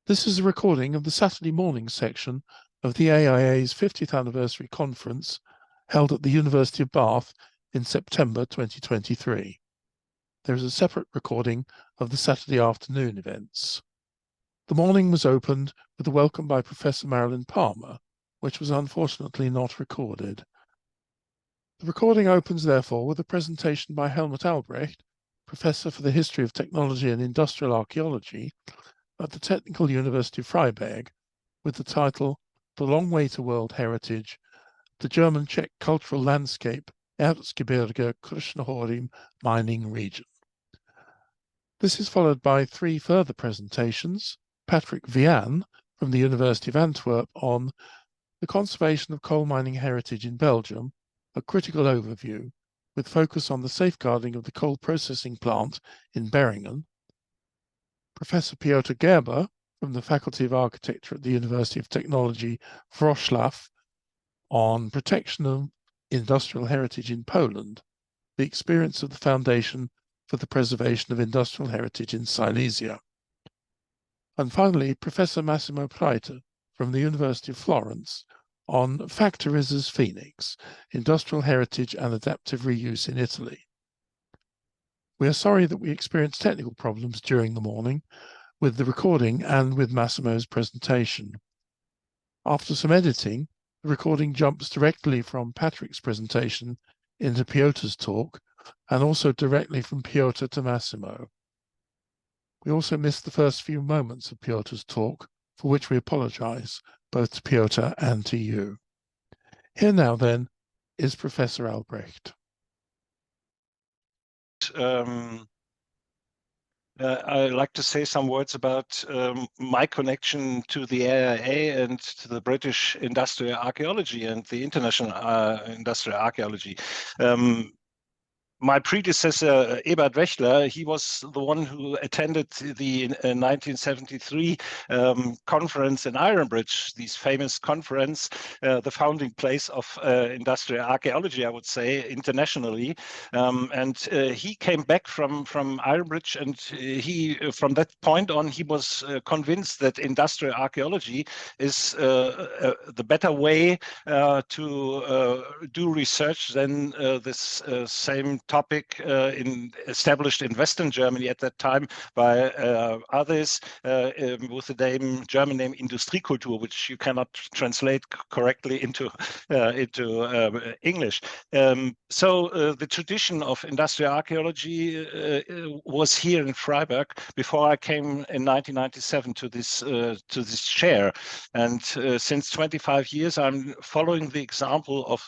This is a recording of the Saturday morning section of the AIA's 50th anniversary conference held at the University of Bath in September 2023. There is a separate recording of the Saturday afternoon events. The morning was opened with a welcome by Professor Marilyn Palmer, which was unfortunately not recorded. The recording opens, therefore, with a presentation by Helmut Albrecht, Professor for the History of Technology and Industrial Archaeology at the Technical University of Freiberg, with the title The Long Way to World Heritage, the German-Czech Cultural Landscape, Erzgebirge Krušnohoří Mining Region. This is followed by three further presentations. Patrick Vian from the University of Antwerp on the conservation of coal mining heritage in Belgium, a critical overview with focus on the safeguarding of the coal processing plant in Beringen. Professor Piotr Gerber from the Faculty of Architecture at the University of Technology Wrocław on protection of industrial heritage in Poland, the experience of the Foundation for the Preservation of Industrial Heritage in Silesia. And finally, Professor Massimo Praita from the University of Florence on Factories Phoenix, Industrial Heritage and Adaptive Reuse in Italy. We are sorry that we experienced technical problems during the morning with the recording and with Massimo's presentation. After some editing, the recording jumps directly from Patrick's presentation into Piotr's talk and also directly from Piotr to Massimo. We also missed the first few moments of Piotr's talk, for which we apologize, both to Piotr and to you. Here now then is Professor Albrecht. I'd like to say some words about my connection to the AIA and to the British industrial archaeology and the international industrial archaeology. My predecessor, Ebert Wächler, he was the one who attended the 1973 conference in Ironbridge, this famous conference, the founding place of industrial archaeology, I would say, internationally. And he came back from Ironbridge, and he, from that point on, he was convinced that industrial archaeology is the better way to do research than this same topic established in Western Germany at that time by others with the German name Industriekultur, which you cannot translate correctly into English. So the tradition of industrial archaeology was here in Freiberg before I came in 1997 to this chair, and since 25 years I'm following the example of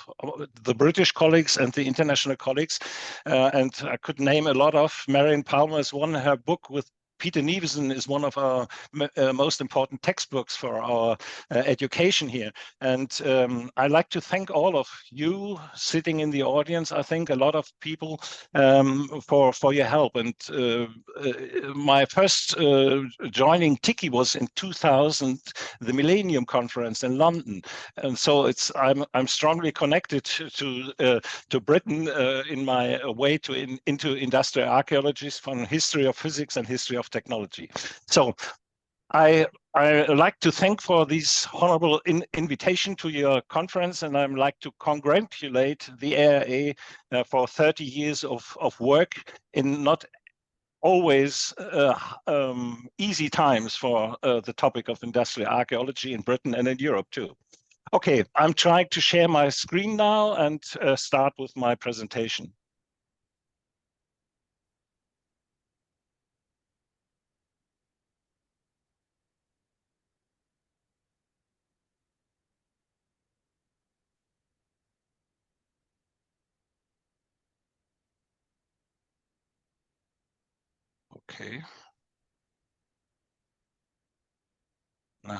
the British colleagues and the international colleagues. And I could name a lot of. Marion Palmer is one. Her book with Peter Neveson is one of our most important textbooks for our education here. And I'd like to thank all of you sitting in the audience. I think a lot of people for your help. And my first joining Tiki was in 2000, the Millennium Conference in London. And so I'm strongly connected to Britain in my way into industrial archaeology from history of physics and history of technology. So I like to thank for this honorable invitation to your conference, and I'd like to congratulate the AIA for 30 years of work in not always easy times for the topic of industrial archaeology in Britain and in Europe too. Okay, I'm trying to share my screen now and start with my presentation. Okay. No.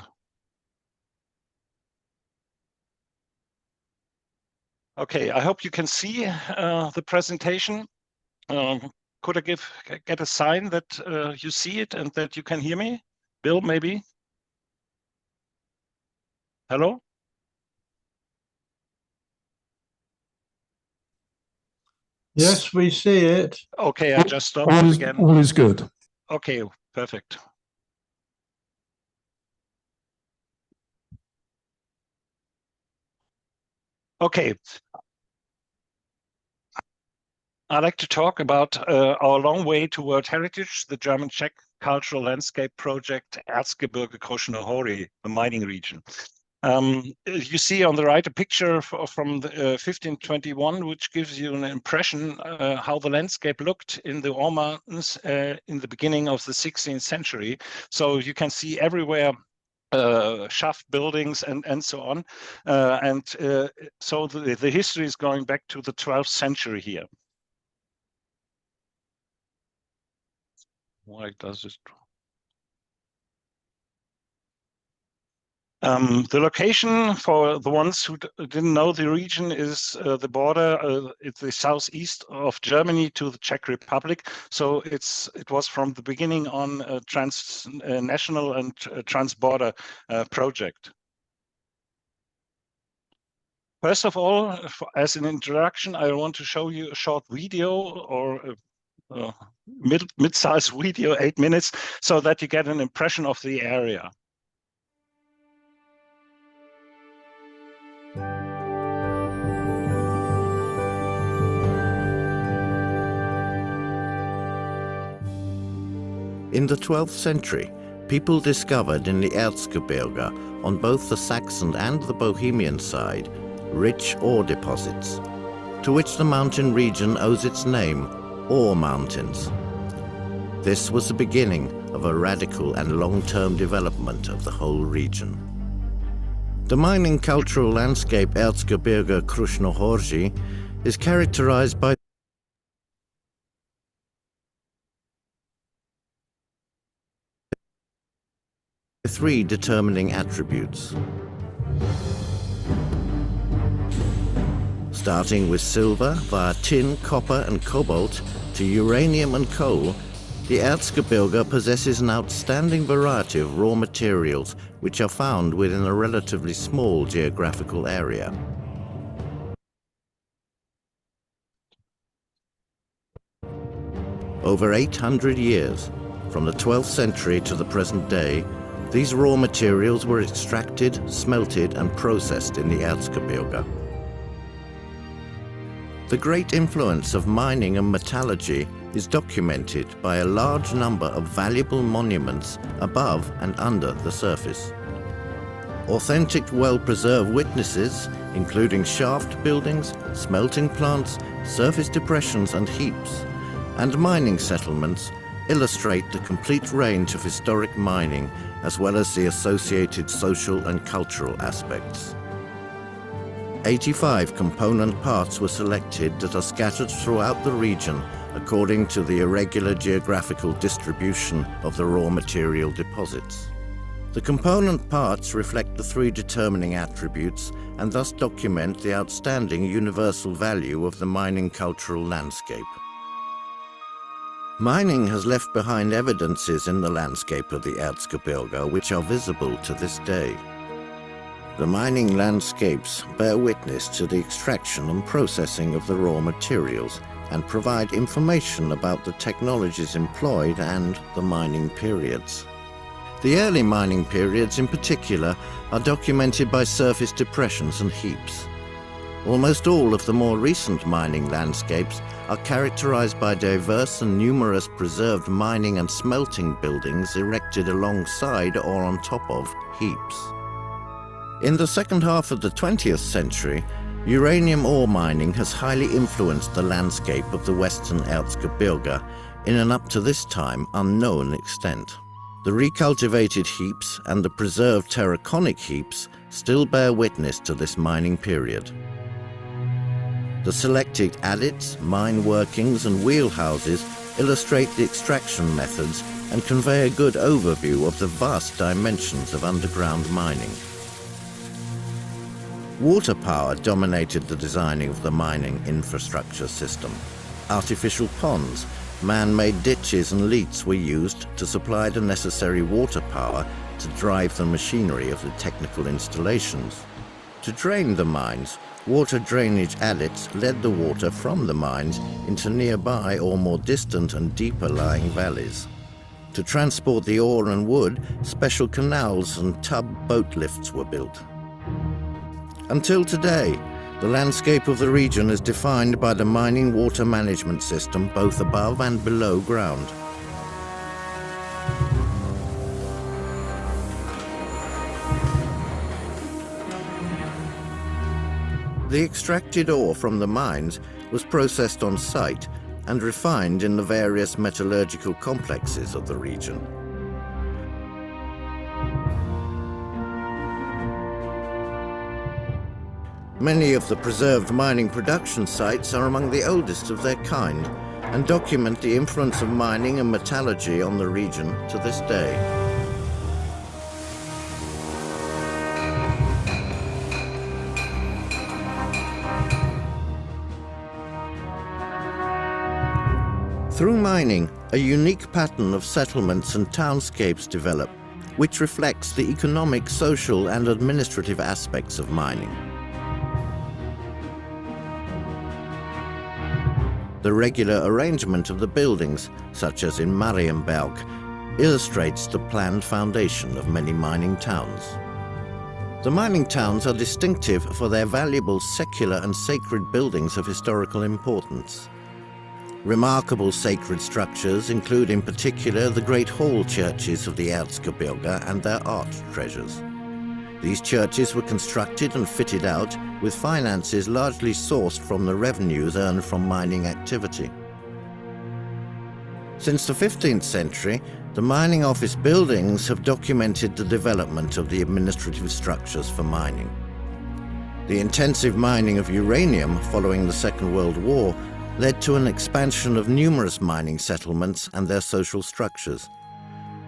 Okay, I hope you can see the presentation. Could I get a sign that you see it and that you can hear me? Bill, maybe? Hello? Yes, we see it. Okay, I just stopped again. All is good. Okay, perfect. Okay. I'd like to talk about our long way toward heritage, the German-Czech cultural landscape project Erzgebirge Krušné hory, the mining region. You see on the right a picture from the, 1521, which gives you an impression how the landscape looked in the ore mountains in the beginning of the 16th century. So you can see everywhere shaft buildings and so on. So the history is going back to the 12th century here. Why does it? The location, for the ones who didn't know the region, is the border. It's the southeast of Germany to the Czech Republic. So it was from the beginning on a transnational and trans-border project. First of all, as an introduction, I want to show you a short video or a mid-sized video, 8 minutes, so that you get an impression of the area. In the 12th century, people discovered in the Erzgebirge, on both the Saxon and the Bohemian side, rich ore deposits, to which the mountain region owes its name, Ore Mountains. This was the beginning of a radical and long-term development of the whole region. The mining cultural landscape Erzgebirge Krušné hory is characterized by three determining attributes. Starting with silver via tin, copper and cobalt to uranium and coal, the Erzgebirge possesses an outstanding variety of raw materials which are found within a relatively small geographical area. Over 800 years, from the 12th century to the present day, these raw materials were extracted, smelted and processed in the Erzgebirge. The great influence of mining and metallurgy is documented by a large number of valuable monuments above and under the surface. Authentic, well-preserved witnesses, including shaft buildings, smelting plants, surface depressions and heaps, and mining settlements, illustrate the complete range of historic mining as well as the associated social and cultural aspects. 85 component parts were selected that are scattered throughout the region according to the irregular geographical distribution of the raw material deposits. The component parts reflect the three determining attributes and thus document the outstanding universal value of the mining cultural landscape. Mining has left behind evidences in the landscape of the Erzgebirge which are visible to this day. The mining landscapes bear witness to the extraction and processing of the raw materials and provide information about the technologies employed and the mining periods. The early mining periods in particular are documented by surface depressions and heaps. Almost all of the more recent mining landscapes are characterized by diverse and numerous preserved mining and smelting buildings erected alongside or on top of heaps. In the second half of the 20th century, uranium ore mining has highly influenced the landscape of the western Erzgebirge in an up to this time unknown extent. The recultivated heaps and the preserved terraconic heaps still bear witness to this mining period. The selected adits, mine workings and wheelhouses illustrate the extraction methods and convey a good overview of the vast dimensions of underground mining. Water power dominated the designing of the mining infrastructure system. Artificial ponds, man-made ditches and leats were used to supply the necessary water power to drive the machinery of the technical installations. To drain the mines, water drainage adits led the water from the mines into nearby or more distant and deeper lying valleys. To transport the ore and wood, special canals and tub boat lifts were built. Until today, The landscape of the region is defined by the mining water management system both above and below ground. The extracted ore from the mines was processed on site and refined in the various metallurgical complexes of the region. Many of the preserved mining production sites are among the oldest of their kind and document the influence of mining and metallurgy on the region to this day. Through mining, a unique pattern of settlements and townscapes develop, which reflects the economic, social, and administrative aspects of mining. The regular arrangement of the buildings, such as in Marienberg, illustrates the planned foundation of many mining towns. The mining towns are distinctive for their valuable secular and sacred buildings of historical importance. Remarkable sacred structures include in particular the great hall churches of the Erzgebirge and their art treasures. These churches were constructed and fitted out with finances largely sourced from the revenues earned from mining activity. Since the 15th century, the mining office buildings have documented the development of the administrative structures for mining. The intensive mining of uranium following the Second World War led to an expansion of numerous mining settlements and their social structures.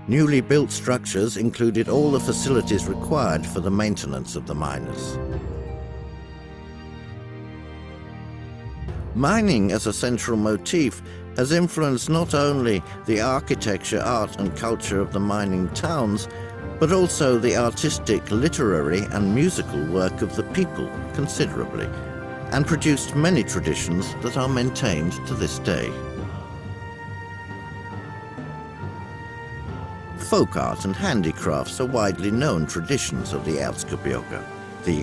Newly built structures included all the facilities required for the maintenance of the miners. Mining as a central motif has influenced not only the architecture, art and culture of the mining towns, but also the artistic, literary and musical work of the people considerably, and produced many traditions that are maintained to this day. Folk art and handicrafts are widely known traditions of the Erzgebirge. The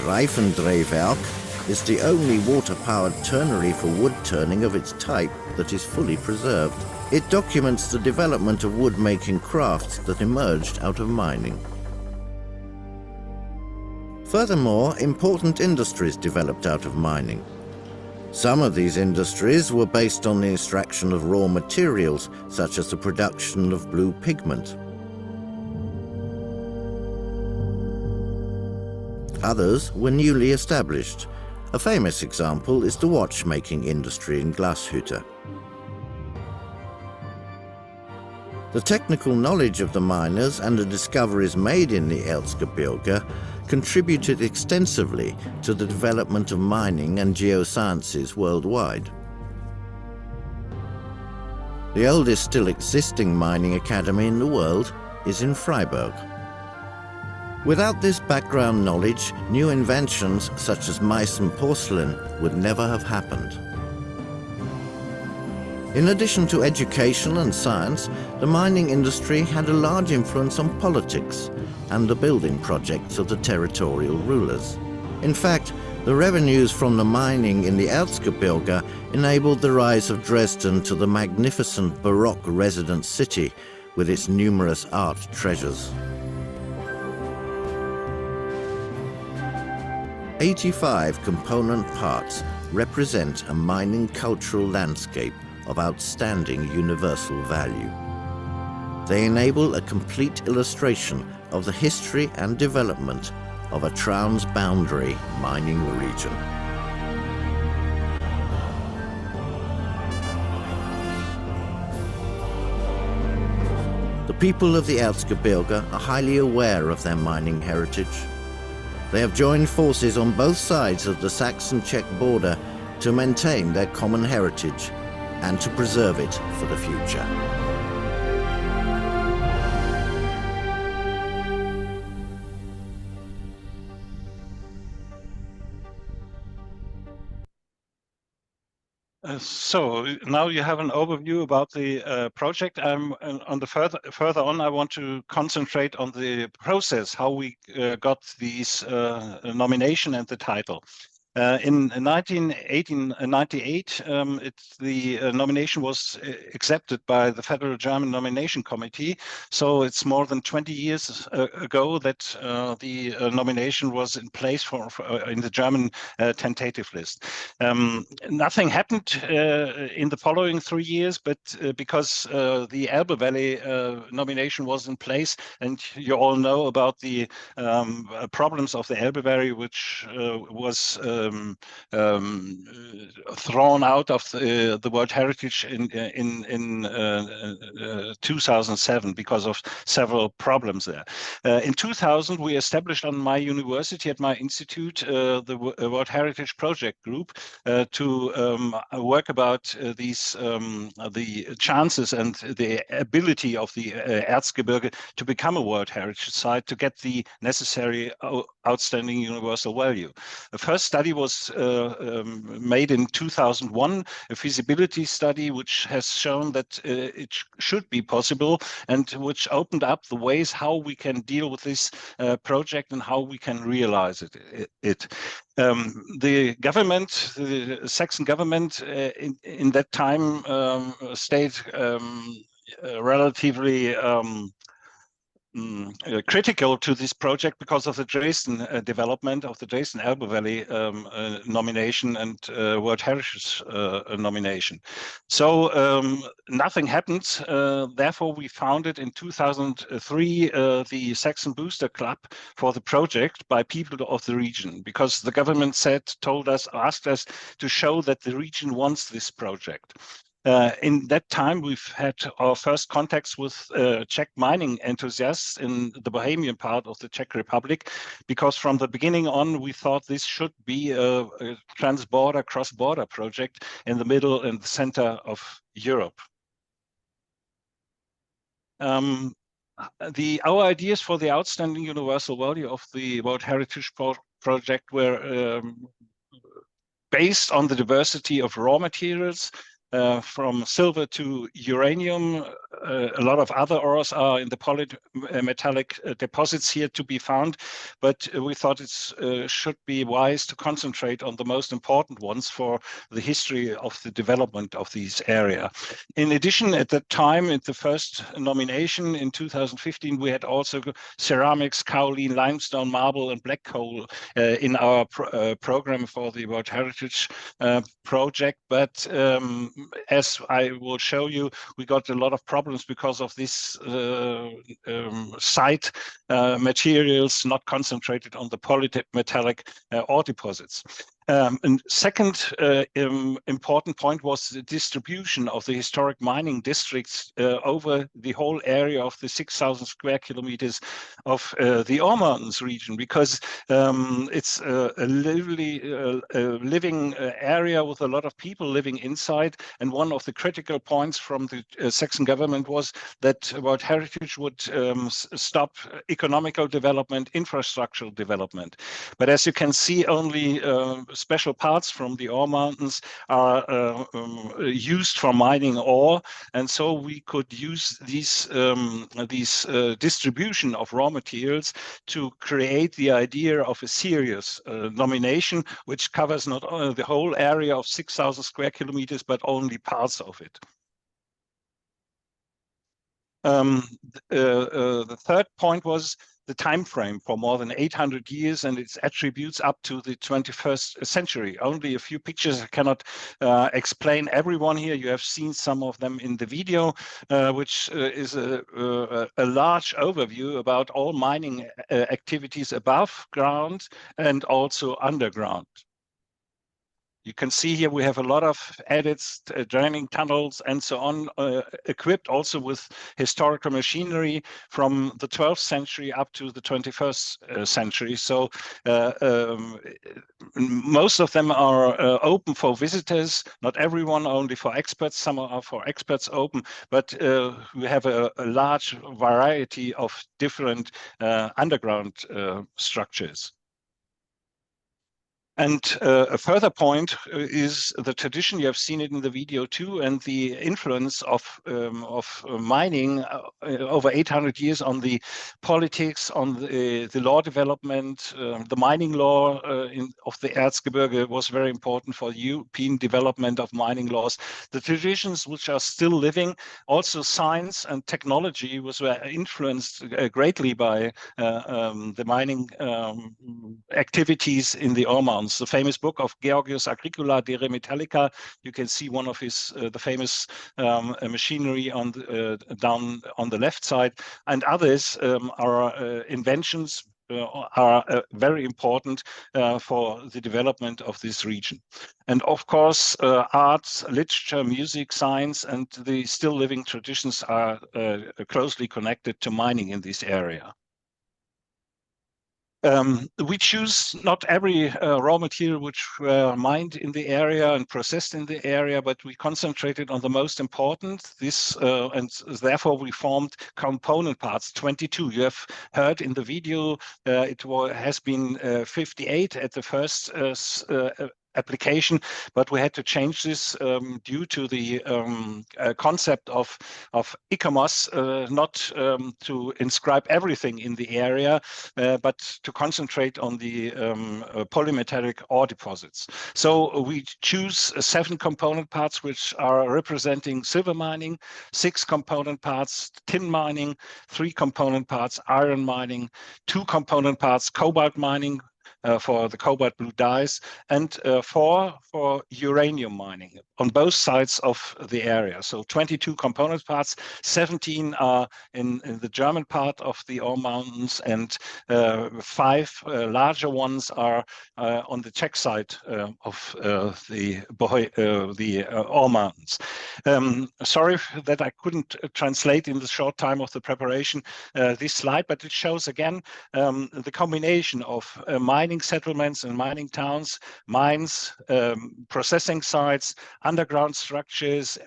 Reifendrehwerk is the only water-powered ternary for wood turning of its type that is fully preserved. It documents the development of wood-making crafts that emerged out of mining. Furthermore, important industries developed out of mining. Some of these industries were based on the extraction of raw materials, such as the production of blue pigment. Others were newly established. A famous example is the watchmaking industry in Glashütte. The technical knowledge of the miners and the discoveries made in the Erzgebirge contributed extensively to the development of mining and geosciences worldwide. The oldest still existing mining academy in the world is in Freiburg. Without this background knowledge, new inventions such as Meissen porcelain would never have happened. In addition to education and science, the mining industry had a large influence on politics and the building projects of the territorial rulers. In fact, the revenues from the mining in the Erzgebirge enabled the rise of Dresden to the magnificent Baroque residence city with its numerous art treasures. 85 component parts represent a mining cultural landscape of outstanding universal value. They enable a complete illustration of the history and development of a transboundary mining region. The people of the Erzgebirge are highly aware of their mining heritage. They have joined forces on both sides of the Saxon-Czech border to maintain their common heritage and to preserve it for the future. So now you have an overview about the project. On the further on, I want to concentrate on the process, how we got these nomination and the title. In 1998, the nomination was accepted by the Federal German Nomination Committee. So it's more than 20 years ago that the nomination was in place for in the German tentative list. Nothing happened in the following 3 years, but because the Elbe Valley nomination was in place, and you all know about the problems of the Elbe Valley, which was thrown out of the World Heritage in 2007 because of several problems there. In 2000, we established on my university, at my institute, the World Heritage Project Group to work about these the chances and the ability of the Erzgebirge to become a World Heritage Site, to get the necessary outstanding universal value. The first study was made in 2001, a feasibility study which has shown that it should be possible, and which opened up the ways how we can deal with this project and how we can realize it. The government, the Saxon government, in that time stayed relatively critical to this project because of the Dresden development of the Dresden Elbe Valley nomination and World Heritage nomination. So nothing happened. Therefore, we founded in 2003 the Saxon Booster Club for the project by people of the region, because the government asked us to show that the region wants this project. In that time, we've had our first contacts with Czech mining enthusiasts in the Bohemian part of the Czech Republic, because from the beginning on, we thought this should be a trans-border, cross-border project in the middle and the center of Europe. Our ideas for the outstanding universal value of the World Heritage Project were based on the diversity of raw materials, from silver to uranium. A lot of other ores are in the polymetallic deposits here to be found, but we thought it should be wise to concentrate on the most important ones for the history of the development of these area. In addition, at that time, at the first nomination in 2015, we had also ceramics, kaolin, limestone, marble, and black coal in our program for the World Heritage project, but as I will show you, we got a lot of problems because of this site materials not concentrated on the polymetallic ore deposits. And second important point was the distribution of the historic mining districts over the whole area of the 6,000 square kilometers of the Ore Mountains region, because it's a living area with a lot of people living inside. And one of the critical points from the Saxon government was that World Heritage would stop economical development, infrastructural development. But as you can see, only special parts from the ore mountains are used for mining ore, and so we could use these distribution of raw materials to create the idea of a serious nomination, which covers not only the whole area of 6,000 square kilometers, but only parts of it. The third point was the time frame for more than 800 years and its attributes up to the 21st century. Only a few pictures. I cannot explain everyone here. You have seen some of them in the video, which is a large overview about all mining activities above ground and also underground. You can see here we have a lot of edits, draining tunnels, and so on, equipped also with historical machinery from the 12th century up to the 21st century. So most of them are open for visitors, not everyone, only for experts. Some are for experts open, but we have a large variety of different underground structures. And a further point is the tradition. You have seen it in the video too, and the influence of mining over 800 years on the politics, on the law development. The mining law of the Erzgebirge was very important for European development of mining laws. The traditions which are still living, also science and technology was influenced greatly by the mining activities in the ore mountains. The famous book of Georgius Agricola, De Re Metallica. You can see one of his the famous machinery on the, down on the left side, and others are inventions. Are very important for the development of this region. And of course, arts, literature, music, science, and the still living traditions are closely connected to mining in this area. We choose not every raw material which were mined in the area and processed in the area, but we concentrated on the most important. And therefore we formed component parts, 22. You have heard in the video, has been 58 at the first application, but we had to change this due to the concept of ICOMOS, not to inscribe everything in the area, but to concentrate on the polymetallic ore deposits. So we choose 7 component parts which are representing silver mining, 6 component parts tin mining, 3 component parts iron mining, 2 component parts cobalt mining, for the cobalt blue dyes, and 4 for uranium mining on both sides of the area. So 22 component parts, 17 are in the German part of the ore mountains, and 5 larger ones are on the Czech side of the ore mountains. Sorry that I couldn't translate in the short time of the preparation this slide, but it shows again the combination of mining settlements and mining towns, mines, processing sites, underground structures,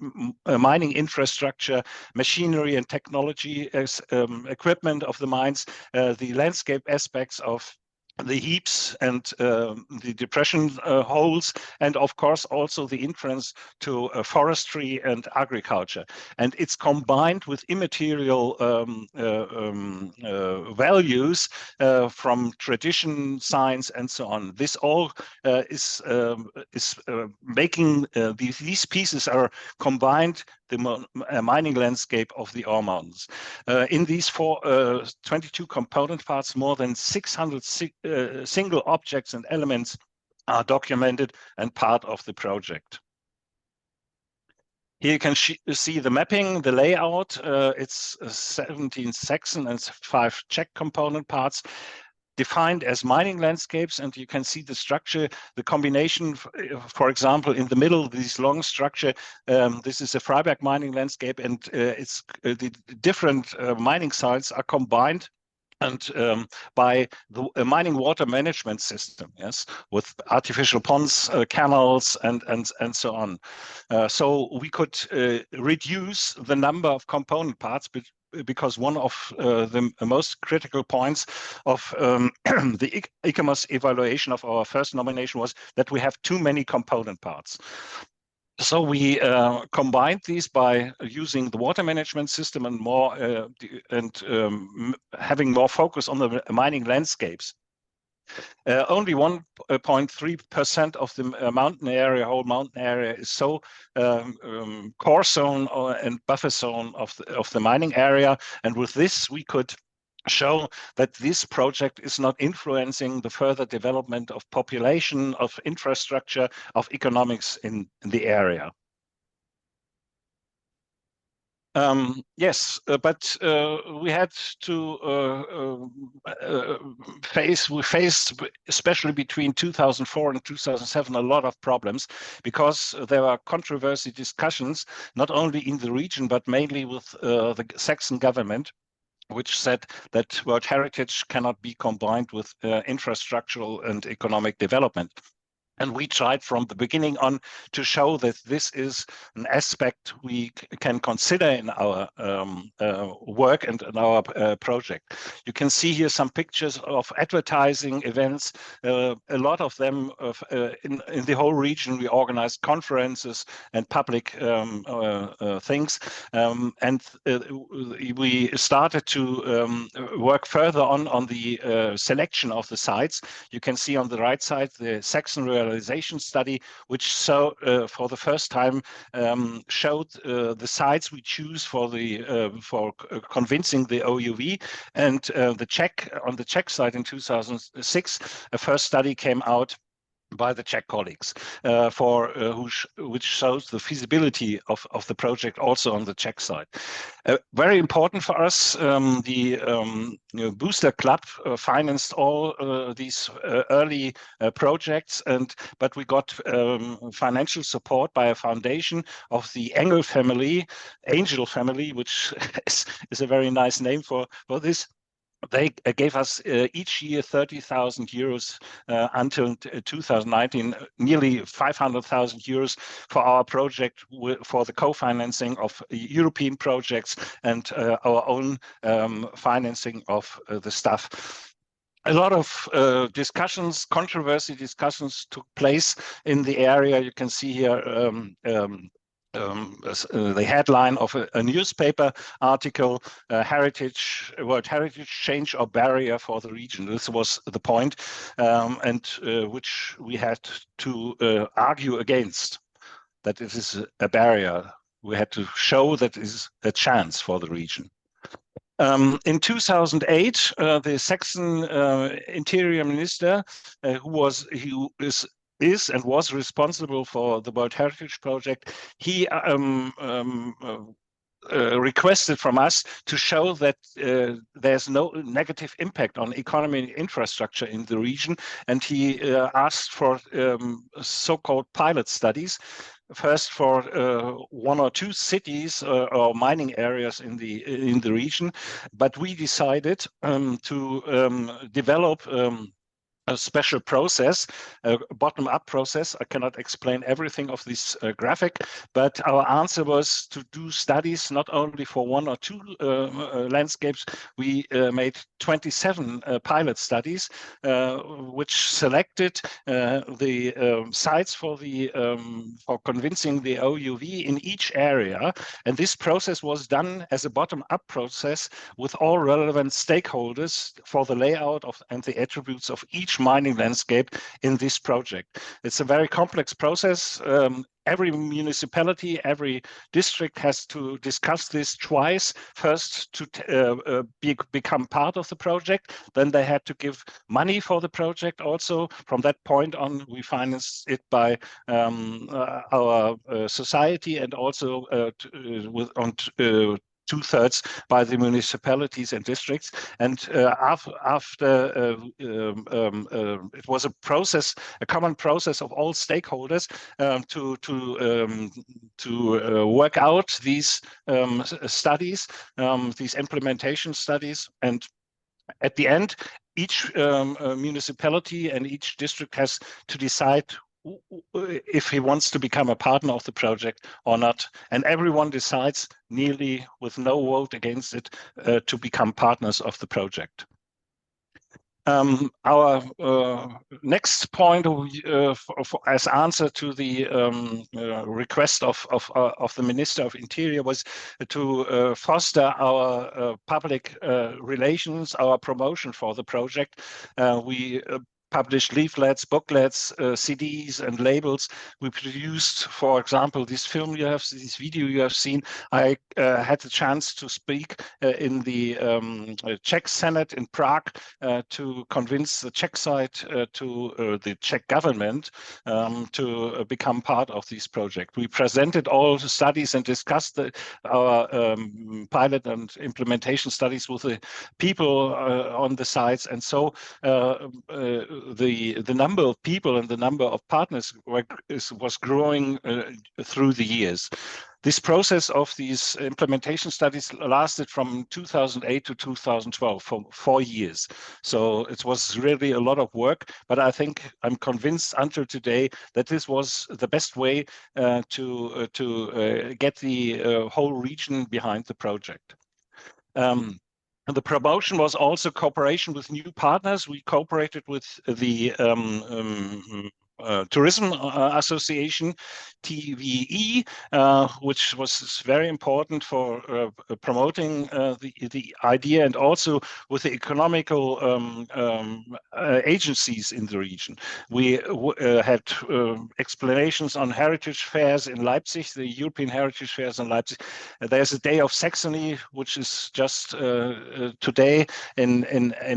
mining infrastructure, machinery and technology, equipment of the mines, the landscape aspects of the heaps and the depression holes, and of course also the entrance to forestry and agriculture. And it's combined with immaterial values from tradition, science, and so on. This all is making these pieces are combined the mining landscape of the ore mountains. In these 22 component parts, more than 600 single objects and elements are documented and part of the project. Here you can see the mapping, the layout. It's 17 Saxon and 5 Czech component parts, defined as mining landscapes, and you can see the structure, the combination, for example, in the middle, this long structure, this is a Freiberg mining landscape, and it's the different mining sites are combined and by the mining water management system, yes, with artificial ponds, canals, and so on. So we could reduce the number of component parts, because one of the most critical points of the ICOMOS evaluation of our first nomination was that we have too many component parts. So we combined these by using the water management system and more having more focus on the mining landscapes. Only 1.3% of the mountain area, whole mountain area, is so core zone and buffer zone of the mining area. And with this, we could show that this project is not influencing the further development of population, of infrastructure, of economics in the area. Yes, but we had to we faced, especially between 2004 and 2007, a lot of problems, because there were controversy discussions, not only in the region, but mainly with the Saxon government, which said that World Heritage cannot be combined with infrastructural and economic development. And we tried from the beginning on to show that this is an aspect we can consider in our work and in our project. You can see here some pictures of advertising events. A lot of them in the whole region. We organized conferences and public things. And we started to work further on the selection of the sites. You can see on the right side the Saxon realization study, which for the first time showed the sites we choose for convincing the OUV. And on the Czech side in 2006, a first study came out by the Czech colleagues which shows the feasibility of the project also on the Czech side. Very important for us, the Booster Club financed all these early projects, but we got financial support by a foundation of the Angel family, which is a very nice name for this. They gave us each year 30,000 euros until 2019, nearly 500,000 euros for our project, for the co-financing of European projects and our own financing of the stuff. A lot of controversy discussions took place in the area. You can see here the headline of a newspaper article, World Heritage Change or Barrier for the Region. This was the point, and which we had to argue against, that it is a barrier. We had to show that it is a chance for the region. In 2008, the Saxon Interior Minister, who is and was responsible for the World Heritage Project, he requested from us to show that there's no negative impact on economy and infrastructure in the region, and he asked for so-called pilot studies. First, for 1 or 2 cities or mining areas in the region, but we decided to develop a special process, a bottom-up process. I cannot explain everything of this graphic, but our answer was to do studies not only for 1 or 2 landscapes. We made 27 pilot studies, which selected the sites for convincing the OUV in each area. And this process was done as a bottom-up process with all relevant stakeholders for the layout and the attributes of each mining landscape in this project. It's a very complex process. Every municipality, every district has to discuss this twice. First, to become part of the project. Then they had to give money for the project also. From that point on, we financed it by our society, and also on 2/3 by the municipalities and districts. And after it was a common process of all stakeholders to work out these studies, these implementation studies. And at the end, each municipality and each district has to decide if he wants to become a partner of the project or not. And everyone decides, nearly with no vote against it, to become partners of the project. Our next point as answer to the request of the Minister of Interior was to foster our public relations, our promotion for the project. We published leaflets, booklets, CDs and labels. We produced, for example, this video you have seen. I had the chance to speak in the Czech Senate in Prague to convince the Czech side to the Czech government to become part of this project. We presented all the studies and discussed our pilot and implementation studies with the people on the sites, and so the number of people and the number of partners was growing through the years. This process of these implementation studies lasted from 2008 to 2012 for 4 years. So it was really a lot of work, but I think I'm convinced until today that this was the best way to get the whole region behind the project. And the promotion was also cooperation with new partners. We cooperated with the Tourism Association, TVE, which was very important for promoting the idea, and also with the economical agencies in the region. We had explanations on heritage fairs in Leipzig, the European heritage fairs in Leipzig. There's a Day of Saxony, which is just today in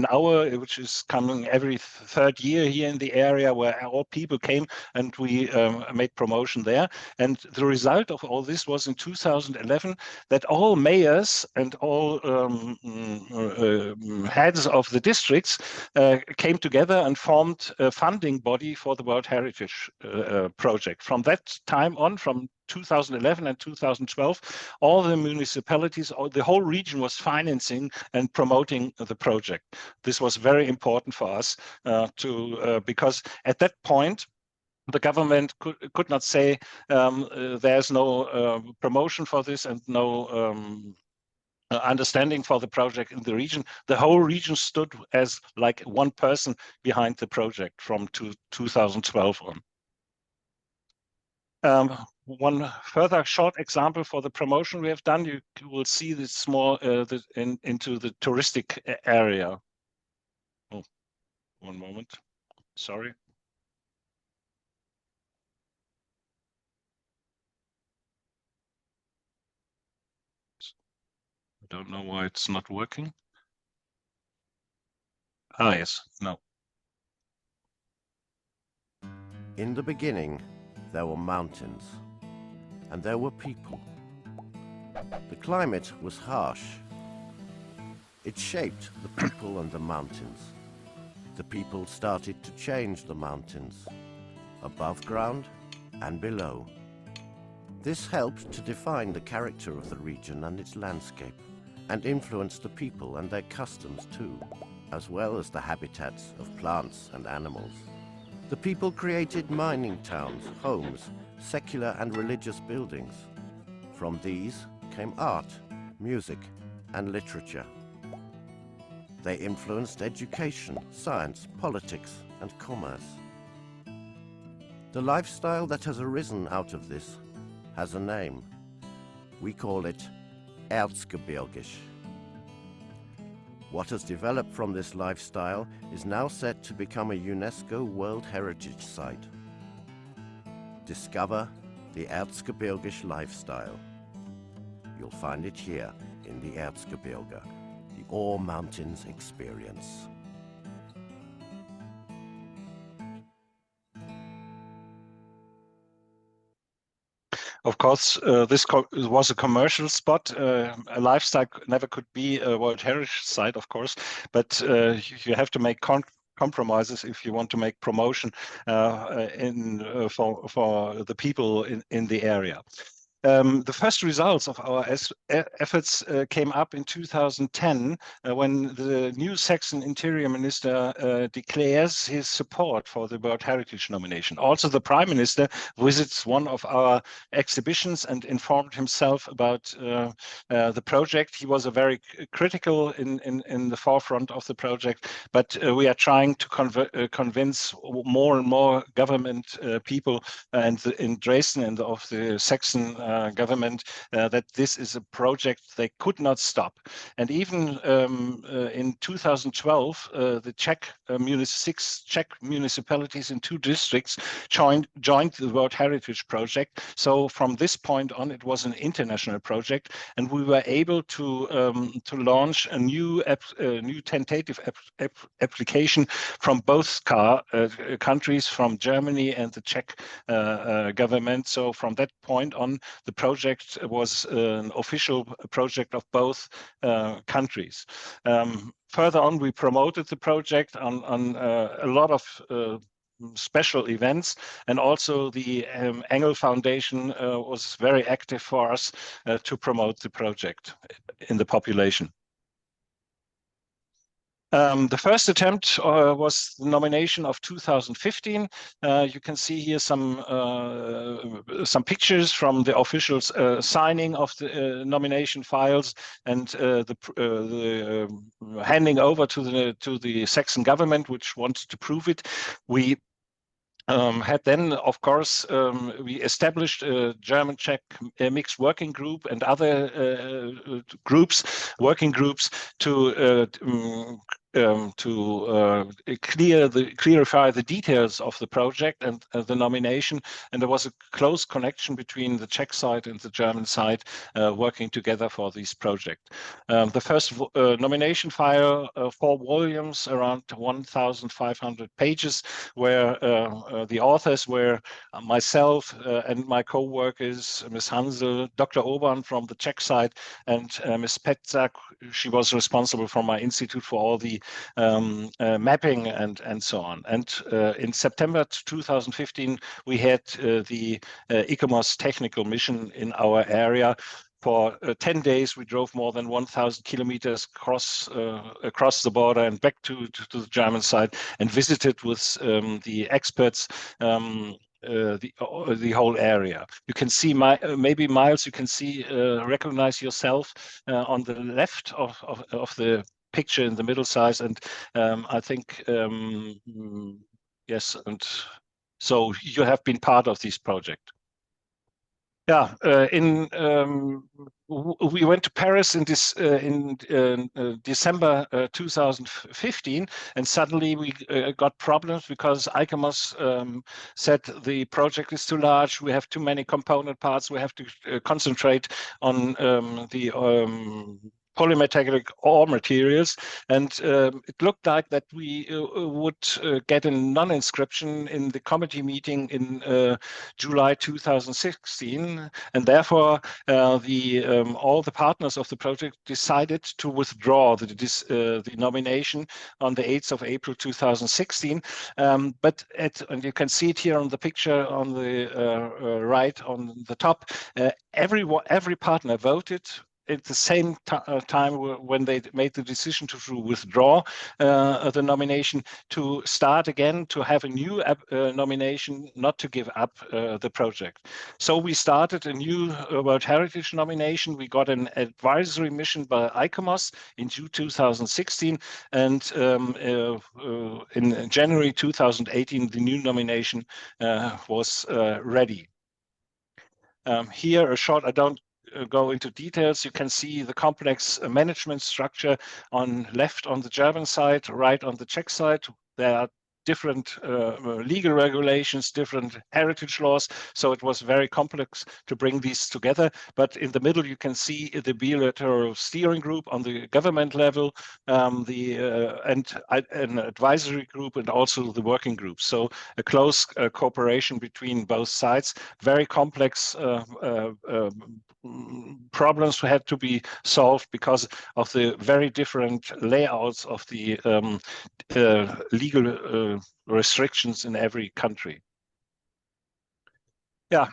Aue, which is coming every third year here in the area, where all people came, and we made promotion there. And the result of all this was in 2011 that all mayors and all heads of the districts came together and formed a funding body for the World Heritage Project. From that time on, from 2011 and 2012, all the municipalities, the whole region was financing and promoting the project. This was very important for us because at that point, the government could not say there's no promotion for this and no understanding for the project in the region. The whole region stood as like one person behind the project from 2012 on. One further short example for the promotion we have done, you will see this small into the touristic area. Oh, one moment, sorry. I don't know why it's not working. Ah, yes, no. In the beginning, there were mountains, and there were people. The climate was harsh. It shaped the people and the mountains. The people started to change the mountains, above ground and below. This helped to define the character of the region and its landscape, and influenced the people and their customs too, as well as the habitats of plants and animals. The people created mining towns, homes, secular and religious buildings. From these came art, music, and literature. They influenced education, science, politics, and commerce. The lifestyle that has arisen out of this has a name. We call it Erzgebirgisch. What has developed from this lifestyle is now set to become a UNESCO World Heritage Site. Discover the Erzgebirgisch lifestyle. You'll find it here in the Erzgebirge, the Ore Mountains experience. Of course, this was a commercial spot. A lifestyle never could be a World Heritage Site, of course, but you have to make compromises if you want to make promotion for the people in the area. The first results of our efforts came up in 2010 when the new Saxon Interior Minister declares his support for the World Heritage nomination. Also, the Prime Minister visits one of our exhibitions and informed himself about the project. He was a very critical in the forefront of the project, but we are trying to convince more and more government people and in Dresden and of the Saxon government that this is a project they could not stop. And even in 2012, the six Czech municipalities in 2 districts joined the World Heritage Project. So from this point on, it was an international project, and we were able to launch a new tentative application from both countries, from Germany and the Czech government. So from that point on, the project was an official project of both countries. Further on, we promoted the project on a lot of special events, and also the Engel Foundation was very active for us to promote the project in the population. The first attempt was the nomination of 2015. You can see here some pictures from the officials signing of the nomination files and the handing over to the Saxon government, which wanted to prove it. We had then, of course, we established a German-Czech mixed working group and other working groups to clarify the details of the project and the nomination. And there was a close connection between the Czech side and the German side working together for this project. The first nomination file, 4 volumes, around 1,500 pages, where the authors were myself and my co-workers, Ms. Hansel, Dr. Oban from the Czech side, and Ms. Petzak. She was responsible for my institute for all the mapping and so on. And in September 2015, we had the ICOMOS technical mission in our area. For 10 days, we drove more than 1,000 kilometers across the border and back to the German side, and visited with the experts the whole area. You can see maybe Miles. You can see recognize yourself on the left of the picture in the middle size, and I think yes, and so you have been part of this project. Yeah, we went to Paris in December 2015, and suddenly we got problems because ICOMOS said the project is too large, we have too many component parts, we have to concentrate on the polymetallic ore materials, and it looked like that we would get a non-inscription in the committee meeting in July 2016, and therefore all the partners of the project decided to withdraw the nomination on the 8th of April 2016. And you can see it here on the picture on the right on the top. Every partner voted at the same time when they made the decision to withdraw the nomination, to start again, to have a new nomination, not to give up the project. So we started a new World Heritage nomination. We got an advisory mission by ICOMOS in June 2016, and in January 2018, the new nomination was ready. Here, a short, I don't go into details. You can see the complex management structure on left on the German side, right on the Czech side. There are different legal regulations, different heritage laws, so it was very complex to bring these together. But in the middle, you can see the bilateral steering group on the government level, and an advisory group, and also the working group. So a close cooperation between both sides. Very complex problems had to be solved because of the very different layouts of the legal restrictions in every country. Yeah,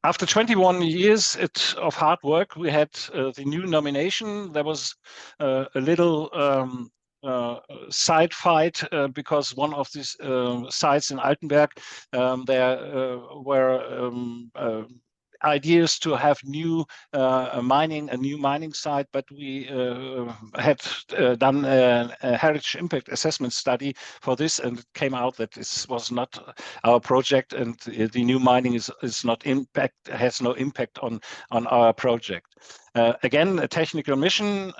after 21 years of hard work, we had the new nomination. There was a little side fight because one of these sites in Altenberg, there were ideas to have a new mining site, but we had done a heritage impact assessment study for this, and it came out that this was not our project, and the new mining has no impact on our project. Again, a technical mission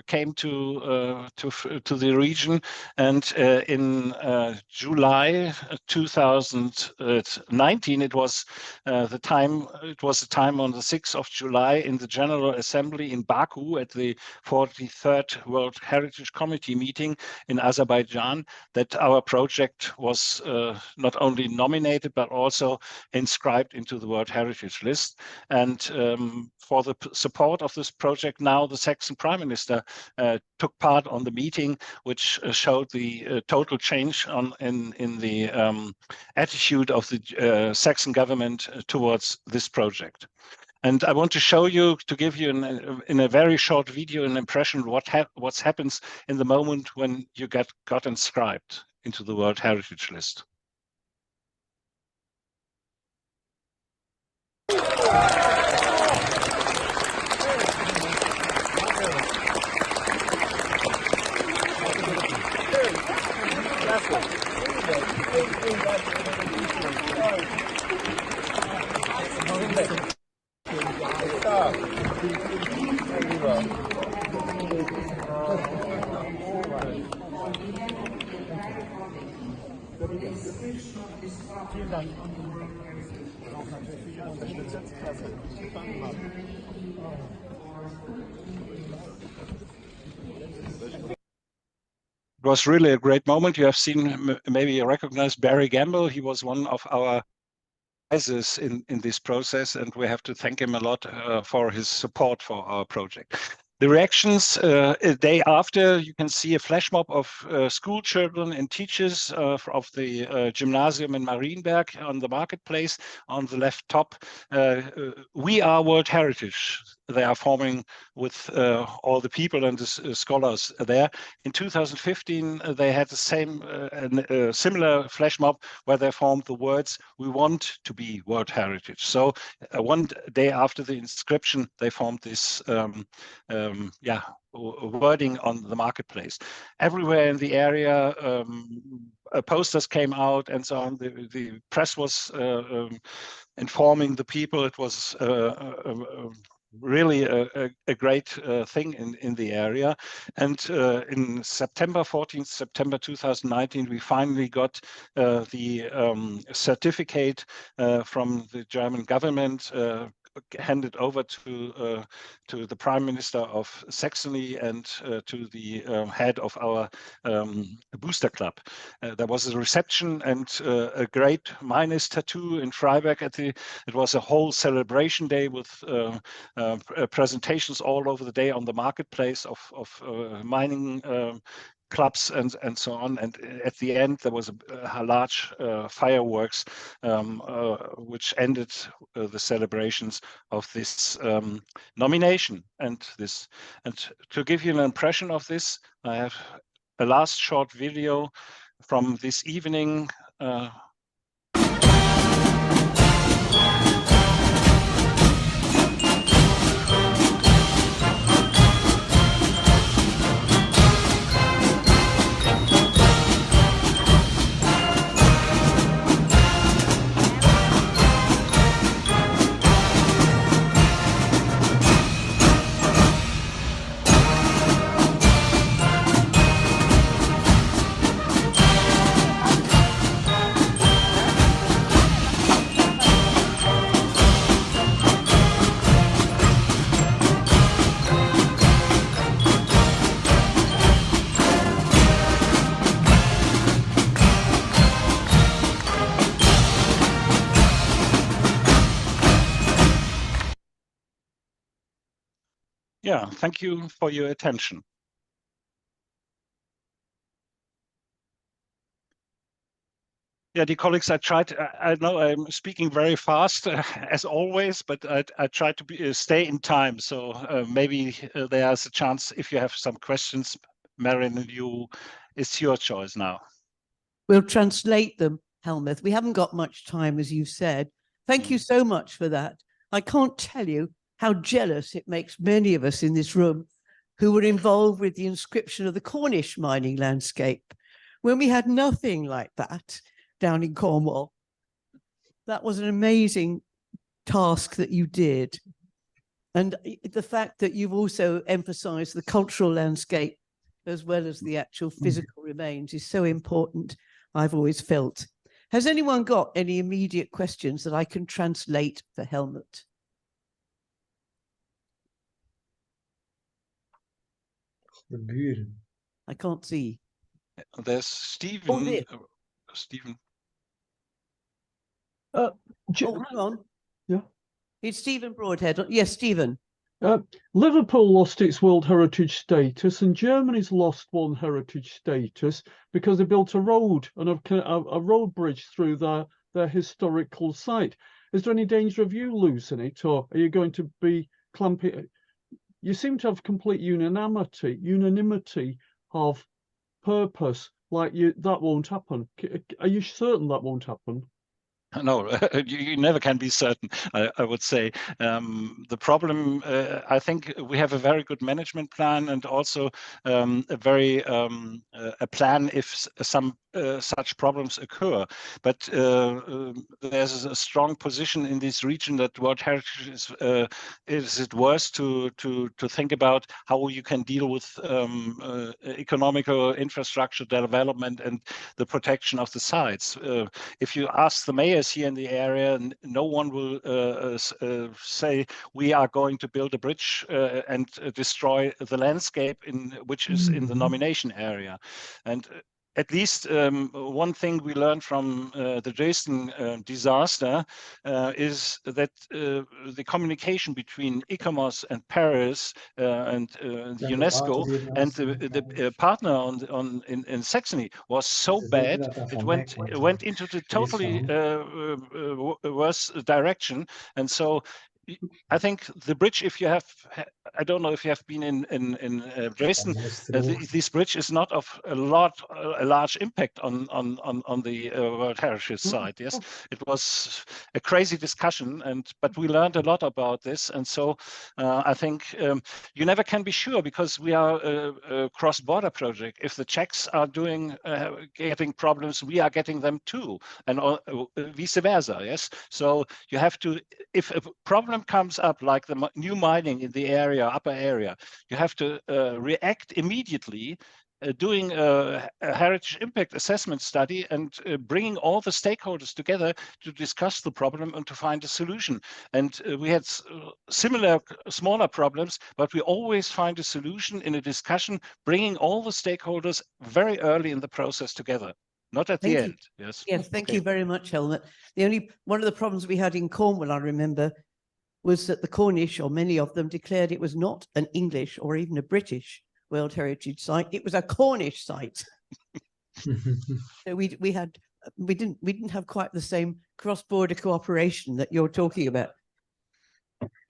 came to the region, and in July 2019, it was the time. It was the time on the 6th of July in the General Assembly in Baku at the 43rd World Heritage Committee meeting in Azerbaijan that our project was not only nominated but also inscribed into the World Heritage List. And for the support of this project, now the Saxon Prime Minister took part on the meeting, which showed the total change in the attitude of the Saxon government towards this project. And I want to show you, to give you in a very short video an impression of what happens in the moment when you got inscribed into the World Heritage List. It was really a great moment. You have seen, maybe you recognize Barry Gamble. He was one of our advisors in this process, and we have to thank him a lot for his support for our project. The reactions a day after, you can see a flash mob of school children and teachers of the gymnasium in Marienberg on the marketplace. On the left top, we are World Heritage. They are forming with all the people and the scholars there. In 2015, they had the same similar flash mob where they formed the words, "We want to be World Heritage." So one day after the inscription, they formed this wording on the marketplace. Everywhere in the area, posters came out and so on. The press was informing the people. It was really a great thing in the area. And in 14th September 2019, we finally got the certificate from the German government, handed over to the Prime Minister of Saxony and to the head of our booster club. There was a reception and a great miners tattoo in Freiberg. It was a whole celebration day with presentations all over the day on the marketplace of mining clubs and so on. And at the end, there was a large fireworks which ended the celebrations of this nomination. And to give you an impression of this, I have a last short video from this evening. Yeah, thank you for your attention. Yeah, dear colleagues, I know I'm speaking very fast as always, but I try to stay in time. So maybe there's a chance if you have some questions, Marin, it's your choice now. We'll translate them, Helmuth. We haven't got much time, as you've said. Thank you so much for that. I can't tell you how jealous it makes many of us in this room who were involved with the inscription of the Cornish mining landscape when we had nothing like that down in Cornwall. That was an amazing task that you did. And the fact that you've also emphasized the cultural landscape as well as the actual physical remains is so important, I've always felt. Has anyone got any immediate questions that I can translate for Helmut? De buren. I can't see. There's Stephen. there. Stephen. Oh, hang on. Yeah. It's Stephen Broadhead. Yes, Stephen. Liverpool lost its World Heritage status, and Germany's lost one heritage status because they built a road and a road bridge through their historical site. Is there any danger of you losing it, or are you going to be clamping? You seem to have complete unanimity of purpose. Like that won't happen. Are you certain that won't happen? No, you never can be certain, I would say. The problem, I think we have a very good management plan, and also a very a plan if some such problems occur. But there's a strong position in this region that World Heritage is it worse to think about how you can deal with economical infrastructure development and the protection of the sites. If you ask the mayors here in the area, no one will say we are going to build a bridge and destroy the landscape which is in the nomination area. And at least one thing we learned from the Dresden disaster is that the communication between ICOMOS and Paris and the UNESCO and the partner in Saxony was so bad, it went into the totally worse direction. And so I think the bridge, if you have, I don't know if you have been in Dresden, this bridge is not of a large impact on the World Heritage site. Yes, it was a crazy discussion, but we learned a lot about this, and so I think you never can be sure, because we are a cross-border project. If the Czechs are getting problems, we are getting them too, and vice versa. Yes, so you have to, if a problem comes up like the new mining in the upper area, you have to react immediately, doing a heritage impact assessment study and bringing all the stakeholders together to discuss the problem and to find a solution. And we had similar smaller problems, but we always find a solution in a discussion, bringing all the stakeholders very early in the process together. Not at the end. Yes. Yes, thank you very much, Helmut. One of the problems we had in Cornwall, I remember, was that the Cornish, or many of them, declared it was not an English or even a British World Heritage site. It was a Cornish site. So we didn't have quite the same cross-border cooperation that you're talking about.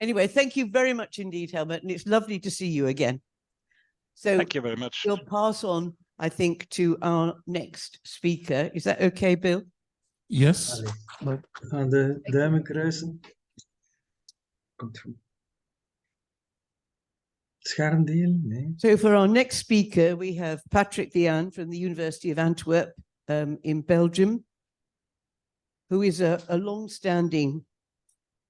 Anyway, thank you very much indeed, Helmut, and it's lovely to see you again. So thank you very much. We'll pass on, I think, to our next speaker. Is that okay, Bill? Yes. We gaan de duimen kruisen. Komt goed. Scherm delen? Nee. So for our next speaker, we have Patrick Vian from the University of Antwerp in Belgium, who is a long-standing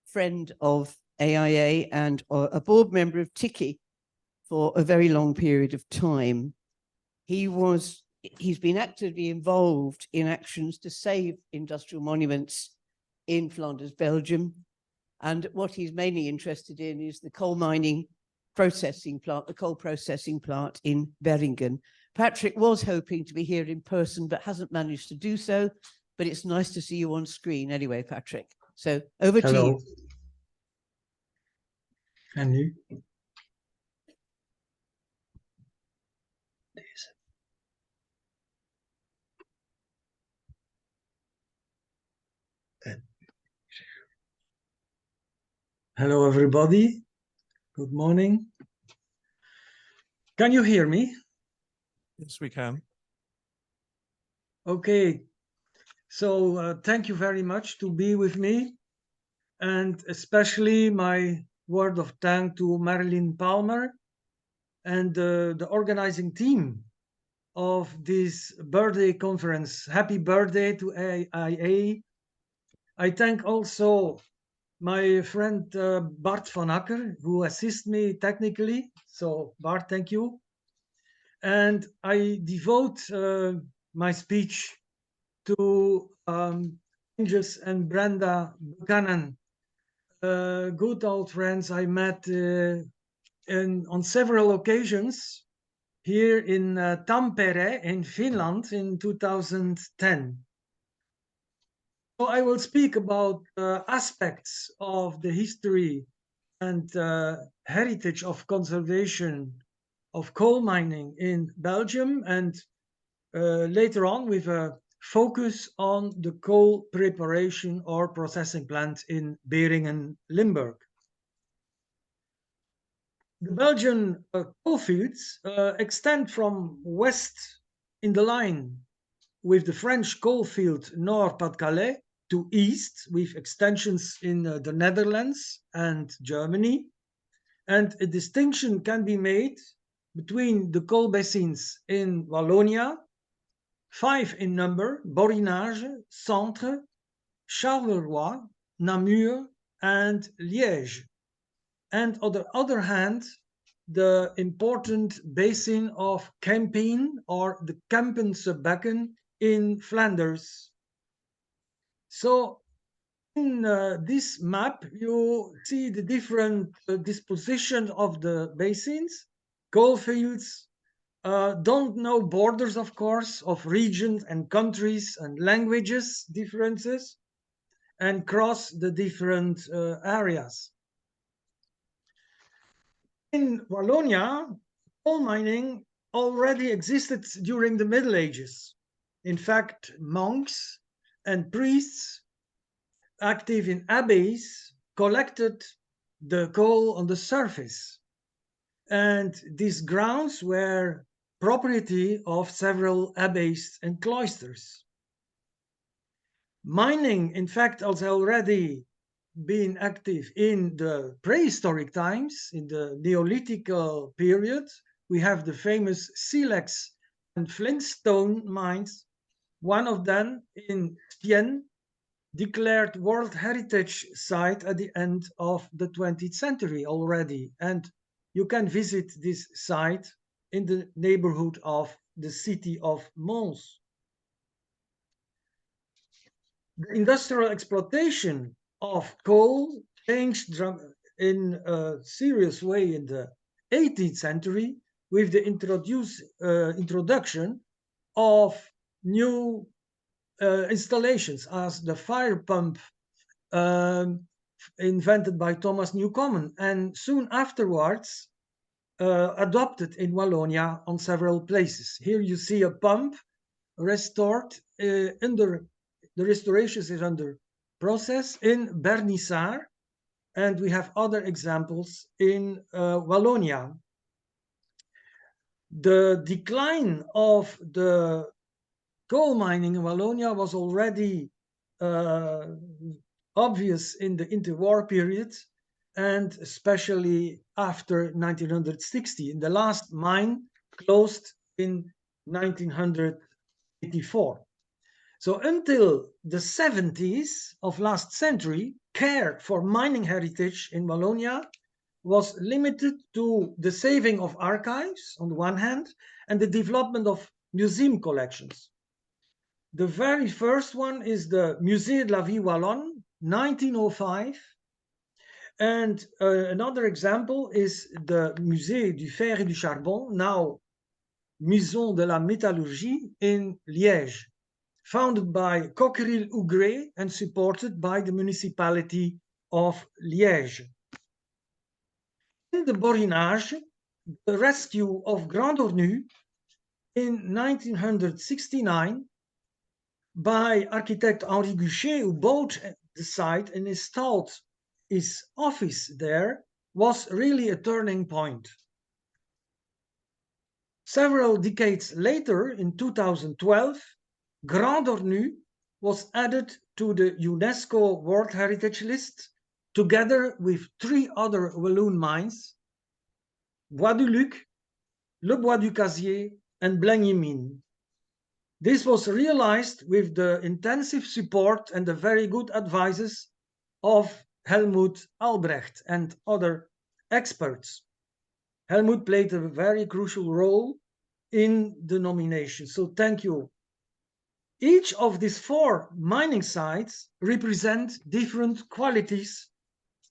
friend of AIA and a board member of TICI for a very long period of time. He's been actively involved in actions to save industrial monuments in Flanders, Belgium. And what he's mainly interested in is the coal mining processing plant, the coal processing plant in Beringen. Patrick was hoping to be here in person, but hasn't managed to do so. But it's nice to see you on screen anyway, Patrick. So over to you. En nu? Hello, everybody. Good morning. Can you hear me? Yes, we can. Okay. So thank you very much to be with me, and especially my word of thanks to Marilyn Palmer and the organizing team of this birthday conference. Happy birthday to AIA. I thank also my friend Bart van Akker, who assists me technically. So Bart, thank you. And I devote my speech to Angus and Brenda Buchanan, good old friends I met on several occasions here in Tampere in Finland in 2010. So I will speak about aspects of the history and heritage of conservation of coal mining in Belgium, and later on with a focus on the coal preparation or processing plant in Beringen, Limburg. The Belgian coal fields extend from west in the line with the French coal field Nord-Pas-de-Calais to east with extensions in the Netherlands and Germany. And a distinction can be made between the coal basins in Wallonia, 5 in number: Borinage, Centre, Charleroi, Namur, and Liège. And on the other hand, the important basin of Kempen or the Kempense Bekken in Flanders. So in this map, you see the different disposition of the basins. Coal fields don't know borders, of course, of regions and countries and languages differences, and cross the different areas. In Wallonia, coal mining already existed during the Middle Ages. In fact, monks and priests active in abbeys collected the coal on the surface. And these grounds were property of several abbeys and cloisters. Mining, in fact, has already been active in the prehistoric times, in the Neolithic period. We have the famous silex and flintstone mines, one of them in Stien, declared World Heritage Site at the end of the 20th century already. And you can visit this site in the neighborhood of the city of Mons. The industrial exploitation of coal changed in a serious way in the 18th century with the introduction of new installations as the fire pump invented by Thomas Newcomen, and soon afterwards adopted in Wallonia on several places. Here you see a pump restored under the restoration is under process in Bernissart, and we have other examples in Wallonia. The decline of the coal mining in Wallonia was already obvious in the interwar period, and especially after 1960. And the last mine closed in 1984. So until the 70s of last century, care for mining heritage in Wallonia was limited to the saving of archives on the one hand and the development of museum collections. The very first one is the Musée de la Vie Wallonne, 1905. And another example is the Musée du Fer et du Charbon, now Maison de la Métallurgie in Liège, founded by Coqueril-Ougré and supported by the municipality of Liège. In the Borinage, the rescue of Grand Ornu in 1969 by architect Henri Guchet, who bought the site and installed his office there, was really a turning point. Several decades later, in 2012, Grand Ornu was added to the UNESCO World Heritage List, together with 3 other Walloon mines, Bois du Luc, Le Bois du Casier, and Blengy Mine. This was realized with the intensive support and the very good advices of Helmut Albrecht and other experts. Helmut played a very crucial role in the nomination, so thank you. Each of these 4 mining sites represent different qualities,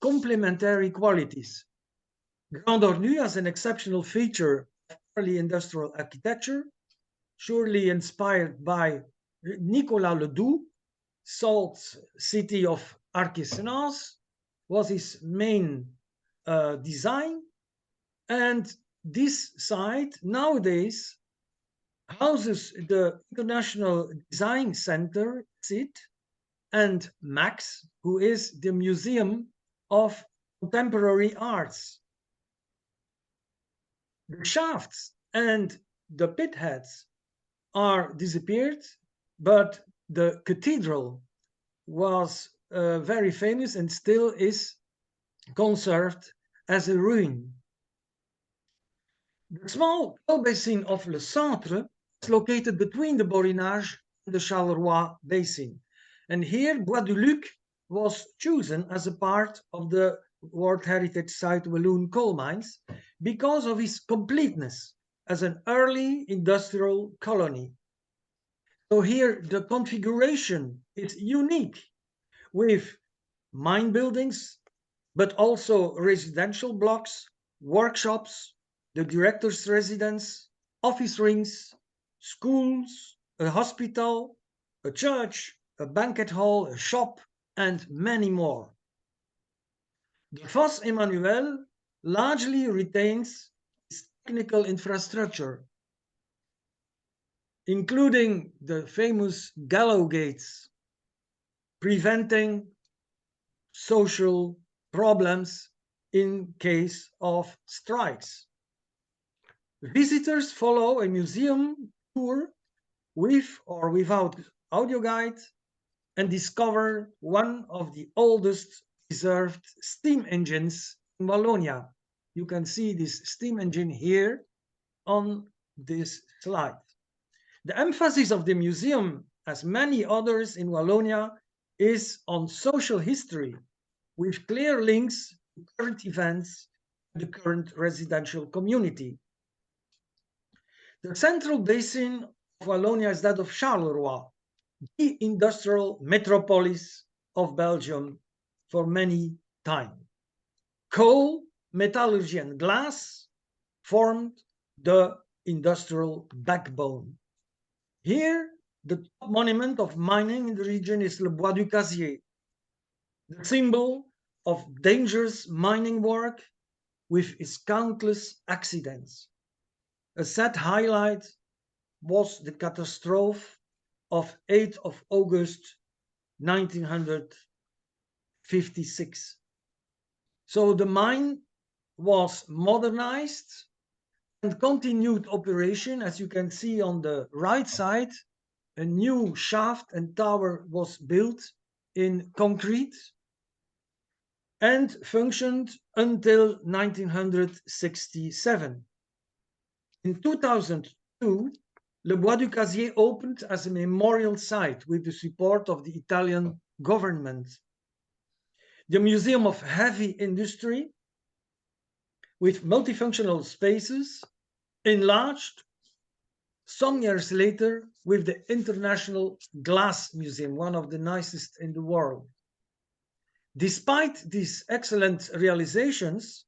complementary qualities. Grand Ornu has an exceptional feature of early industrial architecture, surely inspired by Nicolas Ledoux. Salt City of Arquesnas was his main design, and this site nowadays houses the International Design Center, CIT, and MAX, who is the Museum of Contemporary Arts. The shafts and the pit heads are disappeared, but the cathedral was very famous and still is conserved as a ruin. The small coal basin of Le Centre is located between the Borinage and the Charleroi basin. And here, Bois du Luc was chosen as a part of the World Heritage Site Walloon coal mines because of its completeness as an early industrial colony. So here, the configuration is unique with mine buildings, but also residential blocks, workshops, the director's residence, office rings, schools, a hospital, a church, a banquet hall, a shop, and many more. The Fosse Emmanuel largely retains its technical infrastructure, including the famous gallows gates, preventing social problems in case of strikes. Visitors follow a museum tour with or without audio guide and discover one of the oldest preserved steam engines in Wallonia. You can see this steam engine here on this slide. The emphasis of the museum, as many others in Wallonia, is on social history, with clear links to current events in the current residential community. The central basin of Wallonia is that of Charleroi, the industrial metropolis of Belgium for many time. Coal, metallurgy, and glass formed the industrial backbone. Here, the top monument of mining in the region is Le Bois du Casier, the symbol of dangerous mining work with its countless accidents. A sad highlight was the catastrophe of 8th of August 1956. So the mine was modernized and continued operation. As you can see on the right side, a new shaft and tower was built in concrete and functioned until 1967. In 2002, Le Bois du Casier opened as a memorial site with the support of the Italian government. The Museum of Heavy Industry, with multifunctional spaces, enlarged some years later with the International Glass Museum, one of the nicest in the world. Despite these excellent realizations,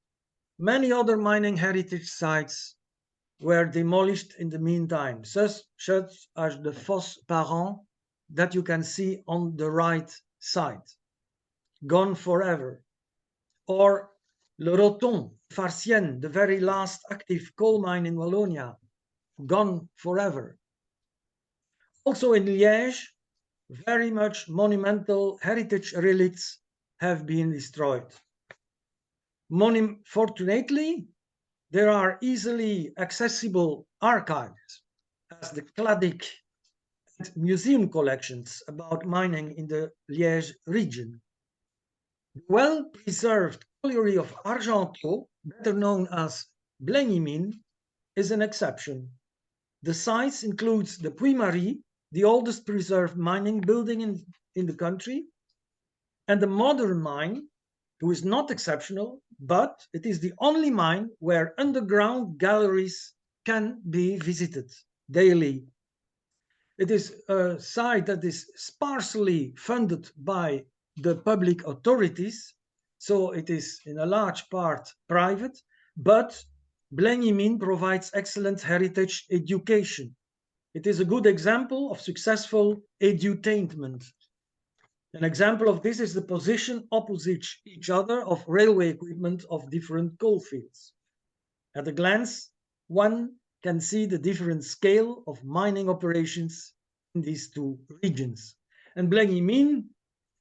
many other mining heritage sites were demolished in the meantime, such as the Fosse Parent that you can see on the right side, gone forever, or Le Roton, Farciennes, the very last active coal mine in Wallonia, gone forever. Also in Liège, very much monumental heritage relicts have been destroyed. Fortunately, there are easily accessible archives, as the Cladic and museum collections about mining in the Liège region. The well-preserved colliery of Argenteau, better known as Blengy Mine, is an exception. The site includes the Puy-Marie, the oldest preserved mining building in the country, and the modern mine who is not exceptional, but it is the only mine where underground galleries can be visited daily. It is a site that is sparsely funded by the public authorities, so it is in a large part private, but Blenheim provides excellent heritage education. It is a good example of successful edutainment. An example of this is the position opposite each other of railway equipment of different coalfields. At a glance, one can see the different scale of mining operations in these two regions. And Blenheim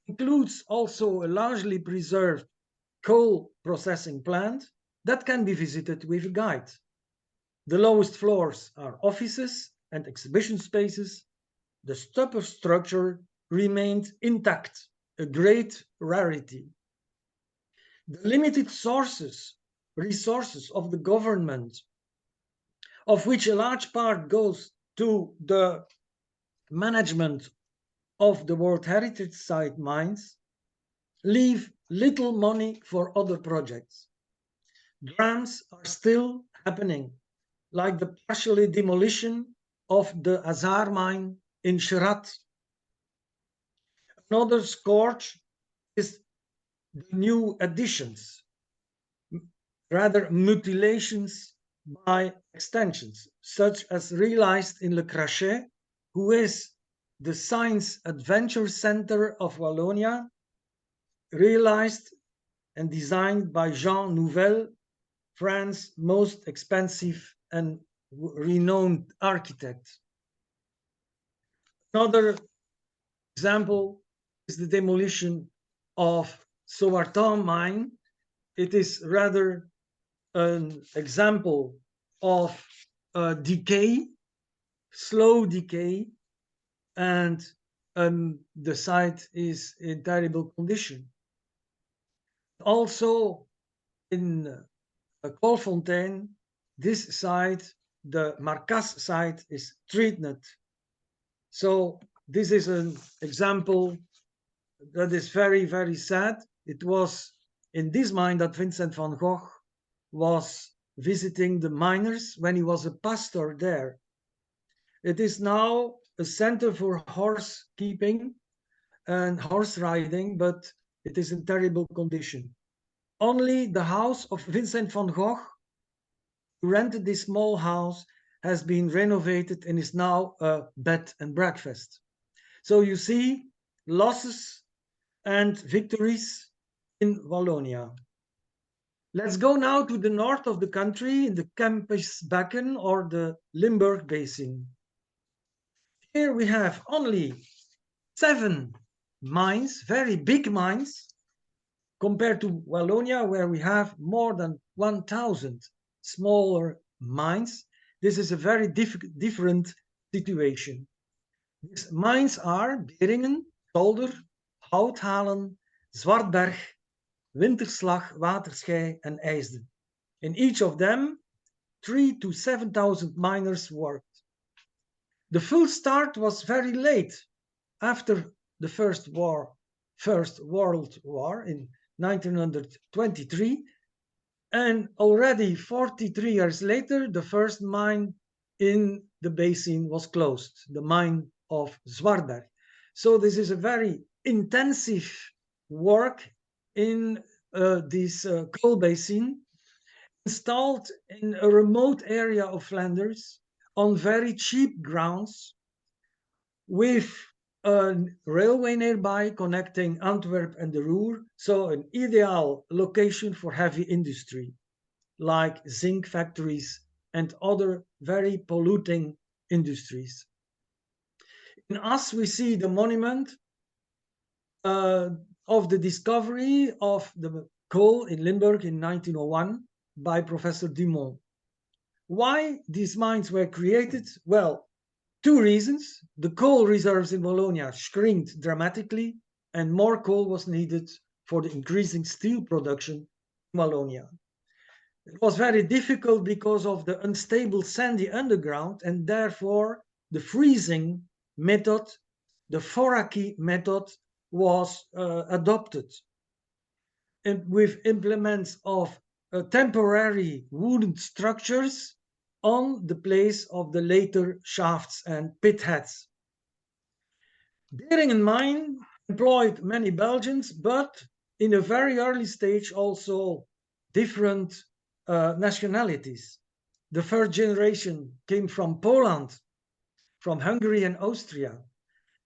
includes also a largely preserved coal processing plant that can be visited with a guide. The lowest floors are offices and exhibition spaces. The superstructure remained intact, a great rarity. The limited resources of the government, of which a large part goes to the management of the World Heritage Site mines, leave little money for other projects. Dramas are still happening, like the partial demolition of the Azar mine in Sherat. Another scourge is the new additions, rather mutilations by extensions, such as realized in Le Crachet, who is the Science Adventure Center of Wallonia, realized and designed by Jean Nouvel, France's most expensive and renowned architect. Another example is the demolition of Sauartan mine. It is rather an example of decay, slow decay, and the site is in terrible condition. Also in Koolfontein, this site, the Marcas site, is treated. So this is an example that is very, very sad. It was in this mine that Vincent van Gogh was visiting the miners when he was a pastor there. It is now a center for horse keeping and horse riding, but it is in terrible condition. Only the house of Vincent van Gogh, who rented this small house, has been renovated and is now a bed and breakfast. So you see losses and victories in Wallonia. Let's go now to the north of the country in the Kempisbekken or the Limburg Basin. Here we have only 7 mines, very big mines, compared to Wallonia, where we have more than 1,000 smaller mines. This is a very different situation. These mines are Beringen, Zolder, Houthalen, Zwartberg, Winterslag, Waterschei, and IJsden. In each of them, 3,000 to 7,000 miners worked. The full start was very late, after the First World War in 1923, and already 43 years later, the first mine in the basin was closed, the mine of Zwartberg. So this is a very intensive work in this coal basin, installed in a remote area of Flanders on very cheap grounds, with a railway nearby connecting Antwerp and the Ruhr, so an ideal location for heavy industry, like zinc factories and other very polluting industries. In As, we see the monument of the discovery of the coal in Limburg in 1901 by Professor Dumont. Why these mines were created? Well, 2 reasons. The coal reserves in Wallonia shrinked dramatically, and more coal was needed for the increasing steel production in Wallonia. It was very difficult because of the unstable sandy underground, and therefore the freezing method, the Foraki method, was adopted. with implements of temporary wooden structures on the place of the later shafts and pit heads. Bearing in mind, employed many Belgians, but in a very early stage also different nationalities. The first generation came from Poland, from Hungary and Austria.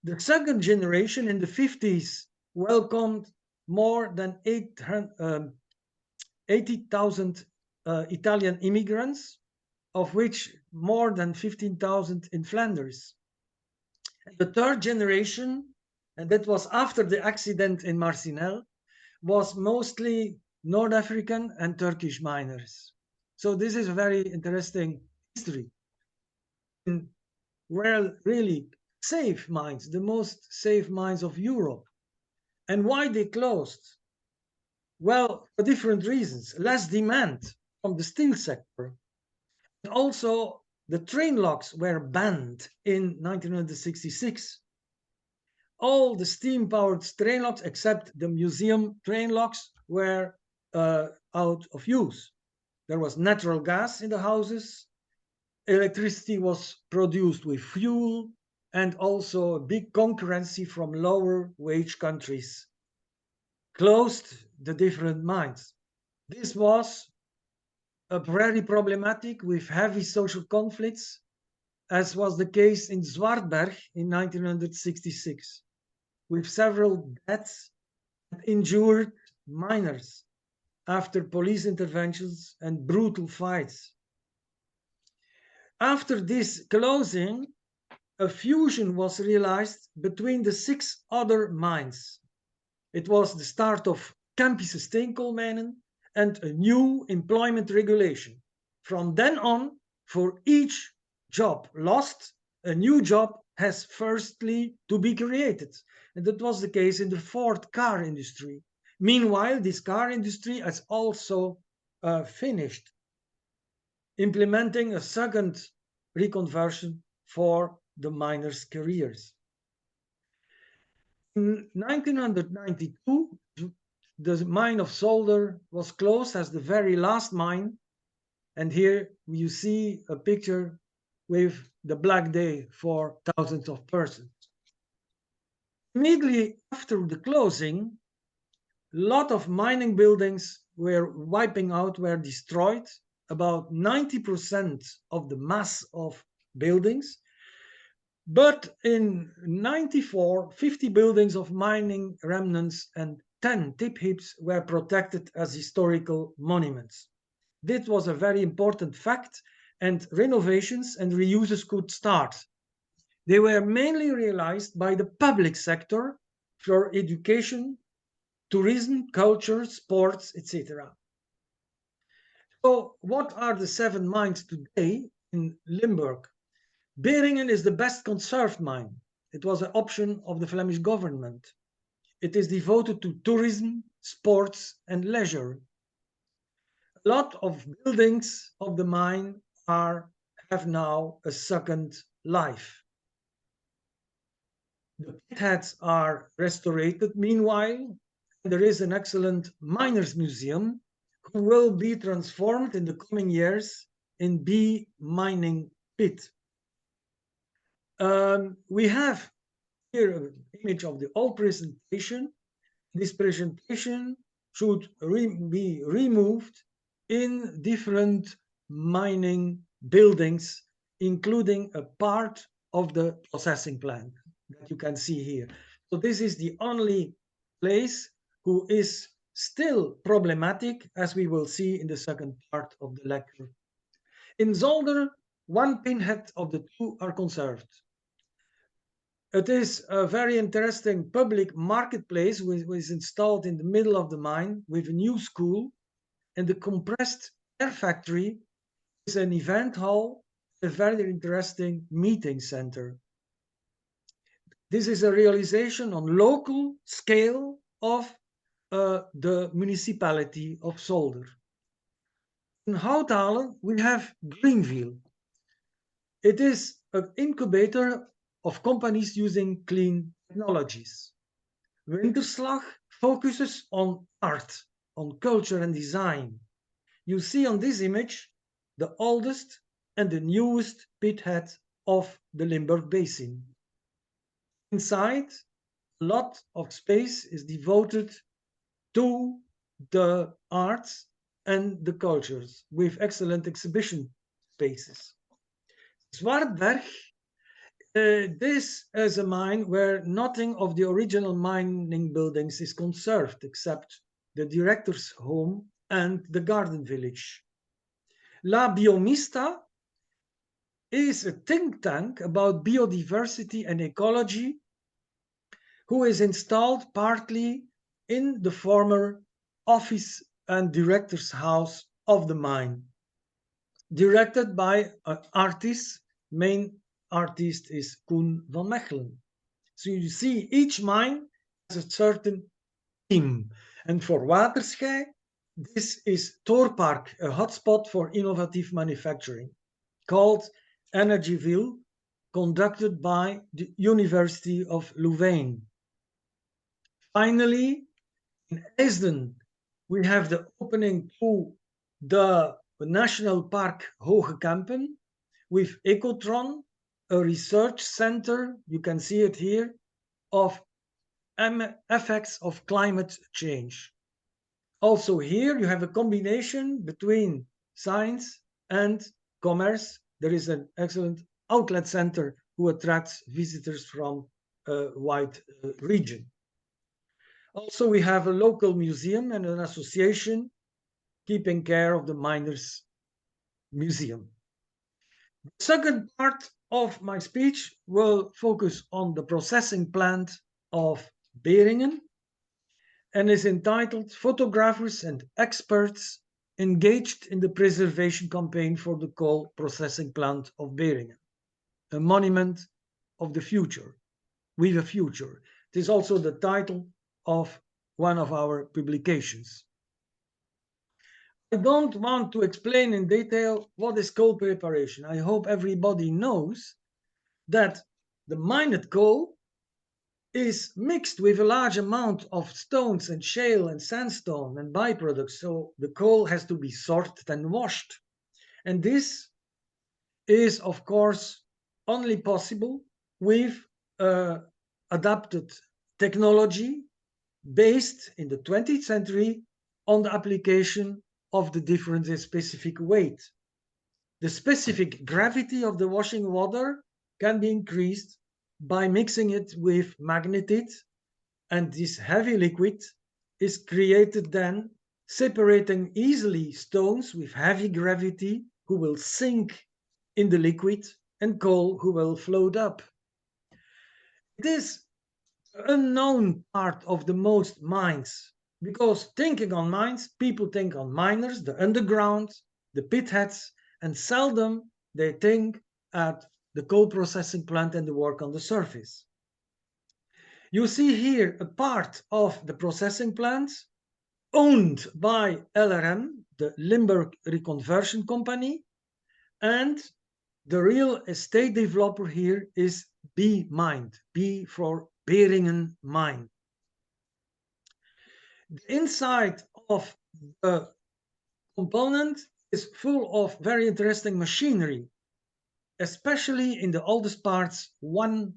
The second generation in the 50s welcomed more than 80,000 Italian immigrants, of which more than 15,000 in Flanders. And the third generation, and that was after the accident in Marcinelle, was mostly North African and Turkish miners. So this is a very interesting history. Were really safe mines, the most safe mines of Europe. And why they closed? Well, for different reasons. Less demand from the steel sector. And also, the train locks were banned in 1966. All the steam-powered train locks, except the museum train locks, were out of use. There was natural gas in the houses. Electricity was produced with fuel, and also a big concurrency from lower wage countries closed the different mines. This was very problematic with heavy social conflicts, as was the case in Zwartberg in 1966, with several deaths and injured miners after police interventions and brutal fights. After this closing, a fusion was realized between the 6 other mines. It was the start of Kampische Steenkoolmijnen and a new employment regulation. From then on, for each job lost, a new job has firstly to be created. And that was the case in the Ford car industry. Meanwhile, this car industry has also finished implementing a second reconversion for the miners' careers. In 1992, the mine of Zolder was closed as the very last mine. And here you see a picture with the Black Day for thousands of persons. Immediately after the closing, a lot of mining buildings were wiping out, were destroyed, about 90% of the mass of buildings. But in 94, 50 buildings of mining remnants and 10 tip heaps were protected as historical monuments. This was a very important fact, and renovations and reuses could start. They were mainly realized by the public sector for education, tourism, culture, sports, etc. So what are the 7 mines today in Limburg? Beringen is the best conserved mine. It was an option of the Flemish government. It is devoted to tourism, sports, and leisure. A lot of buildings of the mine have now a second life. The pit heads are restored. Meanwhile, there is an excellent miners' museum who will be transformed in the coming years in B mining pit. We have here an image of the old presentation. This presentation should be removed in different mining buildings, including a part of the processing plant that you can see here. So this is the only place who is still problematic, as we will see in the second part of the lecture. In Zolder, 1 pinhead of the 2 are conserved. It is a very interesting public marketplace which was installed in the middle of the mine with a new school, and the compressed air factory is an event hall, a very interesting meeting center. This is a realization on local scale of the municipality of Zolder. In Houthalen, we have Greenville. It is an incubator of companies using clean technologies. Winterslag focuses on art, on culture and design. You see on this image the oldest and the newest pithead of the Limburg Basin. Inside, a lot of space is devoted to the arts and the cultures with excellent exhibition spaces. Zwartberg, this is a mine where nothing of the original mining buildings is conserved except the director's home and the garden village. La Biomista is a think tank about biodiversity and ecology who is installed partly in the former office and director's house of the mine, directed by an artist. Main artist is Koen van Mechelen. So you see each mine has a certain theme. And for Waterschei, this is Torpark, a hotspot for innovative manufacturing, called Energyville, conducted by the University of Louvain. Finally, in Eisden, we have the opening to the National Park Hoge Kampen with Ecotron, a research center, you can see it here, of effects of climate change. Also here you have a combination between science and commerce. There is an excellent outlet center who attracts visitors from a wide region. Also, we have a local museum and an association keeping care of the miners' museum. The second part of my speech will focus on the processing plant of Beringen and is entitled Photographers and Experts Engaged in the Preservation Campaign for the Coal Processing Plant of Beringen, a monument of the future, with a future. It is also the title of one of our publications. I don't want to explain in detail what is coal preparation. I hope everybody knows that the mined coal is mixed with a large amount of stones and shale and sandstone and byproducts. So the coal has to be sorted and washed. And this is, of course, only possible with adapted technology based in the 20th century on the application of the different and specific weight. The specific gravity of the washing water can be increased by mixing it with magnetit, and this heavy liquid is created then, separating easily stones with heavy gravity who will sink in the liquid and coal who will float up. It is unknown part of the most mines, because thinking on mines, people think on miners, the underground, the pitheads, and seldom they think at the coal processing plant and the work on the surface. You see here a part of the processing plant owned by LRM, the Limburg Reconversion Company, and the real estate developer here is B Mind, B for Beringen Mine. The inside of the component is full of very interesting machinery, especially in the oldest parts 1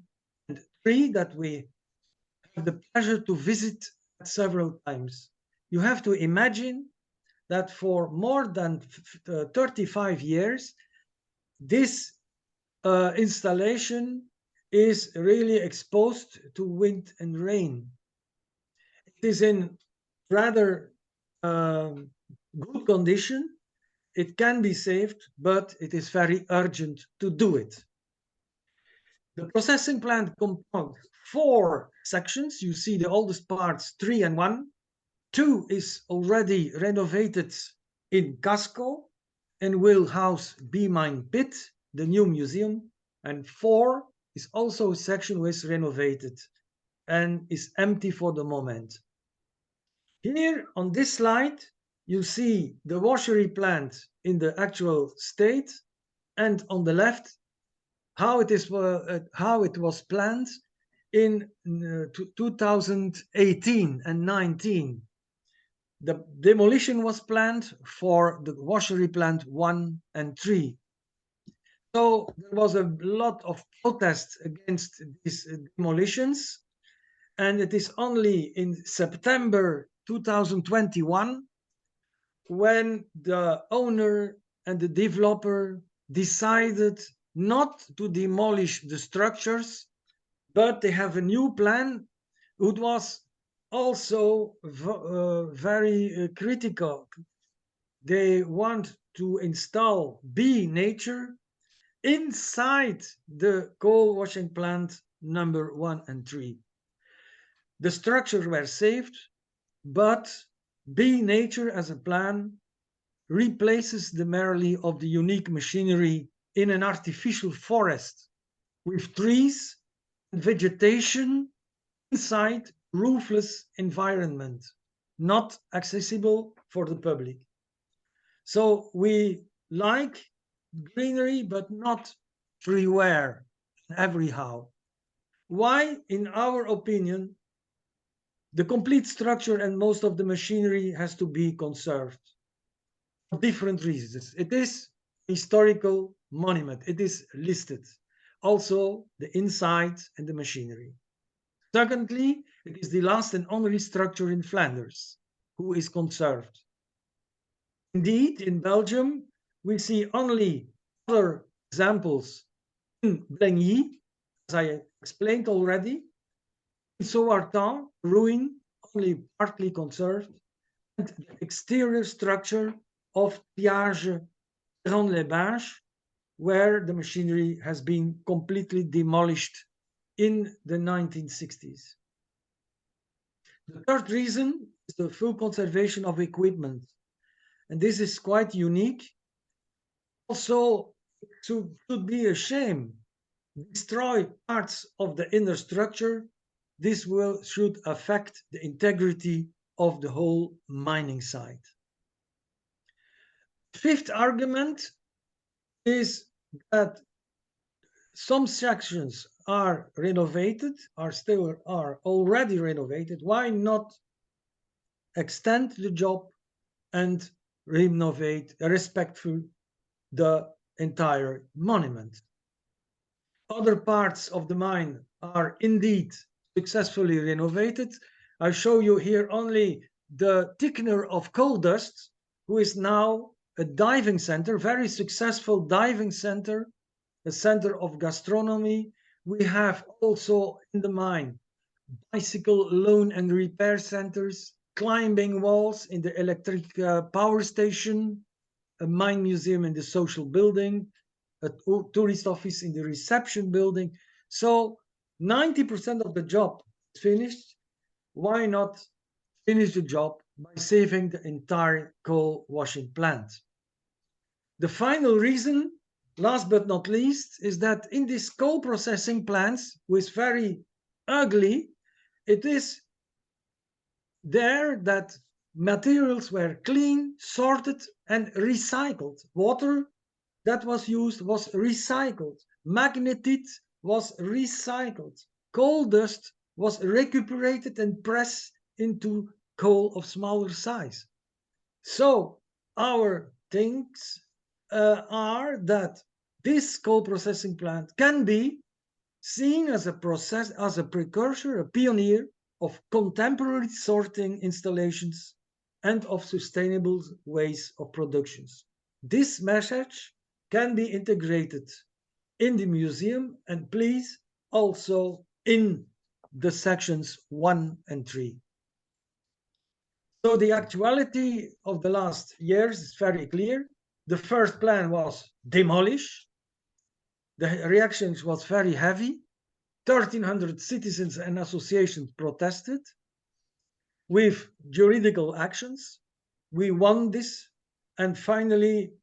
and 3 that we have the pleasure to visit several times. You have to imagine that for more than 35 years, this installation is really exposed to wind and rain. It is in rather good condition. It can be saved, but it is very urgent to do it. The processing plant compounds 4 sections. You see the oldest parts 3 and 1. 2 is already renovated in Casco and will house B-Mine Pit, the new museum. And 4 is also a section which is renovated and is empty for the moment. Here on this slide, you see the washery plant in the actual state, and on the left, how it was planned in 2018 and 19. The demolition was planned for the washery plant 1 and 3. So there was a lot of protest against these demolitions, and it is only in September 2021 when the owner and the developer decided not to demolish the structures, but they have a new plan. It was also very critical. They want to install bee nature inside the coal washing plant number 1 and 3. The structures were saved, but bee nature as a plan replaces the merely of the unique machinery in an artificial forest with trees and vegetation inside roofless environment, not accessible for the public. So we like greenery, but not everywhere, everyhow. Why, in our opinion, the complete structure and most of the machinery has to be conserved? For different reasons. It is historical monument. It is listed. Also, the inside and the machinery. Secondly, it is the last and only structure in Flanders who is conserved. Indeed, in Belgium, we see only other examples in Blengy, as I explained already. In Sauartan, ruin only partly conserved, and the exterior structure of Piage Grand-les-Bains, where the machinery has been completely demolished in the 1960s. The third reason is the full conservation of equipment. And this is quite unique. Also, it should be a shame. Destroy parts of the inner structure. This should affect the integrity of the whole mining site. Fifth argument is that some sections are renovated, are already renovated. Why not extend the job and renovate respectfully the entire monument? Other parts of the mine are indeed successfully renovated. I show you here only the thickener of coal dust, who is now a diving center, very successful diving center, a center of gastronomy. We have also in the mine bicycle loan and repair centers, climbing walls in the electric power station, a mine museum in the social building, a tourist office in the reception building. So 90% of the job is finished. Why not finish the job by saving the entire coal washing plant? The final reason, last but not least, is that in these coal processing plants, which is very ugly, it is there that materials were clean, sorted, and recycled. Water that was used was recycled. Magnetite was recycled. Coal dust was recuperated and pressed into coal of smaller size. So our things are that this coal processing plant can be seen as a process, as a precursor, a pioneer of contemporary sorting installations and of sustainable ways of productions. This message can be integrated in the museum and please also in the sections 1 and 3. So the actuality of the last years is very clear. The first plan was demolish. The reactions was very heavy. 1,300 citizens and associations protested with juridical actions. We won this, and finally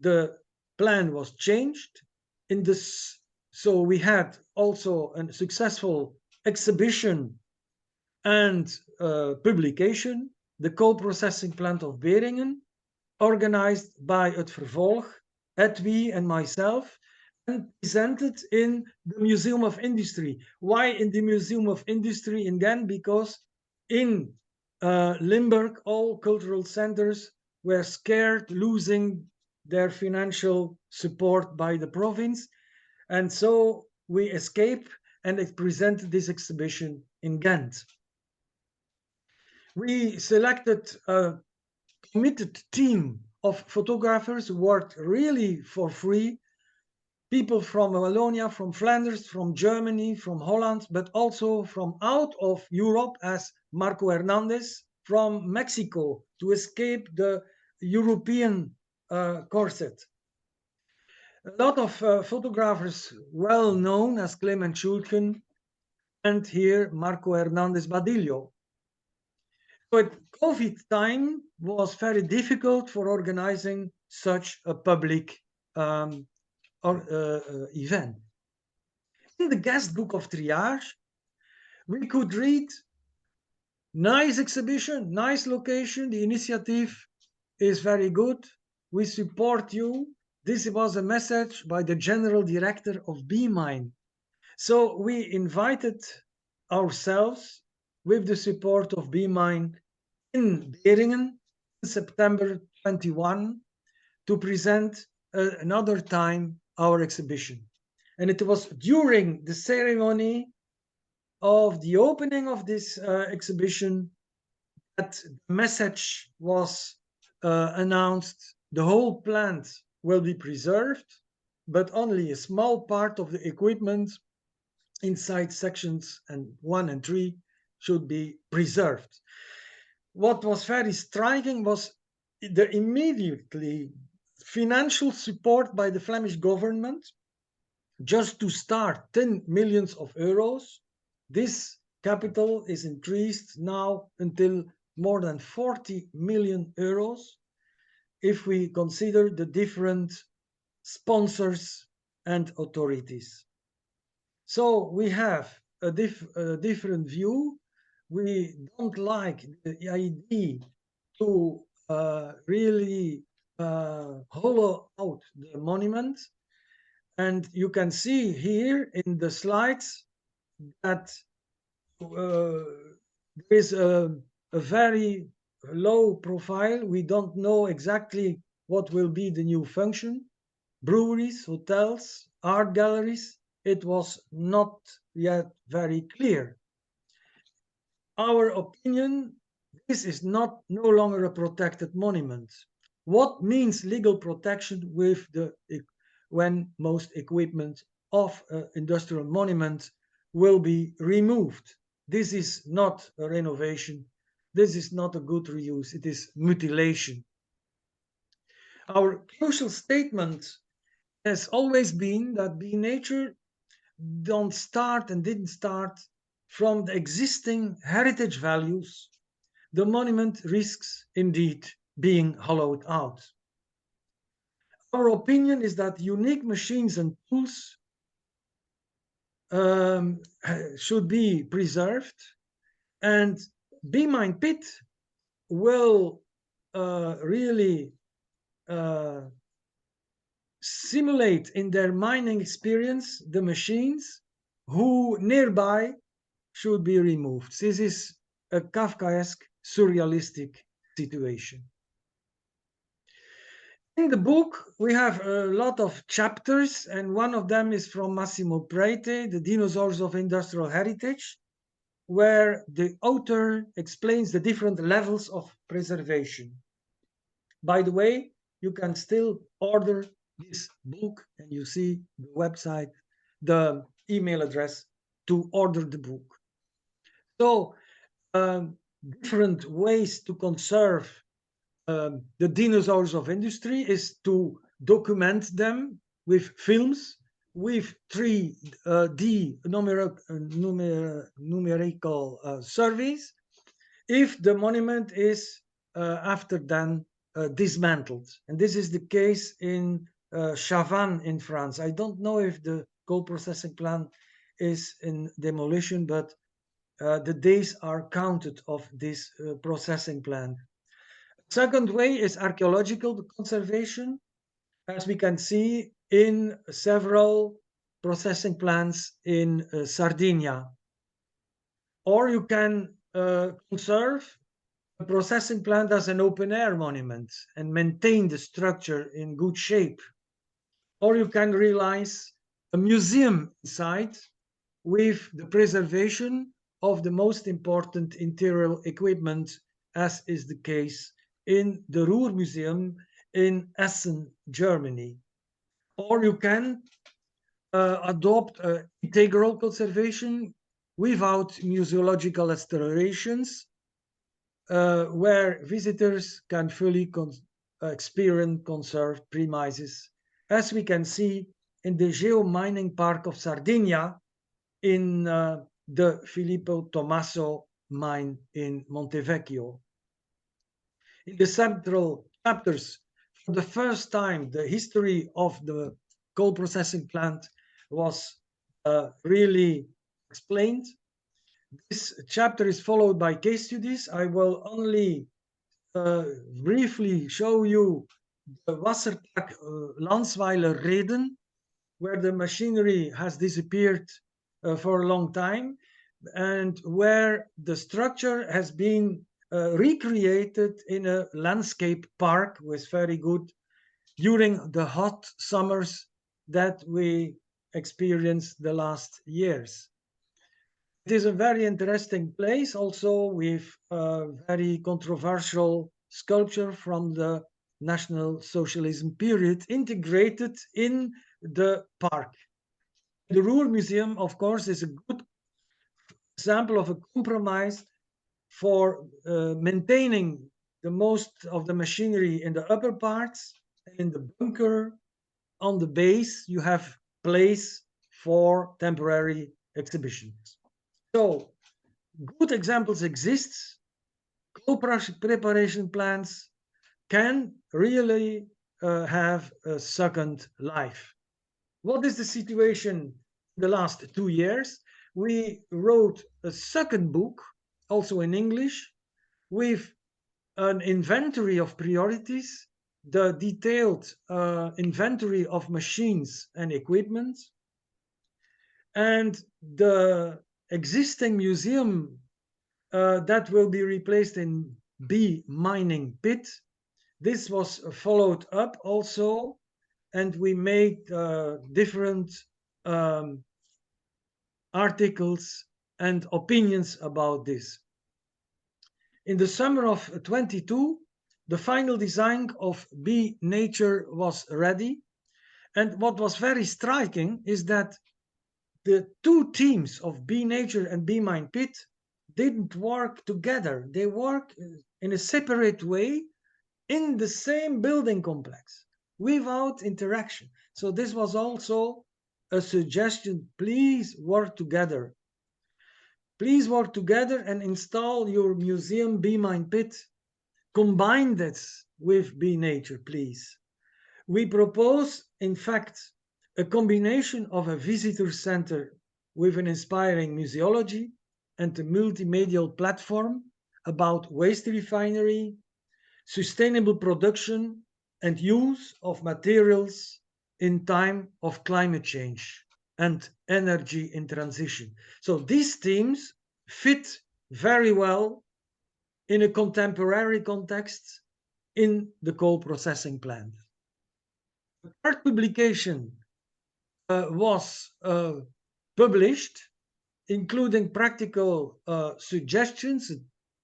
the plan was changed. So we had also a successful exhibition and publication, the coal processing plant of Beringen, organized by Het Vervolg, Edwy and myself, and presented in the Museum of Industry. Why in the Museum of Industry? Again, because in Limburg, all cultural centers were scared losing their financial support by the province. And so we escaped and presented this exhibition in Ghent. We selected a committed team of photographers who worked really for free. People from Wallonia, from Flanders, from Germany, from Holland, but also from out of Europe, as Marco Hernandez from Mexico, to escape the European corset. A lot of photographers well known as Clement Schulken, and here Marco Hernandez Badillo. But COVID time was very difficult for organizing such a public event. In the guest book of Triage, we could read, nice exhibition, nice location, the initiative is very good, we support you. This was a message by the general director of B-Mine. So we invited ourselves with the support of B-Mine in Beringen in September 21 to present another time our exhibition. And it was during the ceremony of the opening of this exhibition that the message was announced. The whole plant will be preserved, but only a small part of the equipment inside sections 1 and 3 should be preserved. What was very striking was the immediately financial support by the Flemish government just to start 10 million euros. This capital is increased now until more than 40 million euros if we consider the different sponsors and authorities. So we have a different view. We don't like the idea to really hollow out the monument. And you can see here in the slides that there is a very low profile. We don't know exactly what will be the new function. Breweries, hotels, art galleries, it was not yet very clear. Our opinion, this is no longer a protected monument. What means legal protection with when most equipment of an industrial monument will be removed? This is not a renovation. This is not a good reuse. It is mutilation. Our crucial statement has always been that B-Nature didn't start from the existing heritage values. The monument risks indeed being hollowed out. Our opinion is that unique machines and tools should be preserved, and B-Mine Pit will really simulate in their mining experience the machines who nearby should be removed. This is a Kafkaesque, surrealistic situation. In the book, we have a lot of chapters, and one of them is from Massimo Prete, The Dinosaurs of Industrial Heritage, where the author explains the different levels of preservation. By the way, you can still order this book, and you see the website, the email address to order the book. So different ways to conserve the dinosaurs of industry is to document them with films, with 3D numerical surveys, if the monument is after then dismantled. And this is the case in Chavannes in France. I don't know if the coal processing plant is in demolition, but the days are counted of this processing plant. Second way is archaeological conservation, as we can see in several processing plants in Sardinia. Or you can conserve the processing plant as an open-air monument and maintain the structure in good shape. Or you can realize a museum inside with the preservation of the most important interior equipment, as is the case in the Ruhr Museum in Essen, Germany. Or you can adopt integral conservation without museological restorations, where visitors can fully experience conserved premises, as we can see in the Geomining Park of Sardinia in the Filippo Tommaso mine in Montevecchio. In the central chapters, for the first time, the history of the coal processing plant was really explained. This chapter is followed by case studies. I will only briefly show you the Wassertag Landsweiler Reden, where the machinery has disappeared for a long time, and where the structure has been recreated in a landscape park with very good during the hot summers that we experienced the last years. It is a very interesting place, also with a very controversial sculpture from the National Socialism period integrated in the park. The Ruhr Museum, of course, is a good example of a compromise for maintaining the most of the machinery in the upper parts, and in the bunker on the base you have place for temporary exhibitions. So good examples exist. Coal preparation plants can really have a second life. What is the situation in the last 2 years? We wrote a second book, also in English, with an inventory of priorities, the detailed inventory of machines and equipment, and the existing museum that will be replaced in B mining pit. This was followed up also, and we made different articles and opinions about this. In the summer of 22, the final design of B Nature was ready. And what was very striking is that the two teams of B Nature and B Mine Pit didn't work together. They work in a separate way in the same building complex without interaction. So this was also a suggestion. Please work together. Please work together and install your museum B Mine Pit. Combine this with B Nature, please. We propose, in fact, a combination of a visitor center with an inspiring museology and a multimedial platform about waste refinery, sustainable production, and use of materials in time of climate change and energy in transition. So these themes fit very well in a contemporary context in the coal processing plant. The third publication was published, including practical suggestions,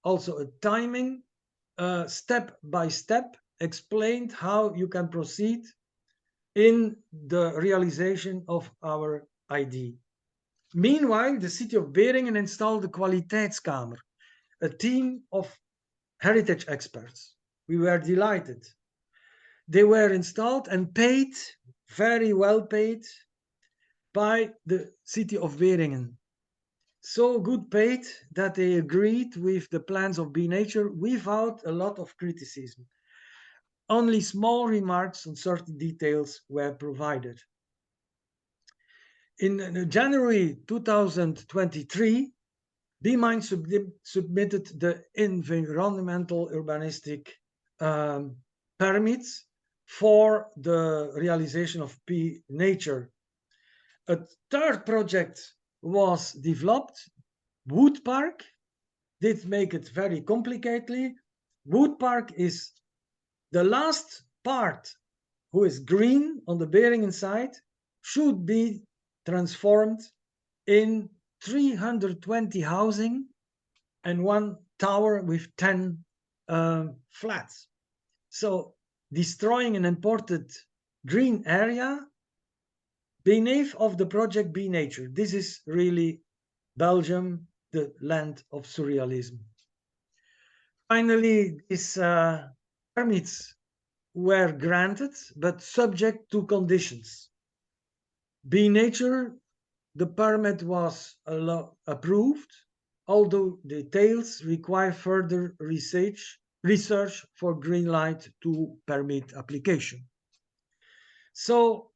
also a timing, step by step, explained how you can proceed in the realization of our ID. Meanwhile, the city of Beringen installed the Kwaliteitskamer, a team of heritage experts. We were delighted. They were installed and paid, very well paid, by the city of Beringen. So good paid that they agreed with the plans of B Nature without a lot of criticism. Only small remarks on certain details were provided. In January 2023, B-Mine submitted the environmental urbanistic permits for the realization of B Nature. A third project was developed, Wood Park. Did make it very complicated, wood park is the last part who is green on the Beringen side should be transformed in 320 housing and one tower with 10 flats. So destroying an important green area beneath of the project Be Nature. This is really Belgium, the land of surrealism. Finally, these permits were granted, but subject to conditions. Be Nature, the permit was approved, although details require further research for green light to permit application. So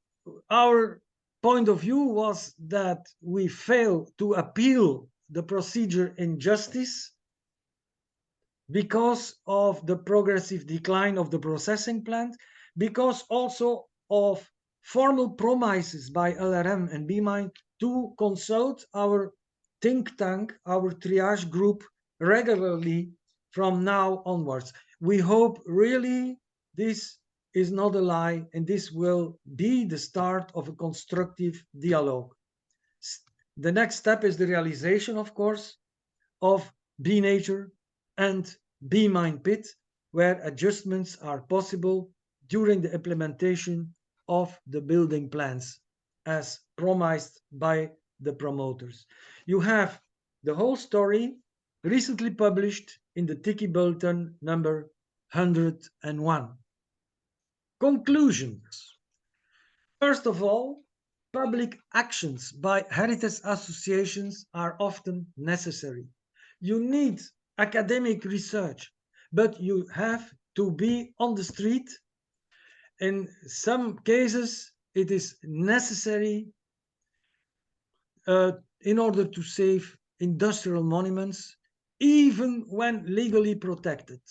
our point of view was that we failed to appeal the procedure in justice because of the progressive decline of the processing plant, because also of formal promises by LRM and BMINE to consult our think tank, our triage group regularly from now onwards. We hope really this is not a lie and this will be the start of a constructive dialogue. The next step is the realization, of course, of Be Nature and Be Mine Pit, where adjustments are possible during the implementation of the building plans as promised by the promoters. You have the whole story recently published in the Tiki Bulletin number 101. Conclusions. First of all, public actions by heritage associations are often necessary. You need academic research, but you have to be on the street. In some cases, it is necessary in order to save industrial monuments, even when legally protected.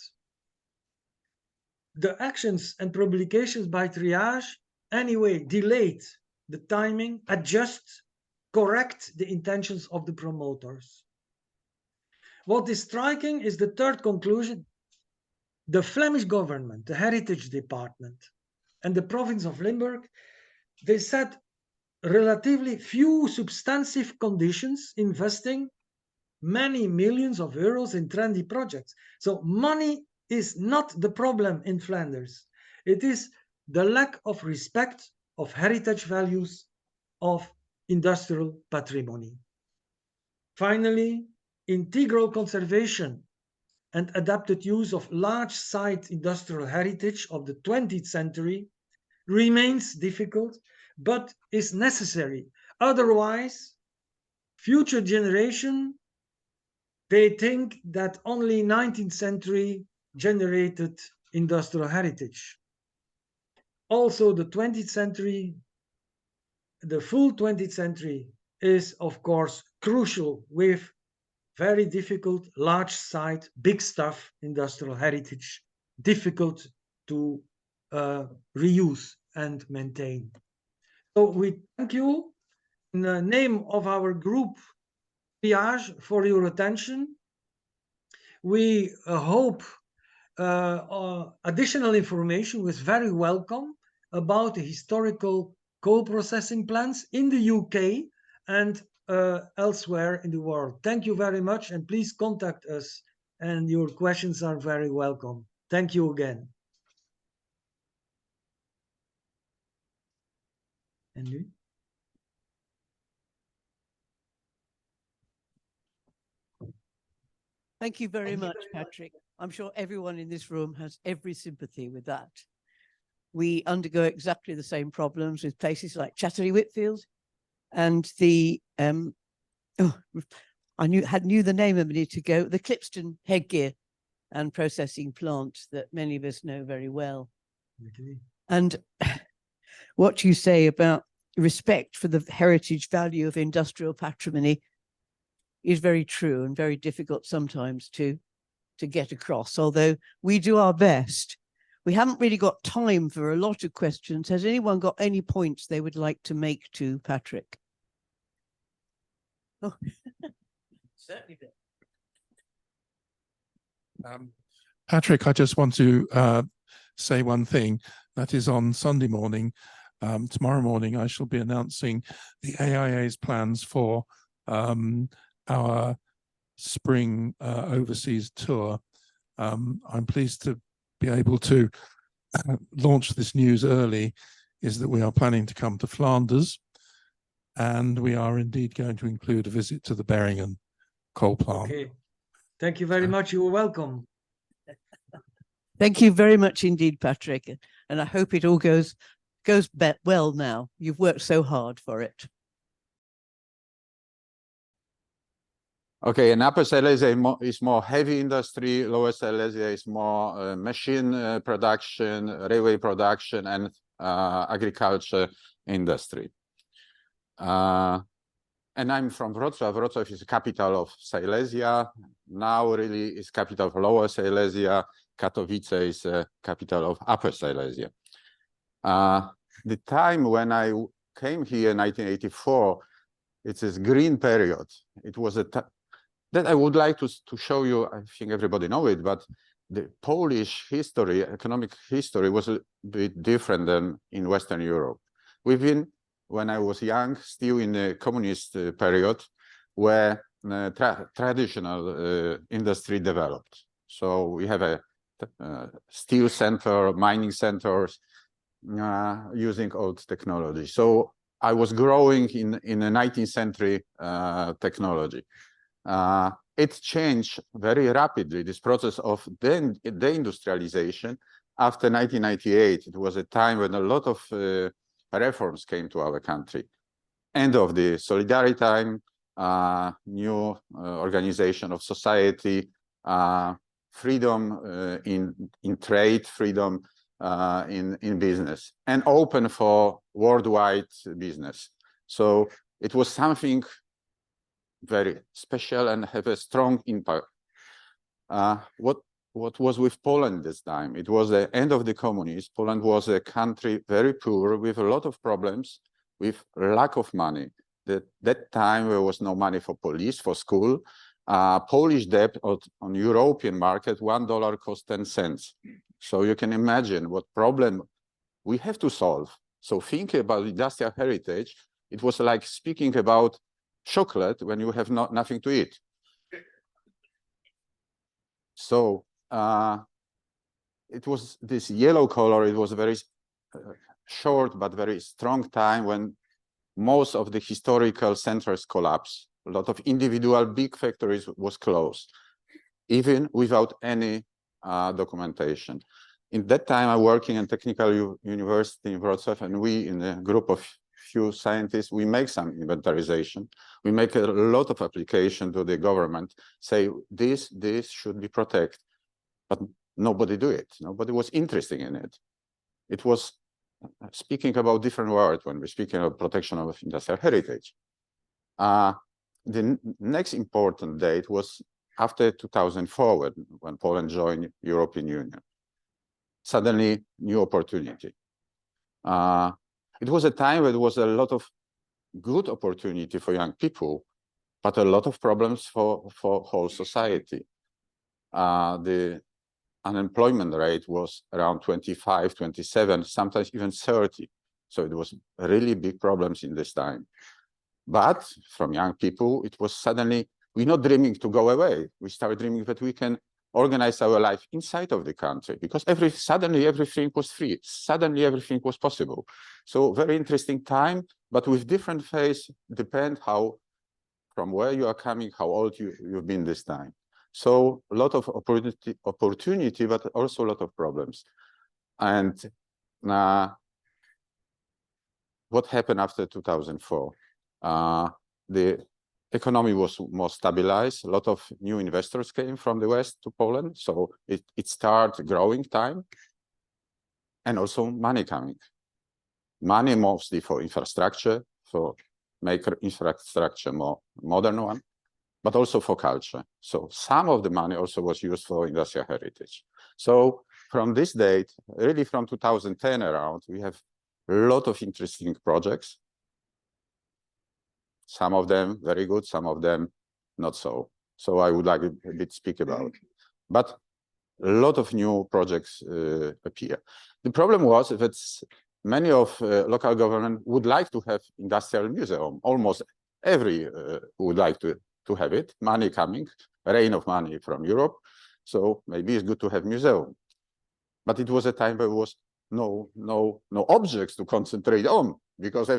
The actions and publications by triage anyway delayed the timing, adjust, correct the intentions of the promoters. What is striking is the third conclusion. The Flemish government, the Heritage Department, and the province of Limburg, they set relatively few substantive conditions, investing many millions of euros in trendy projects. So money is not the problem in Flanders. It is the lack of respect of heritage values, of industrial patrimony. Finally, integral conservation and adapted use of large site industrial heritage of the 20th century remains difficult, but is necessary. Otherwise, future generation, they think that only 19th century generated industrial heritage. Also, the 20th century, the full 20th century is, of course, crucial with very difficult, large site, big stuff, industrial heritage, difficult to reuse and maintain. So we thank you in the name of our group Triage for your attention. We hope additional information was very welcome about the historical coal processing plants in the UK and elsewhere in the world. Thank you very much, and please contact us, and your questions are very welcome. Thank you again. And you? Thank you very much, Patrick. I'm sure everyone in this room has every sympathy with that. We undergo exactly the same problems with places like Chattery Whitfield and the I knew the name a minute ago, the Clipston headgear and processing plant that many of us know very well. Okay. And what you say about respect for the heritage value of industrial patrimony is very true and very difficult sometimes to get across, although we do our best. We haven't really got time for a lot of questions. Has anyone got any points they would like to make to Patrick? Oh, certainly. Patrick, I just want to say one thing. That is on Sunday morning. Tomorrow morning, I shall be announcing the AIA's plans for our spring overseas tour. I'm pleased to be able to launch this news early, is that we are planning to come to Flanders, and we are indeed going to include a visit to the Beringen coal plant. Okay. Thank you very much. You are welcome. Thank you very much indeed, Patrick. And I hope it all goes well now. You've worked so hard for it. Okay, and Upper Silesia is more heavy industry, Lower Silesia is more machine production, railway production, and agriculture industry. And I'm from Wrocław. Wrocław is the capital of Silesia. Now really is capital of Lower Silesia. Katowice is the capital of Upper Silesia. The time when I came here in 1984, it's this green period. It was that I would like to show you. I think everybody knows it, but the Polish history, economic history, was a bit different than in Western Europe. We've been, when I was young, still in the communist period, where traditional industry developed. So we have a steel center, mining centers, using old technology. So I was growing in the 19th century technology. It changed very rapidly, this process of deindustrialization. After 1998, it was a time when a lot of reforms came to our country. End of the Solidarity time, new organization of society, freedom in trade, freedom in business, and open for worldwide business. So it was something very special and have a strong impact. What was with Poland this time? It was the end of the communism. Poland was a country very poor with a lot of problems, with lack of money. That time there was no money for police, for school. Polish debt on European market, $1 cost 10 cents. So you can imagine what problem we have to solve. So thinking about industrial heritage, it was like speaking about chocolate when you have nothing to eat. So it was this yellow color. It was a very short but very strong time when most of the historical centers collapsed. A lot of individual big factories was closed, even without any documentation. In that time, I working in technical university in Wrocław, and we, in a group of few scientists, we make some inventarization. We make a lot of application to the government, say this should be protected, but nobody do it. Nobody was interested in it. It was speaking about different words when we're speaking of protection of industrial heritage. The next important date was after 2004, when Poland joined European Union. Suddenly, new opportunity. It was a time where there was a lot of good opportunity for young people, but a lot of problems for whole society. The unemployment rate was around 25, 27, sometimes even 30. So it was really big problems in this time. But from young people, it was suddenly, we're not dreaming to go away. We started dreaming that we can organize our life inside of the country, because suddenly everything was free. Suddenly everything was possible. So very interesting time, but with different phase, depend from where you are coming, how old you've been this time. So a lot of opportunity, but also a lot of problems. And what happened after 2004? The economy was more stabilized. A lot of new investors came from the West to Poland. So it started growing time, and also money coming. Money mostly for infrastructure, for make infrastructure more modern one, but also for culture. So some of the money also was used for industrial heritage. So from this date, really from 2010 around, we have a lot of interesting projects. Some of them very good, some of them not so. So I would like a bit speak about. But a lot of new projects appear. The problem was that many of local government would like to have industrial museum. Almost every would like to have it. Money coming, rain of money from Europe. So maybe it's good to have museum. But it was a time where there was no objects to concentrate on, because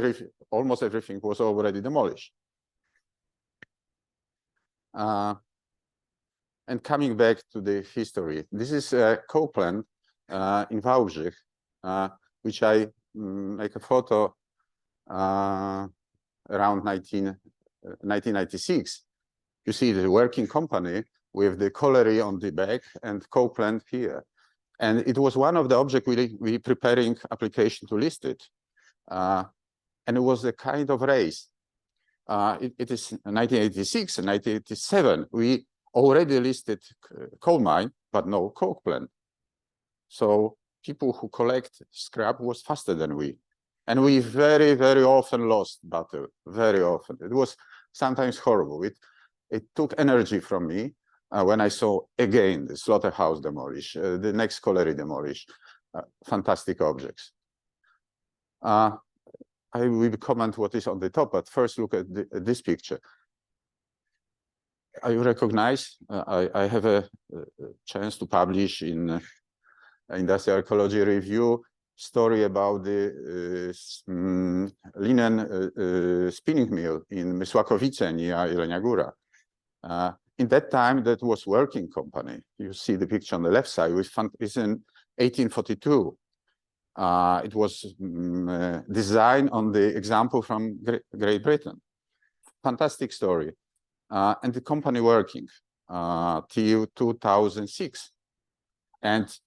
almost everything was already demolished. And coming back to the history, this is a coke plant in Wałbrzych, which I make a photo around 1996. You see the working company with the colliery on the back and coke plant here. And it was one of the objects we preparing application to list it. And it was a kind of race. It is 1986 and 1987. We already listed coal mine, but no coke plant. So people who collect scrap was faster than we. And we very, very often lost battle, very often. It was sometimes horrible. It took energy from me when I saw again the slaughterhouse demolished, the next colliery demolished, fantastic objects. I will comment what is on the top, but first look at this picture. I recognize, I have a chance to publish in Industrial Ecology Review story about the linen spinning mill in Mysłakowice near Jelenia Góra. In that time, that was working company. You see the picture on the left side. It's in 1842. It was designed on the example from Great Britain. Fantastic story. And the company working till 2006. And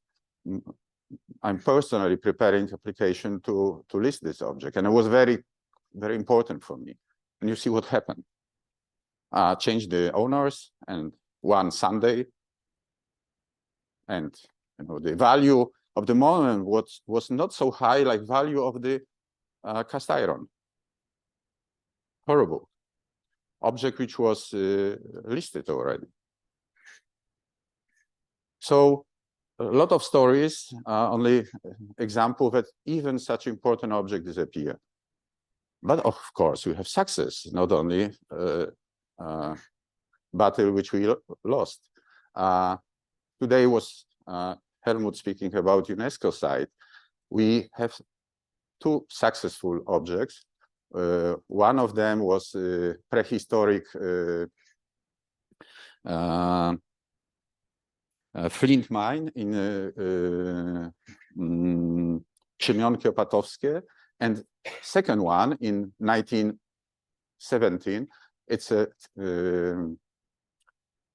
I'm personally preparing application to list this object. And it was very, very important for me. And you see what happened. Changed the owners, and one Sunday. And the value of the monument was not so high like value of the cast iron. Horrible. Object which was listed already. So a lot of stories, only example that even such important object disappear. But of course, we have success, not only battle which we lost. Today was Helmut speaking about UNESCO site. We have two successful objects. One of them was prehistoric flint mine in Krzemionki Opatowskie, and second one in 1917. It's a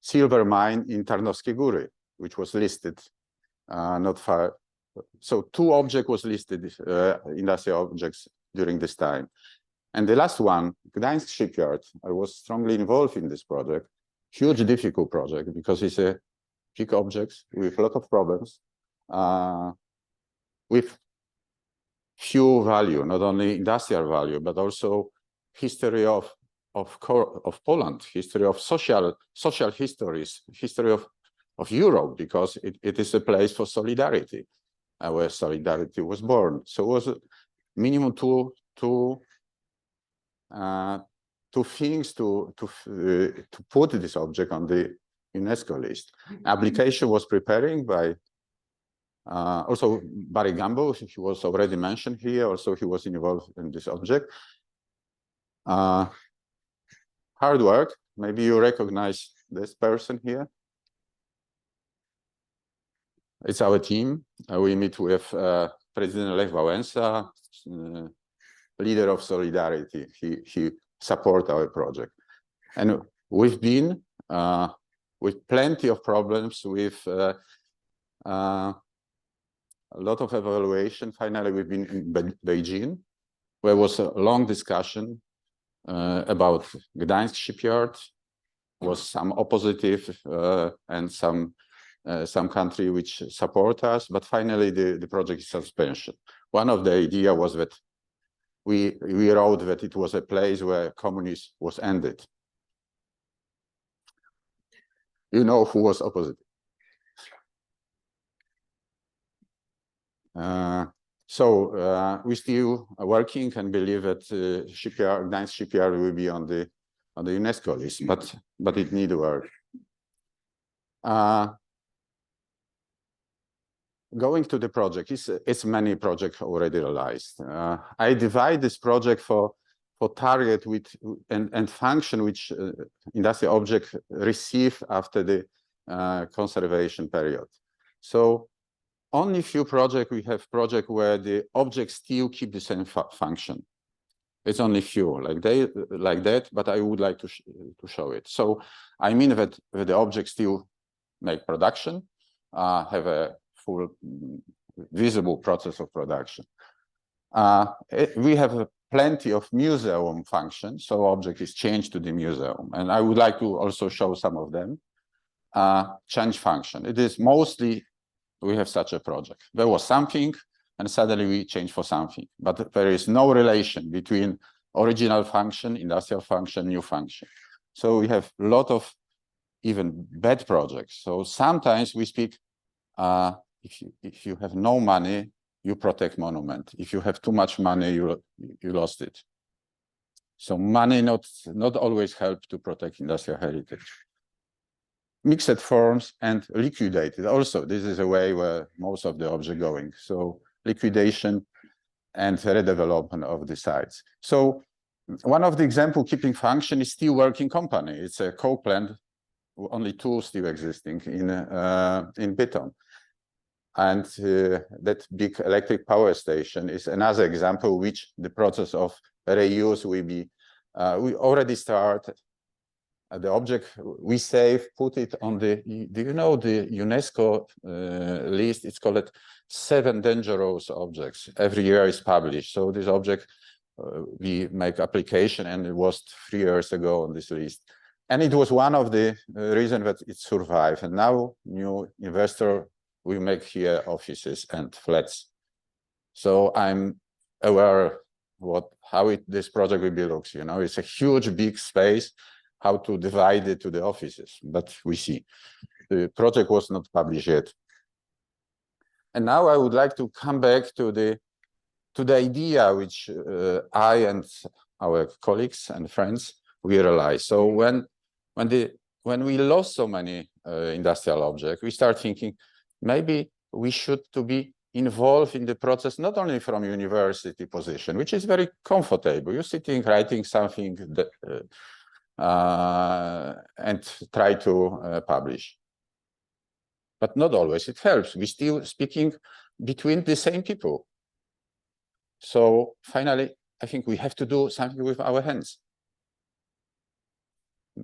silver mine in Tarnowskie Góry, which was listed not far. So two objects was listed, industrial objects during this time. And the last one, Gdańsk shipyard, I was strongly involved in this project. Huge, difficult project because it's a big object with a lot of problems, with few value, not only industrial value, but also history of Poland, history of social histories, history of Europe, because it is a place for solidarity, where solidarity was born. So it was minimum two things to put this object on the UNESCO list. Application was preparing by also Barry Gamble. He was already mentioned here. Also, he was involved in this object. Hard work. Maybe you recognize this person here. It's our team. We meet with President Lech Wałęsa, leader of Solidarity. He support our project. And we've been with plenty of problems, with a lot of evaluation. Finally, we've been in Beijing, where was a long discussion about Gdańsk shipyard. Was some oppositive and some country which support us, but finally the project is suspension. One of the idea was that we wrote that it was a place where communism was ended. You know who was opposite. We still are working and believe that Gdańsk shipyard will be on the UNESCO list, but it needs work. Going to the project, it's many projects already realized. I divide this project for target and function which industrial object receive after the conservation period. So only few projects we have project where the objects still keep the same function. It's only few like that, but I would like to show it. So I mean that the objects still make production, have a full visible process of production. We have plenty of museum functions, so object is changed to the museum, and I would like to also show some of them. Change function. It is mostly we have such a project. There was something, and suddenly we change for something, but there is no relation between original function, industrial function, new function. So we have a lot of even bad projects. So sometimes we speak, if you have no money, you protect monument. If you have too much money, you lost it. So money not always help to protect industrial heritage. Mixed forms and liquidated. Also, this is a way where most of the object going. So liquidation and redevelopment of the sites. So one of the example keeping function is still working company. It's a coke plant, only two still existing in Bytom. And that big electric power station is another example which the process of reuse will be, we already started. The object we save, put it on the, do you know the UNESCO list? It's called 7 dangerous objects. Every year is published. So this object, we make application, and it was 3 years ago on this list. And it was one of the reasons that it survived. And now new investor will make here offices and flats. So I'm aware how this project will be looks. You know, it's a huge, big space. How to divide it to the offices, but we see. The project was not published yet. And now I would like to come back to the idea which I and our colleagues and friends we realized. So when we lost so many industrial objects, we start thinking maybe we should to be involved in the process, not only from university position, which is very comfortable. You're sitting, writing something that, and try to publish. But not always it helps. We're still speaking between the same people. So finally, I think we have to do something with our hands.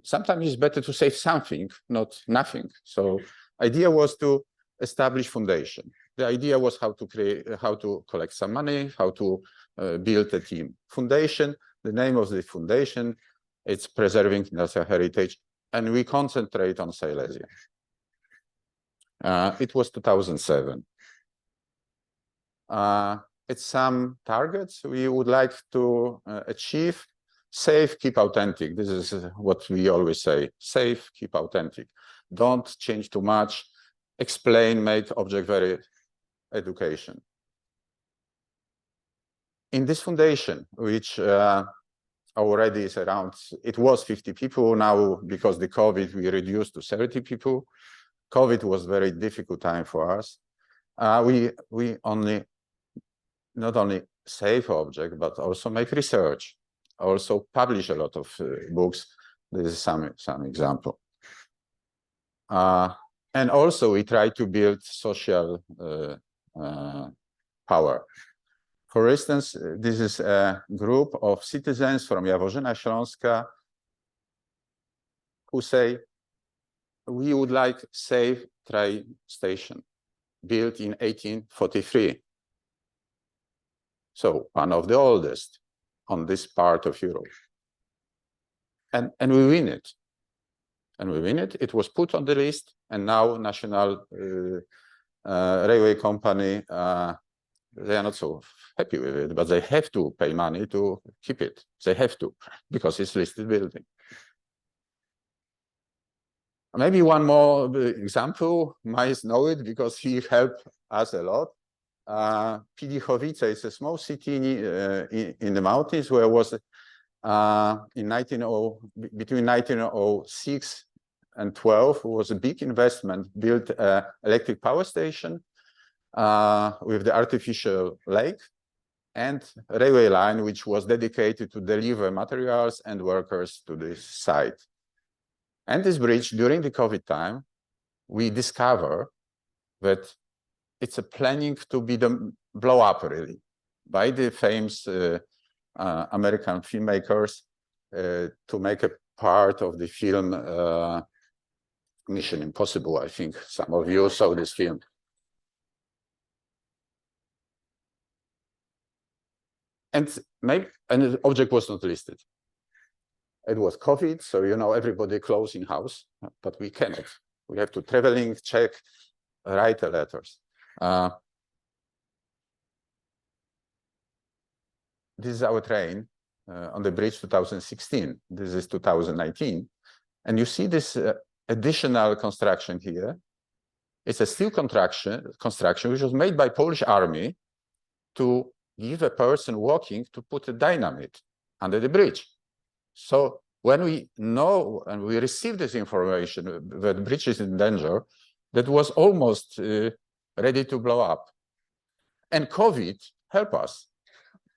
Sometimes it's better to say something, not nothing. So idea was to establish foundation. The idea was how to collect some money, how to build a team. Foundation, the name of the foundation, it's preserving industrial heritage, and we concentrate on Silesia. It was 2007. It's some targets we would like to achieve. Safe, keep authentic. This is what we always say. Safe, keep authentic. Don't change too much. Explain, make object very education. In this foundation, which already is around, it was 50 people. Now, because the COVID, we reduced to 70 people. COVID was very difficult time for us. We not only save object, but also make research, also publish a lot of books. This is some example. And also we try to build social power. For instance, this is a group of citizens from Jaworzyna Śląska who say, we would like save train station built in 1843. So one of the oldest on this part of Europe. And we win it. And we win it. It was put on the list, and now National Railway Company, they are not so happy with it, but they have to pay money to keep it. They have to, because it's listed building. Maybe one more example, might know it because he helped us a lot. Piedichowice is a small city in the mountains where was between 1906 and 12 was a big investment, built an electric power station with the artificial lake and railway line, which was dedicated to deliver materials and workers to this site. And this bridge, during the COVID time, we discover that it's a planning to be the blow up really by the famous American filmmakers to make a part of the film Mission Impossible. I think some of you saw this film. And maybe an object was not listed. It was COVID, so you know everybody closed in house, but we cannot. We have to traveling, check, write the letters. This is our train on the bridge 2016. This is 2019. And you see this additional construction here. It's a steel construction which was made by Polish army to give a person walking to put a dynamite under the bridge. So when we know and we receive this information that the bridge is in danger, that was almost ready to blow up. And COVID helped us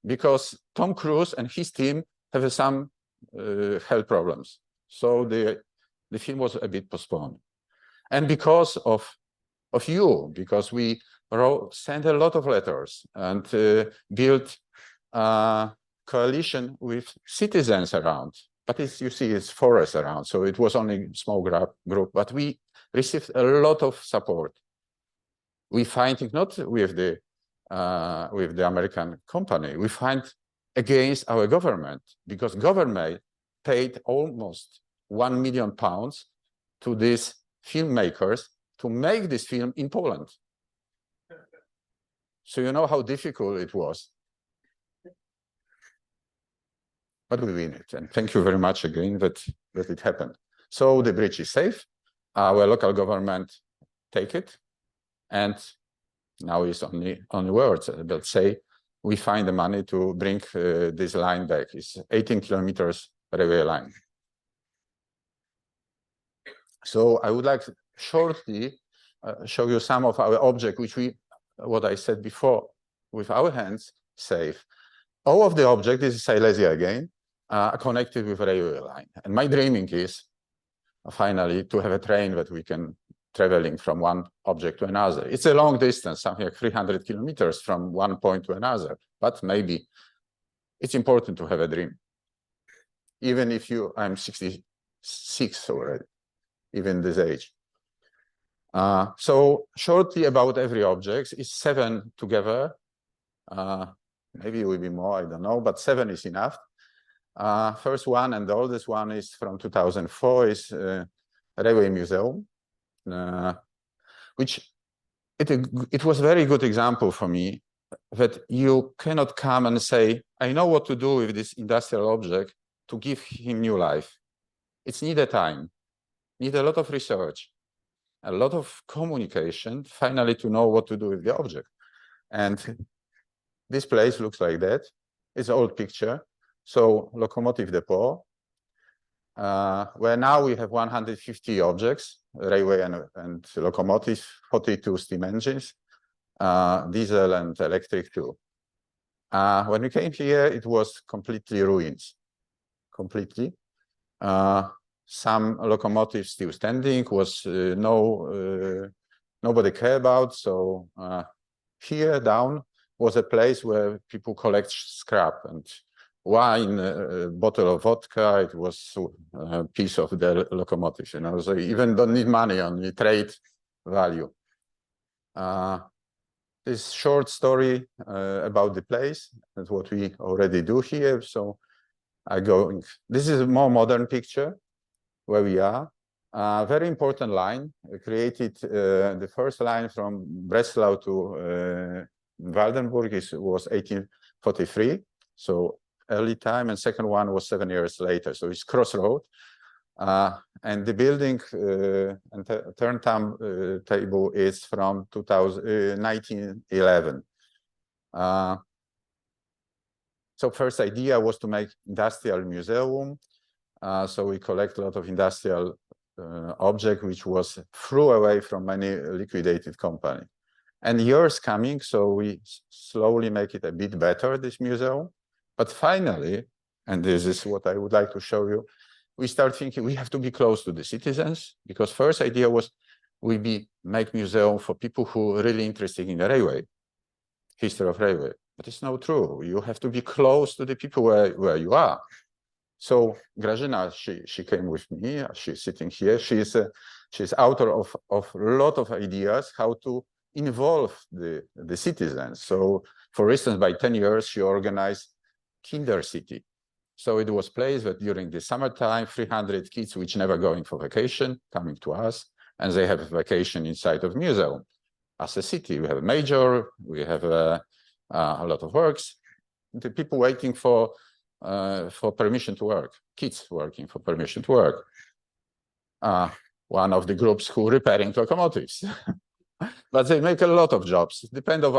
because Tom Cruise and his team have some health problems. So the film was a bit postponed. And because of you, because we sent a lot of letters and built a coalition with citizens around. But it's, you see, it's forest around, so it was only a small group, but we received a lot of support. We find it not with the American company, we find against our government, because government paid almost £1 million to these filmmakers to make this film in Poland. So you know how difficult it was. But we win it, and thank you very much again that it happened. So the bridge is safe. Our local government take it, and now it's only words. But say we find the money to bring this line back. It's 18 kilometers railway line. So I would like to shortly show you some of our objects, which we, what I said before, with our hands save. All of the objects, this is Silesia again, are connected with a railway line. And my dreaming is finally to have a train that we can traveling from one object to another. It's a long distance, something like 300 kilometers from one point to another, but maybe it's important to have a dream. Even if I'm 66 already, even this age. So shortly about every object, is 7 together. Maybe it will be more, I don't know, but 7 is enough. First one and the oldest one is from 2004, is Railway Museum, which it was a very good example for me that you cannot come and say, I know what to do with this industrial object to give him new life. It's need a time, need a lot of research, a lot of communication, finally to know what to do with the object. And this place looks like that. It's an old picture. So locomotive depot, where now we have 150 objects, railway and locomotives, 42 steam engines, diesel and electric too. When we came here, it was completely ruins, completely. Some locomotives still standing, was nobody care about. So here down was a place where people collect scrap and wine, a bottle of vodka. It was a piece of the locomotive, you know. So you even don't need money, only trade value. This short story about the place and what we already do here. So this is a more modern picture where we are. Very important line, created the first line from Breslau to Waldenburg was 1843, so early time, and second one was 7 years later, so it's crossroad. And the building and turntable is from 1911. So first idea was to make industrial museum. So we collect a lot of industrial object, which was threw away from many liquidated company. And years coming, so we slowly make it a bit better, this museum. But finally, and this is what I would like to show you, we start thinking we have to be close to the citizens, because first idea was we make museum for people who are really interested in the railway, history of railway. But it's not true. You have to be close to the people where you are. So Grażyna, she came with me. She's sitting here. She's author of a lot of ideas how to involve the citizens. So, for instance, by 10 years, she organized Kinder City. So it was place that during the summertime, 300 kids which never going for vacation coming to us, and they have a vacation inside of museum. As a city, we have a major, we have a lot of works. The people waiting for permission to work, kids working for permission to work. One of the groups who repairing locomotives. But they make a lot of jobs, depend on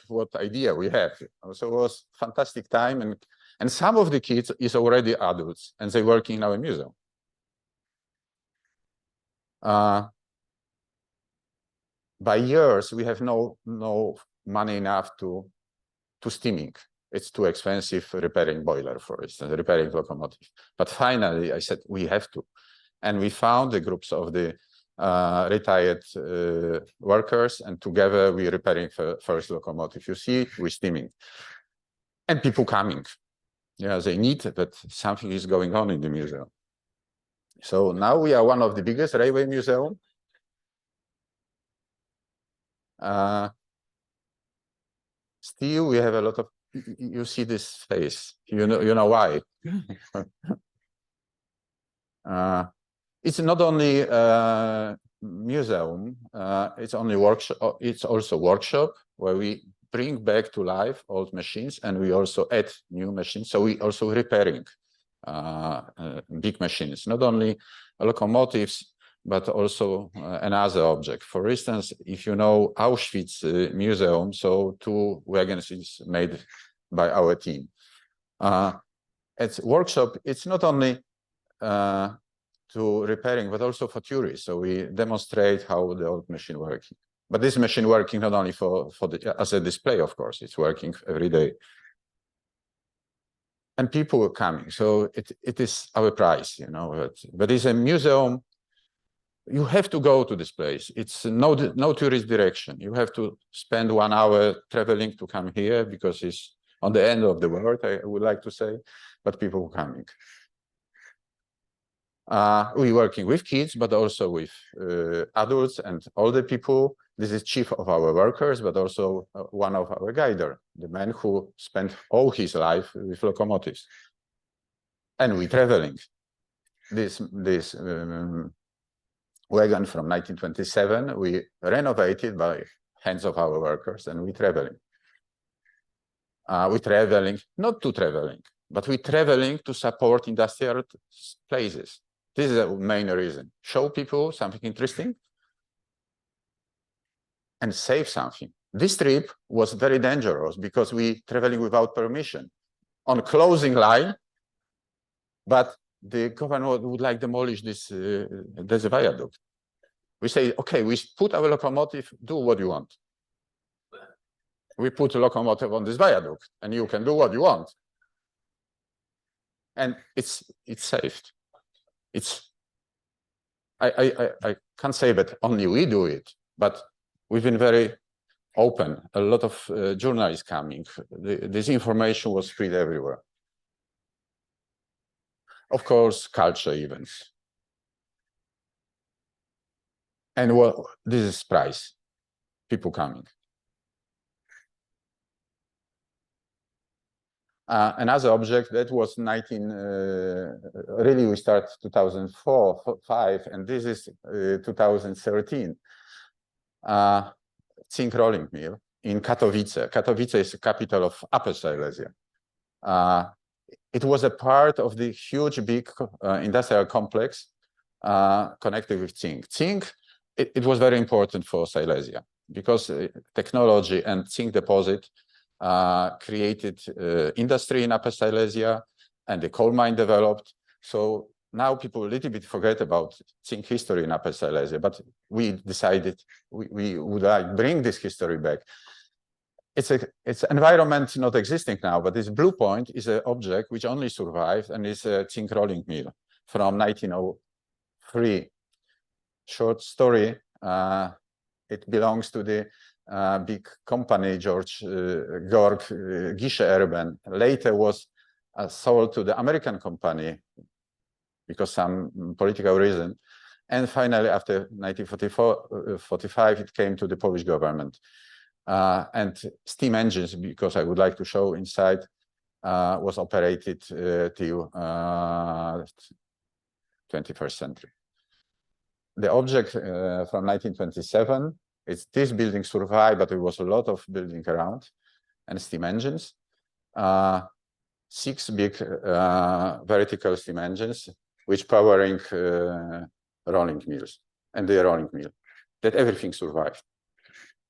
what idea we have. So it was fantastic time, and some of the kids is already adults, and they work in our museum. By years, we have no money enough to steaming. It's too expensive repairing boiler, for instance, repairing locomotive. But finally, I said we have to, and we found the groups of the retired workers, and together we repairing first locomotive. You see, we're steaming, and people coming. Yeah, they need that something is going on in the museum. So now we are one of the biggest railway museum. Still, we have a lot of. You see this face. You know why. It's not only museum. It's only workshop. It's also workshop where we bring back to life old machines, and we also add new machines. So we also repairing big machines, not only locomotives, but also another object. For instance, if you know Auschwitz Museum, so 2 wagons is made by our team. It's workshop. It's not only to repairing, but also for tourists. So we demonstrate how the old machine working. But this machine working not only for as a display, of course, it's working every day. And people are coming, so it is our prize, you know. But it's a museum. You have to go to this place. It's no tourist direction. You have to spend 1 hour traveling to come here because it's on the end of the world, I would like to say, but people are coming. We're working with kids, but also with adults and older people. This is chief of our workers, but also one of our guider, the man who spent all his life with locomotives. And we're traveling. This wagon from 1927, we renovated by hands of our workers, and we're traveling. We're traveling, not to traveling, but we're traveling to support industrial places. This is the main reason. Show people something interesting and save something. This trip was very dangerous because we traveling without permission on closing line, but the government would like demolish this viaduct. We say, okay, we put our locomotive, do what you want. We put a locomotive on this viaduct, and you can do what you want. And it's saved. I can't say that only we do it, but we've been very open. A lot of journalists coming. This information was spread everywhere. Of course, culture events. And well, this is price. People coming. Another object that was really we start 2004-5, and this is 2013. Zinc rolling mill in Katowice. Katowice is the capital of Upper Silesia. It was a part of the huge, big industrial complex connected with zinc. Zinc, it was very important for Silesia because technology and zinc deposit created industry in Upper Silesia, and the coal mine developed. So now people a little bit forget about zinc history in Upper Silesia, but we decided we would like bring this history back. It's environment not existing now, but this blue point is an object which only survived, and is a zinc rolling mill from 1903. Short story. It belongs to the big company, Georg Gische-Erben. Later was sold to the American company because some political reason. And finally, after 1945, it came to the Polish government. And steam engines, because I would like to show inside, was operated till 21st century. The object from 1927, this building survived, but there was a lot of building around, and steam engines. 6 big vertical steam engines, which powering rolling mills, and the rolling mill. That everything survived.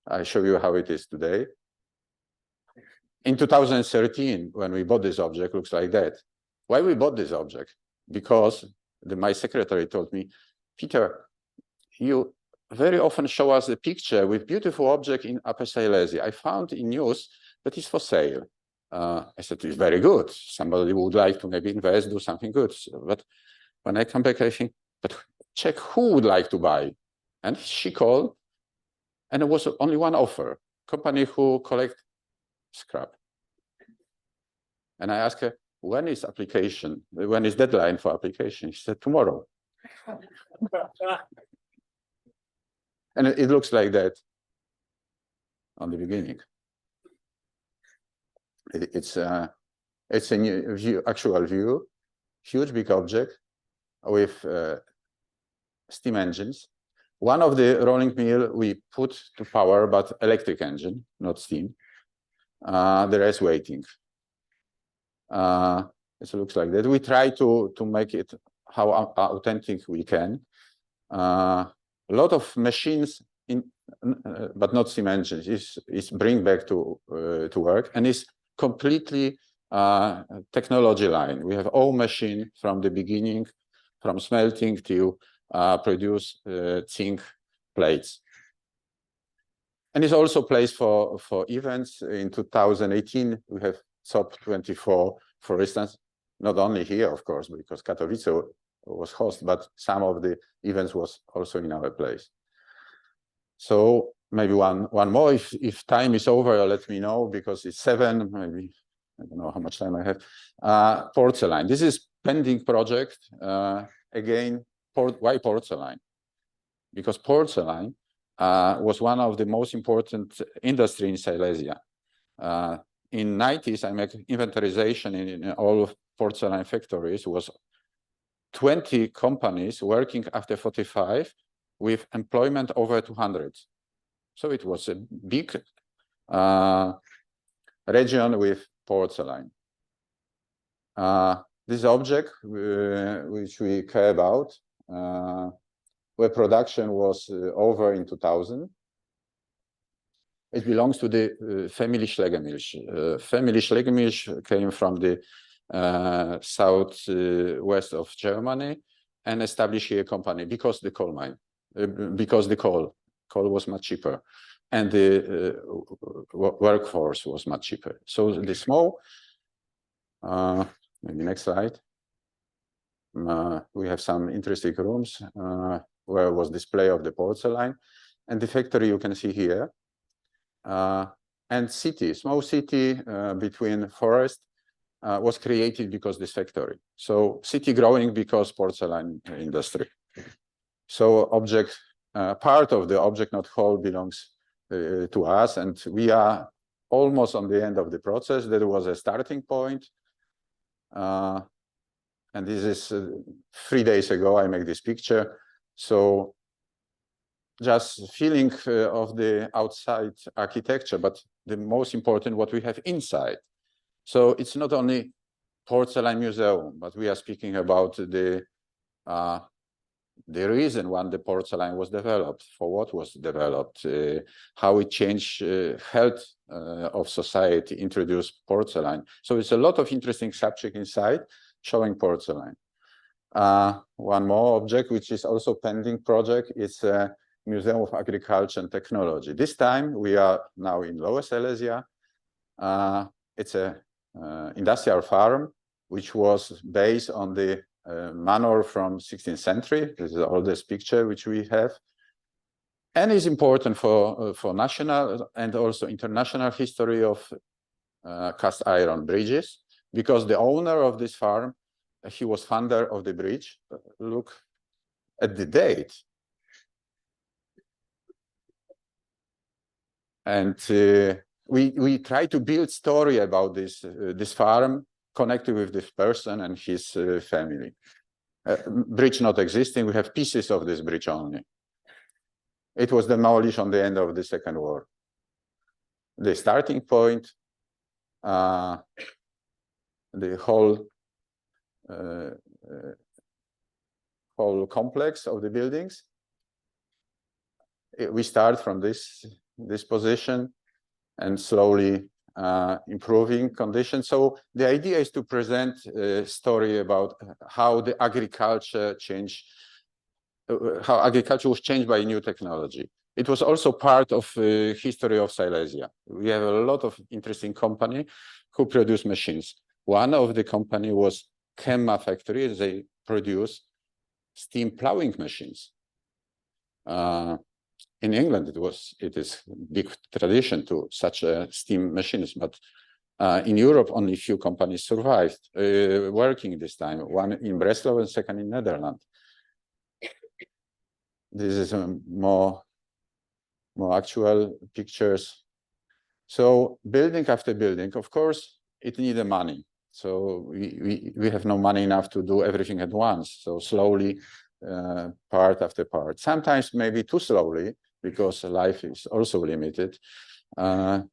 I show you how it is today. In 2013, when we bought this object, looks like that. Why we bought this object? Because my secretary told me, Peter, you very often show us a picture with beautiful object in Upper Silesia. I found in news that it's for sale. I said, it's very good. Somebody would like to maybe invest, do something good. So, but when I come back, I think, but check who would like to buy. And she called, and there was only one offer, company who collect scrap. And I asked her, when is application? When is deadline for application? She said, tomorrow. And it looks like that on the beginning. It's a new view, actual view, huge big object with steam engines. One of the rolling mill we put to power, but electric engine, not steam. The rest waiting. It looks like that. We try to make it how authentic we can. A lot of machines but not steam engines is bring back to work, and is completely technology line. We have all machine from the beginning, from smelting to produce zinc plates. And it's also place for events. In 2018, we have COP24, for instance, not only here, of course, because Katowice was host, but some of the events was also in our place. So maybe one more, if time is over, let me know, because it's 7, maybe, I don't know how much time I have. Porcelain, this is pending project. Again, why porcelain? Because porcelain was one of the most important industry in Silesia. In 90s, I make inventarization in all of porcelain factories. Was 20 companies working after 45 with employment over 200. So it was a big region with porcelain. This object, which we care about, where production was over in 2000. It belongs to the family Schlegelmilch. Family Schlegelmilch came from the southwest of Germany and established here a company because the coal mine, because the coal was much cheaper, and the workforce was much cheaper. So the small, maybe next slide. We have some interesting rooms where was display of the porcelain, and the factory you can see here. And city, small city between forest was created because this factory. So city growing because porcelain industry. So object, part of the object, not whole, belongs to us, and we are almost on the end of the process. There was a starting point. And this is 3 days ago, I make this picture. So just feeling of the outside architecture, but the most important, what we have inside. So it's not only porcelain museum, but we are speaking about the the reason when the porcelain was developed, for what was developed, how it changed health of society, introduced porcelain. So it's a lot of interesting subject inside showing porcelain. One more object, which is also pending project, is a Museum of Agriculture and Technology. This time we are now in Lower Silesia. It's a industrial farm, which was based on the manor from 16th century. This is the oldest picture which we have. And is important for national and also international history of cast iron bridges, because the owner of this farm, he was founder of the bridge. Look at the date. And we try to build story about this, this farm connected with this person and his family. Bridge not existing, we have pieces of this bridge only. It was demolished on the end of the Second War. The starting point, the whole complex of the buildings. We start from this position and slowly improving conditions. So the idea is to present a story about how the agriculture changed, how agriculture was changed by new technology. It was also part of history of Silesia. We have a lot of interesting company who produce machines. One of the company was Kemma factory. They produce steam plowing machines. In England, it is big tradition to such steam machines, but in Europe, only few companies survived working this time. One in Breslau and second in Netherlands. This is more actual pictures. So building after building, of course, it needed money. So we have no money enough to do everything at once. So slowly, part after part. Sometimes maybe too slowly, because life is also limited. But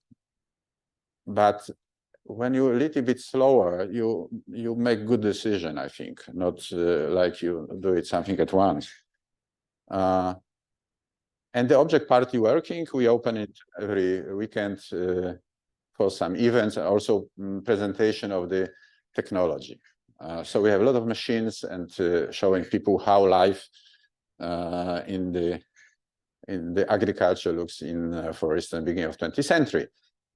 when you're a little bit slower, you make good decision, I think, not like you do it something at once. And the object party working, we open it every weekend for some events, and also presentation of the technology. So we have a lot of machines and showing people how life in the agriculture looks in forest in the beginning of 20th century.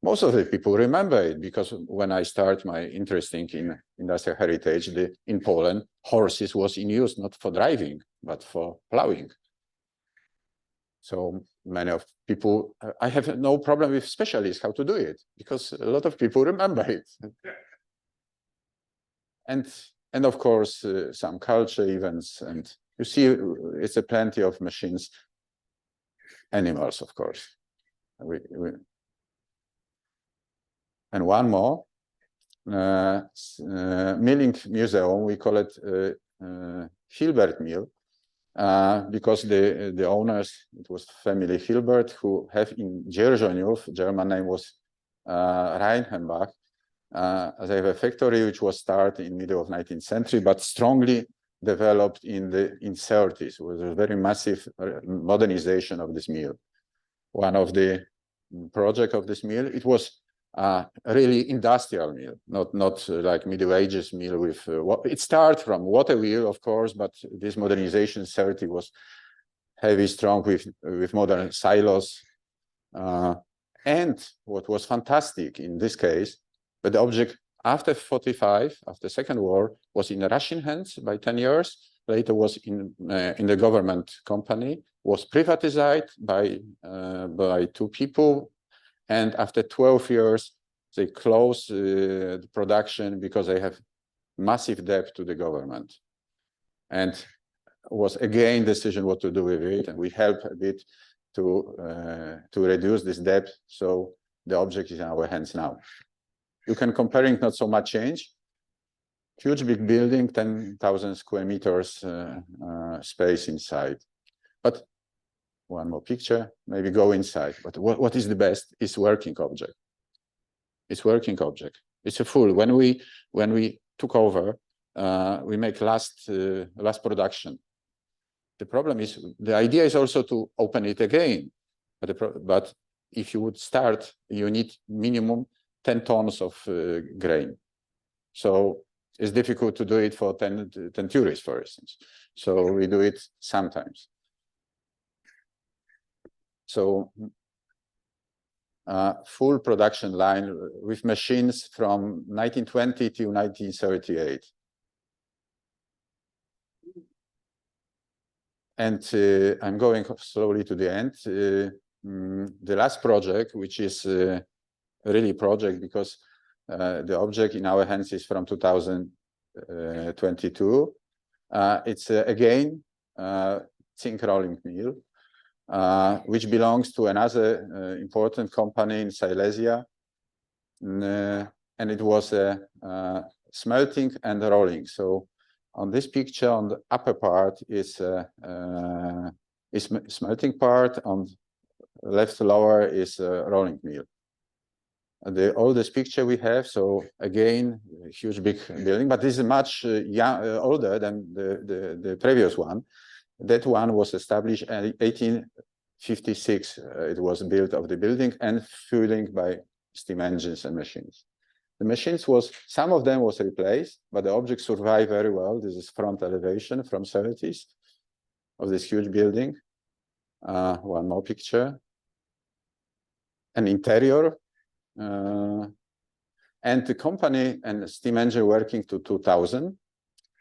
Most of the people remember it because when I start my interest in industrial heritage, in Poland, horses was in use not for driving, but for plowing. So many of people, I have no problem with specialists how to do it because a lot of people remember it. And of course, some culture events, and you see it's a plenty of machines, animals, of course. And one more, milling museum, we call it Hilbert Mill, because the owners, it was family Hilbert, who have in Dzierżoniów, German name was Reichenbach. They have a factory which was started in middle of 19th century, but strongly developed in 30s. It was a very massive modernization of this mill. One of the project of this mill, it was really industrial mill, not like Middle Ages mill with it started from water wheel, of course, but this modernization 30 was heavy, strong with modern silos. And what was fantastic in this case, but the object after 45, after Second War, was in Russian hands by 10 years. Later was in the government company, was privatized by two people. And after 12 years, they closed the production because they have massive debt to the government. And was again decision what to do with it. And we help a bit to reduce this debt. So the object is in our hands now. You can comparing not so much change. Huge big building, 10,000 square meters space inside. But one more picture, maybe go inside. But what is the best is working object. It's working object. It's a full. When we took over, we make last production. The problem is, the idea is also to open it again. But if you would start, you need minimum 10 tons of grain. So it's difficult to do it for 10 tourists, for instance. So we do it sometimes. So full production line with machines from 1920 to 1938. And I'm going slowly to the end. The last project, which is really project because the object in our hands is from 2022. It's again zinc rolling mill, which belongs to another important company in Silesia. And it was smelting and rolling. So on this picture, on the upper part is smelting part, on left lower is rolling mill. The oldest picture we have, so again, a huge big building, but this is much older than the previous one. That one was established in 1856. It was built of the building and fueling by steam engines and machines. The machines some of them was replaced, but the object survived very well. This is front elevation from 70s of this huge building. One more picture. An interior. And the company and the steam engine working to 2000.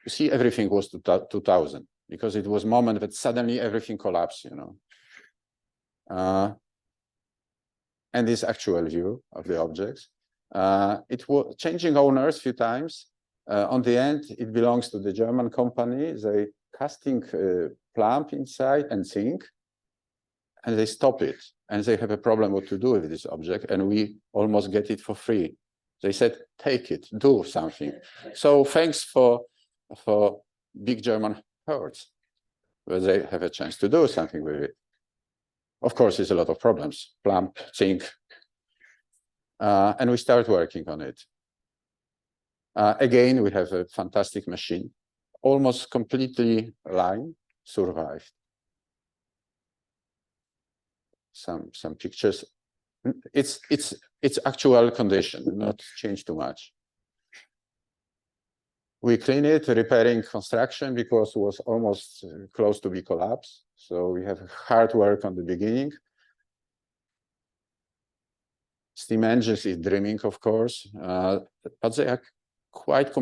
You see, everything was to 2000 because it was a moment that suddenly everything collapsed, you know. And this actual view of the objects. It was changing owners a few times. On the end, it belongs to the German company. They casting plumb inside and zinc, and they stop it. And they have a problem what to do with this object, and we almost get it for free. They said, take it, do something. So thanks for big German herds, where they have a chance to do something with it. Of course, there's a lot of problems, plumb, zinc, and we start working on it. Again, we have a fantastic machine, almost completely line, survived. Some pictures. It's actual condition, not changed too much. We clean it, repairing construction because it was almost close to be collapsed. So we have hard work on the beginning. Steam engines is dreaming, of course, but they are quite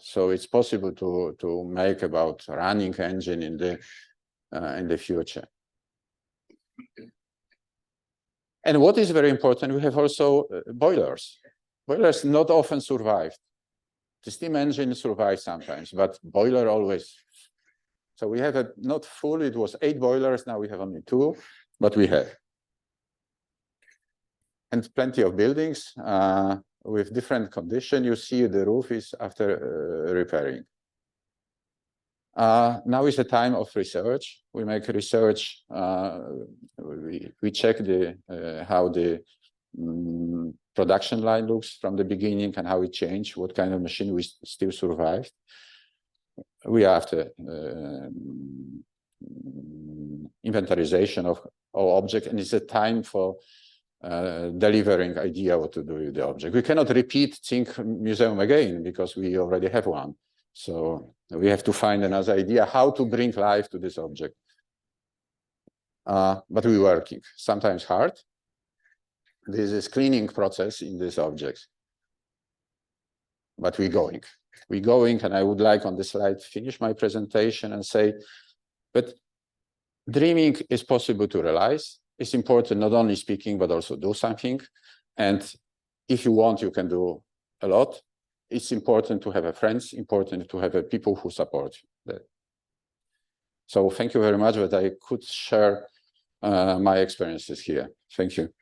so it's possible to make about running engine in the future. And what is very important, we have also boilers. Boilers not often survive. The steam engine survives sometimes, but boiler always. So we have not full, it was 8 boilers, now we have only 2, but we have. And plenty of buildings with different condition. You see the roof is after repairing. Now is the time of research. We make research. We check how the production line looks from the beginning and how it changed, what kind of machine we still survived. We are after inventarization of our object, and it's a time for delivering idea what to do with the object. We cannot repeat Zinc Museum again because we already have one. So we have to find another idea how to bring life to this object. But we're working, sometimes hard. This is cleaning process in this object. But we're going, and I would like on this slide finish my presentation and say, but dreaming is possible to realize. It's important not only speaking, but also do something. And if you want, you can do a lot. It's important to have friends, important to have people who support you. So thank you very much that I could share my experiences here. Thank you.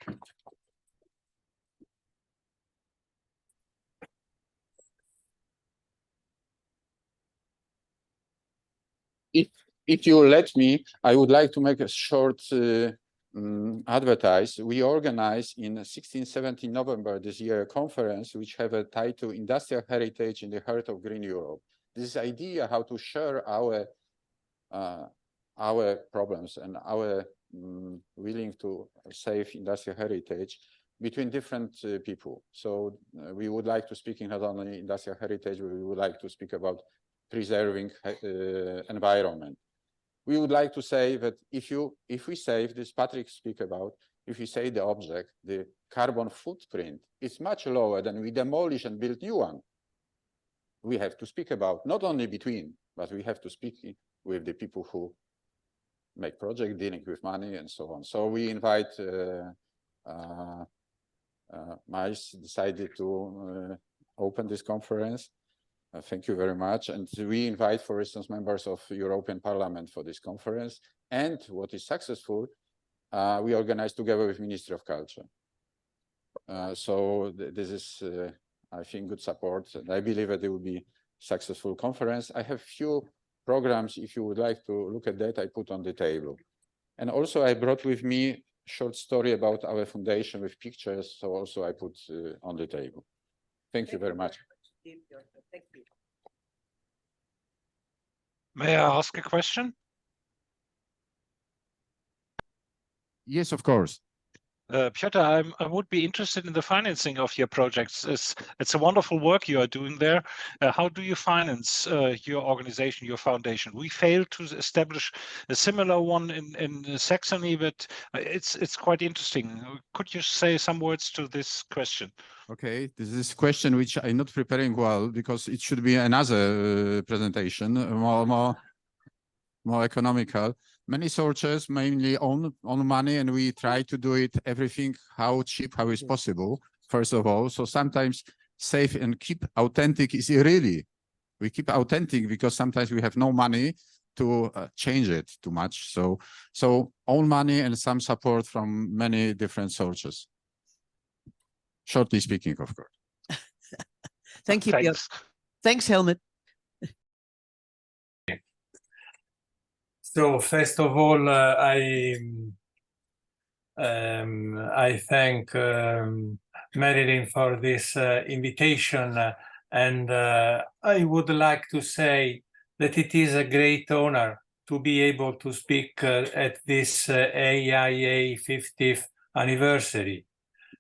If you let me, I would like to make a short advertise. We organized in 16-17 November this year a conference which have a title Industrial Heritage in the Heart of Green Europe. This idea how to share our our problems and our willing to save industrial heritage between different people. So we would like to speak in not only industrial heritage, we would like to speak about preserving environment. We would like to say that if we save this, Patrick speak about, if we say the object, the carbon footprint is much lower than we demolish and build new one. We have to speak about not only between, but we have to speak with the people who make project dealing with money and so on. So we invite Miles decided to open this conference. Thank you very much. And we invite, for instance, members of European Parliament for this conference. And what is successful, we organize together with Ministry of Culture. So this is, I think, good support. And I believe that it will be successful conference. I have few programs, if you would like to look at that, I put on the table. And also I brought with me short story about our foundation with pictures. So also I put on the table. Thank you very much. Thank you. May I ask a question? Yes, of course. Piotr, I would be interested in the financing of your projects. It's a wonderful work you are doing there. How do you finance your organization, your foundation? We failed to establish a similar one in Saxony, but it's quite interesting. Could you say some words to this question? Okay, this is a question which I'm not preparing well because it should be another presentation, more economical. Many sources mainly own money, and we try to do it everything how cheap, how is possible, first of all. So sometimes save and keep authentic is really, we keep authentic because sometimes we have no money to change it too much. So own money and some support from many different sources. Shortly speaking, of course. Thank you, Piotr. Thanks, Helmut. So first of all, I thank Marilyn for this invitation, and I would like to say that it is a great honor to be able to speak at this AIA 50th anniversary.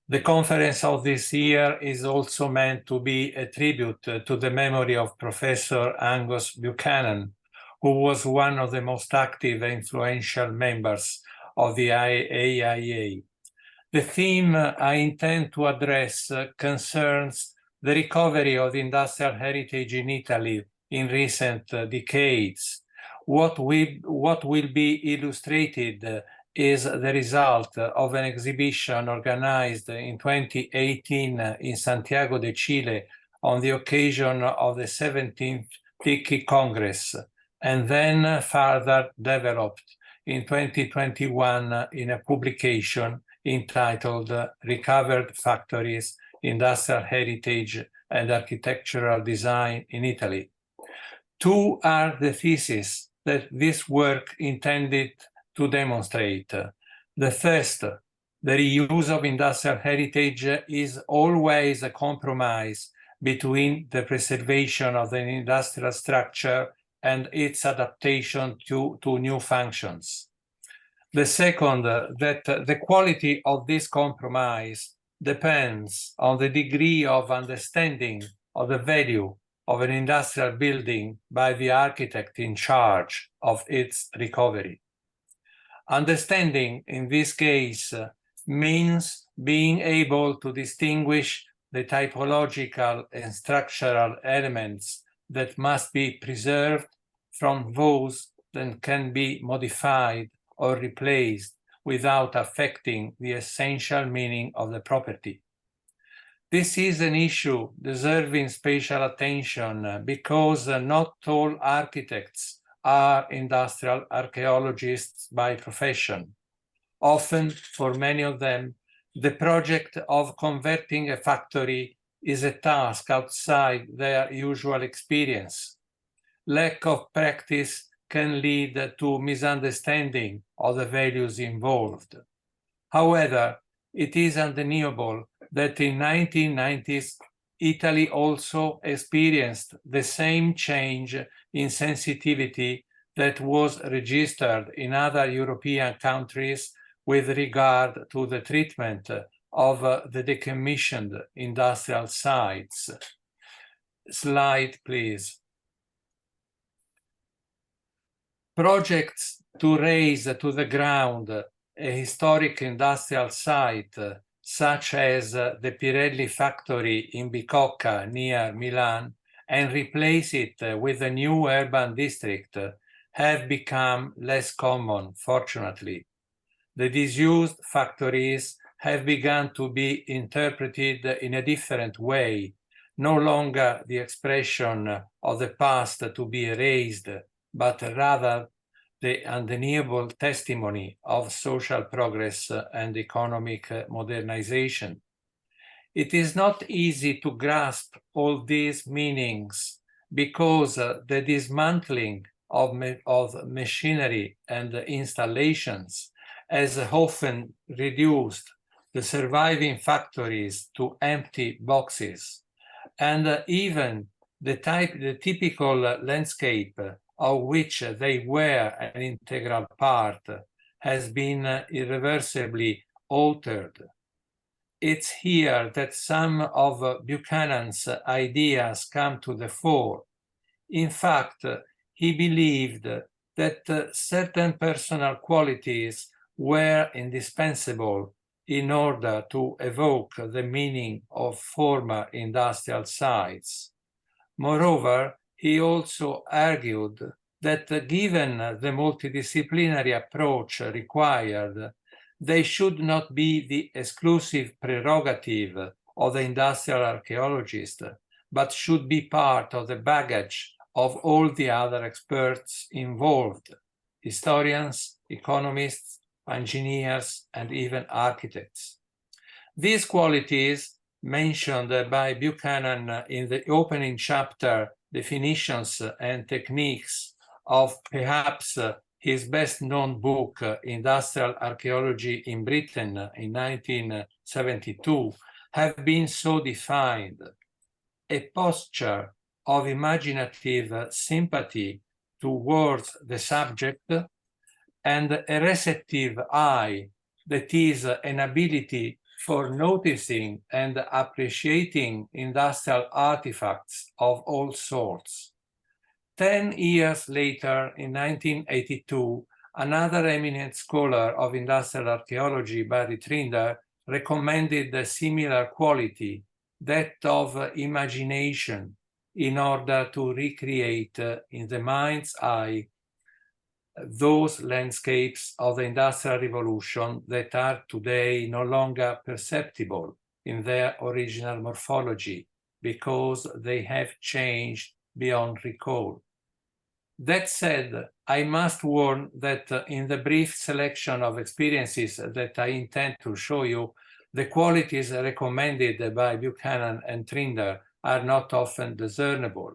The conference of this year is also meant to be a tribute to the memory of Professor Angus Buchanan, who was one of the most active and influential members of the AIA. The theme I intend to address concerns the recovery of the industrial heritage in Italy in recent decades. What will be illustrated is the result of an exhibition organized in 2018 in Santiago de Chile on the occasion of the 17th Tiki Congress, and then further developed in 2021 in a publication entitled Recovered Factories, Industrial Heritage and Architectural Design in Italy. Two are the theses that this work intended to demonstrate. The first, the reuse of industrial heritage is always a compromise between the preservation of the industrial structure and its adaptation to new functions. The second, that the quality of this compromise depends on the degree of understanding of the value of an industrial building by the architect in charge of its recovery. Understanding in this case means being able to distinguish the typological and structural elements that must be preserved from those that can be modified or replaced without affecting the essential meaning of the property. This is an issue deserving special attention because not all architects are industrial archaeologists by profession. Often, for many of them, the project of converting a factory is a task outside their usual experience. Lack of practice can lead to misunderstanding of the values involved. However, it is undeniable that in 1990s, Italy also experienced the same change in sensitivity that was registered in other European countries with regard to the treatment of the decommissioned industrial sites. Slide, please. Projects to raise to the ground a historic industrial site, such as the Pirelli factory in Bicocca near Milan, and replace it with a new urban district, have become less common, fortunately. The disused factories have begun to be interpreted in a different way, no longer the expression of the past to be erased, but rather the undeniable testimony of social progress and economic modernization. It is not easy to grasp all these meanings because the dismantling of machinery and installations has often reduced the surviving factories to empty boxes, and even the typical landscape of which they were an integral part has been irreversibly altered. It's here that some of Buchanan's ideas come to the fore. In fact, he believed that certain personal qualities were indispensable in order to evoke the meaning of former industrial sites. Moreover, he also argued that given the multidisciplinary approach required, they should not be the exclusive prerogative of the industrial archaeologist, but should be part of the baggage of all the other experts involved, historians, economists, engineers, and even architects. These qualities, mentioned by Buchanan in the opening chapter, Definitions and Techniques, of perhaps his best-known book, Industrial Archaeology in Britain, in 1972, have been so defined: a posture of imaginative sympathy towards the subject, and a receptive eye, that is, an ability for noticing and appreciating industrial artifacts of all sorts. 10 years later, in 1982, another eminent scholar of industrial archaeology, Barry Trinder, recommended a similar quality, that of imagination, in order to recreate in the mind's eye those landscapes of the Industrial Revolution that are today no longer perceptible in their original morphology because they have changed beyond recall. That said, I must warn that in the brief selection of experiences that I intend to show you, the qualities recommended by Buchanan and Trinder are not often discernible.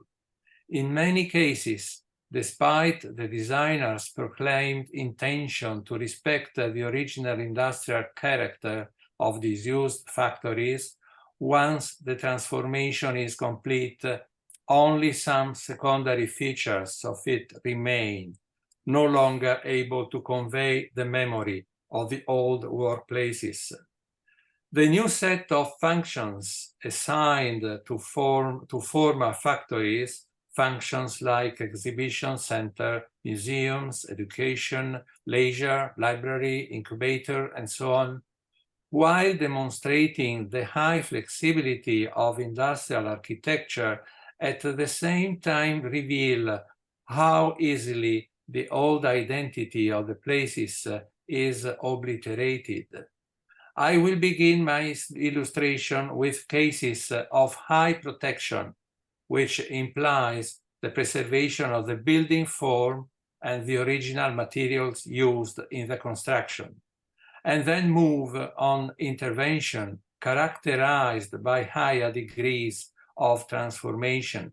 In many cases, despite the designer's proclaimed intention to respect the original industrial character of disused factories, once the transformation is complete, only some secondary features of it remain, no longer able to convey the memory of the old workplaces. The new set of functions assigned to former factories, functions like exhibition center, museums, education, leisure, library, incubator, and so on, while demonstrating the high flexibility of industrial architecture, at the same time reveal how easily the old identity of the places is obliterated. I will begin my illustration with cases of high protection, which implies the preservation of the building form and the original materials used in the construction, and then move on intervention characterized by higher degrees of transformation.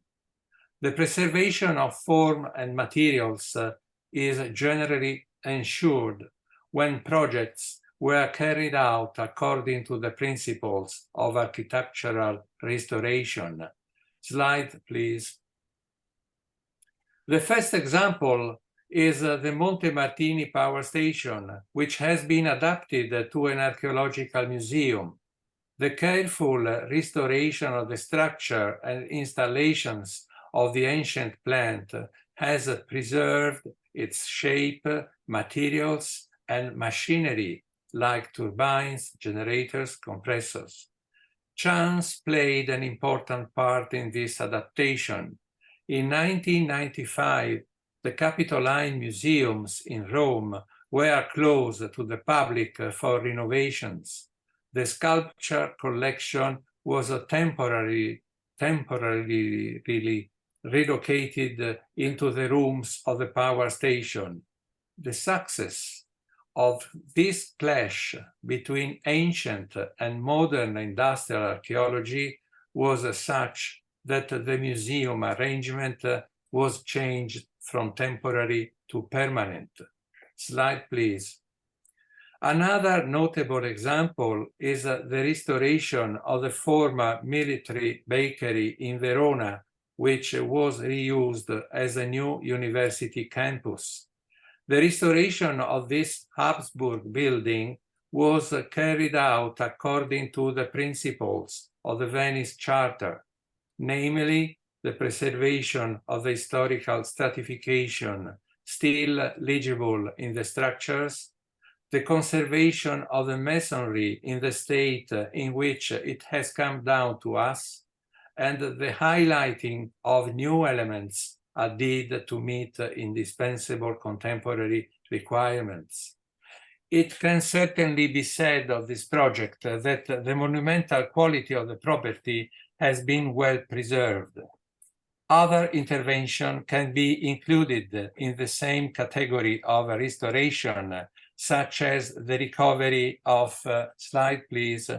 The preservation of form and materials is generally ensured when projects were carried out according to the principles of architectural restoration. Slide, please. The first example is the Monte Martini power station, which has been adapted to an archaeological museum. The careful restoration of the structure and installations of the ancient plant has preserved its shape, materials, and machinery like turbines, generators, compressors. Chance played an important part in this adaptation. In 1995, the Capitoline museums in Rome were closed to the public for renovations. The sculpture collection was temporarily relocated into the rooms of the power station. The success of this clash between ancient and modern industrial archaeology was such that the museum arrangement was changed from temporary to permanent. Slide, please. Another notable example is the restoration of the former military bakery in Verona, which was reused as a new university campus. The restoration of this Habsburg building was carried out according to the principles of the Venice Charter, namely the preservation of the historical stratification still legible in the structures, the conservation of the masonry in the state in which it has come down to us, and the highlighting of new elements added to meet indispensable contemporary requirements. It can certainly be said of this project that the monumental quality of the property has been well preserved. Other intervention can be included in the same category of restoration, such as the recovery of, slide please,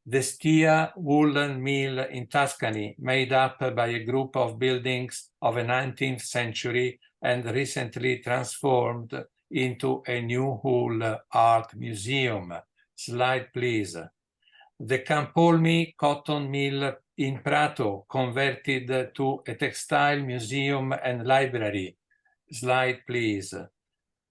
the Stia woolen mill in Tuscany, made up by a group of buildings of the 19th century and recently transformed into a new wool art museum. Slide, please. The Campolmi cotton mill in Prato, converted to a textile museum and library. Slide, please.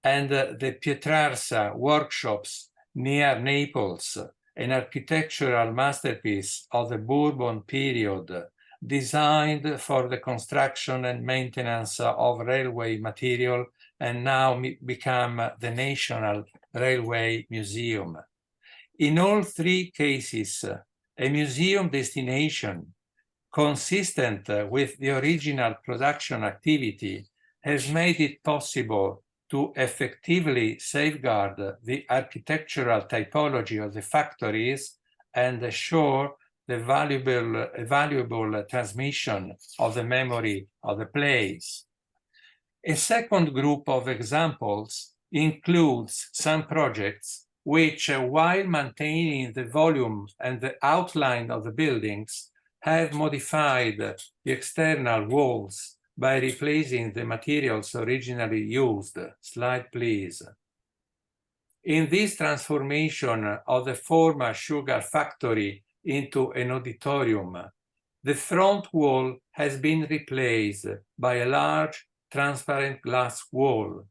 And the Pietrarsa workshops near Naples, an architectural masterpiece of the Bourbon period, designed for the construction and maintenance of railway material and now become the National Railway Museum. In all three cases, a museum destination consistent with the original production activity has made it possible to effectively safeguard the architectural typology of the factories and assure the valuable transmission of the memory of the place. A second group of examples includes some projects which, while maintaining the volume and the outline of the buildings, have modified the external walls by replacing the materials originally used. Slide, please. In this transformation of the former sugar factory into an auditorium, the front wall has been replaced by a large transparent glass wall,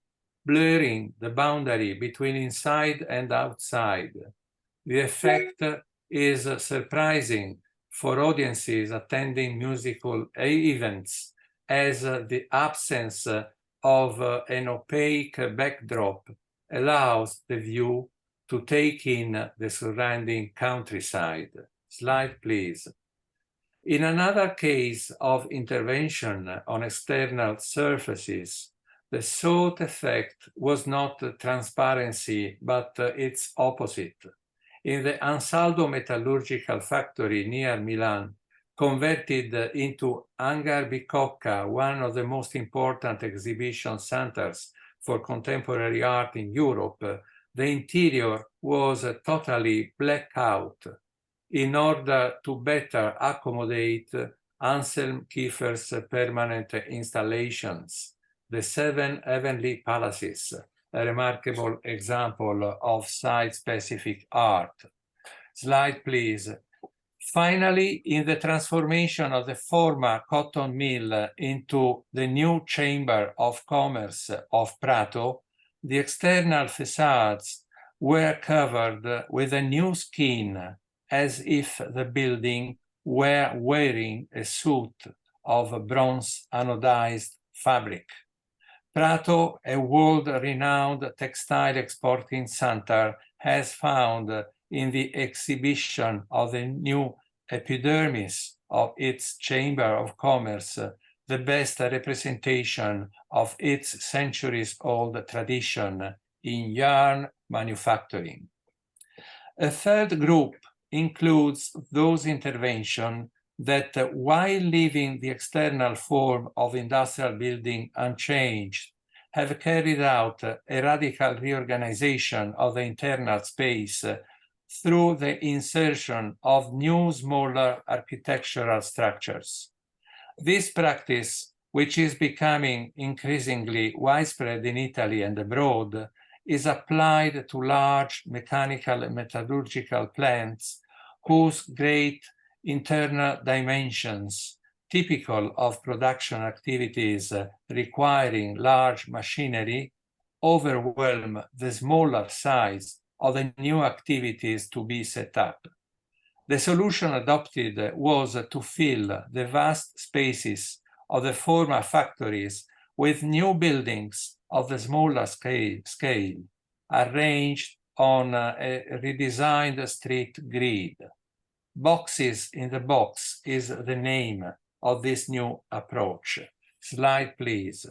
blurring the boundary between inside and outside. The effect is surprising for audiences attending musical events, as the absence of an opaque backdrop allows the view to take in the surrounding countryside. Slide, please. In another case of intervention on external surfaces, the sought effect was not transparency, but its opposite. In the Ansaldo metallurgical factory near Milan, converted into Hangar Bicocca, one of the most important exhibition centers for contemporary art in Europe, the interior was totally blacked out in order to better accommodate Anselm Kiefer's permanent installations, the 7 Heavenly Palaces, a remarkable example of site-specific art. Slide, please. Finally, in the transformation of the former cotton mill into the new Chamber of Commerce of Prato, the external facades were covered with a new skin, as if the building were wearing a suit of bronze anodized fabric. Prato, a world-renowned textile exporting center, has found in the exhibition of the new epidermis of its Chamber of Commerce the best representation of its centuries-old tradition in yarn manufacturing. A third group includes those interventions that, while leaving the external form of industrial building unchanged, have carried out a radical reorganization of the internal space through the insertion of new, smaller architectural structures. This practice, which is becoming increasingly widespread in Italy and abroad, is applied to large mechanical and metallurgical plants whose great internal dimensions, typical of production activities requiring large machinery, overwhelm the smaller size of the new activities to be set up. The solution adopted was to fill the vast spaces of the former factories with new buildings of the smaller scale, arranged on a redesigned street grid. Boxes in the box is the name of this new approach. Slide, please.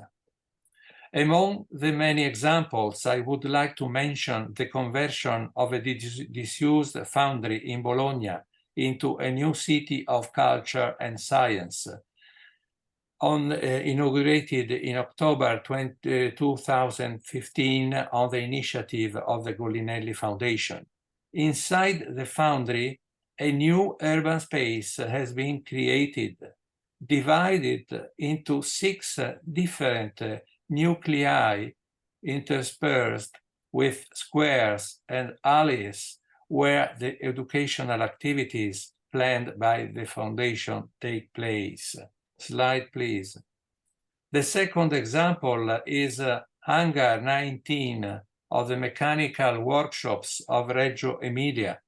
Among the many examples, I would like to mention the conversion of a disused foundry in Bologna into a new city of culture and science, inaugurated in October 2015 on the initiative of the Gollinelli Foundation. Inside the foundry, a new urban space has been created, divided into 6 different nuclei interspersed with squares and alleys where the educational activities planned by the foundation take place. Slide, please. The second example is Hangar 19 of the mechanical workshops of Reggio Emilia,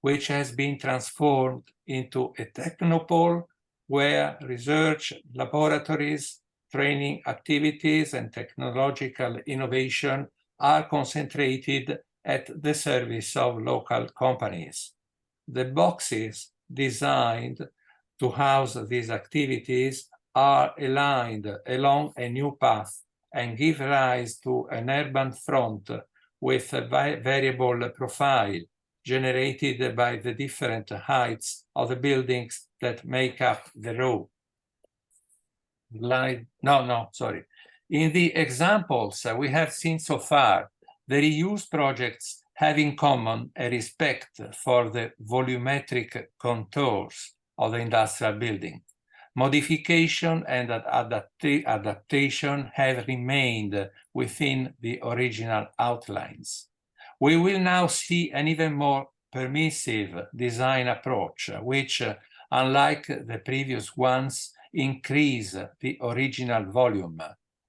which has been transformed into a technopole where research laboratories, training activities, and technological innovation are concentrated at the service of local companies. The boxes designed to house these activities are aligned along a new path and give rise to an urban front with a variable profile generated by the different heights of the buildings that make up the row. In the examples we have seen so far, the reuse projects have in common a respect for the volumetric contours of the industrial building. Modification and adaptation have remained within the original outlines. We will now see an even more permissive design approach, which, unlike the previous ones, increase the original volume,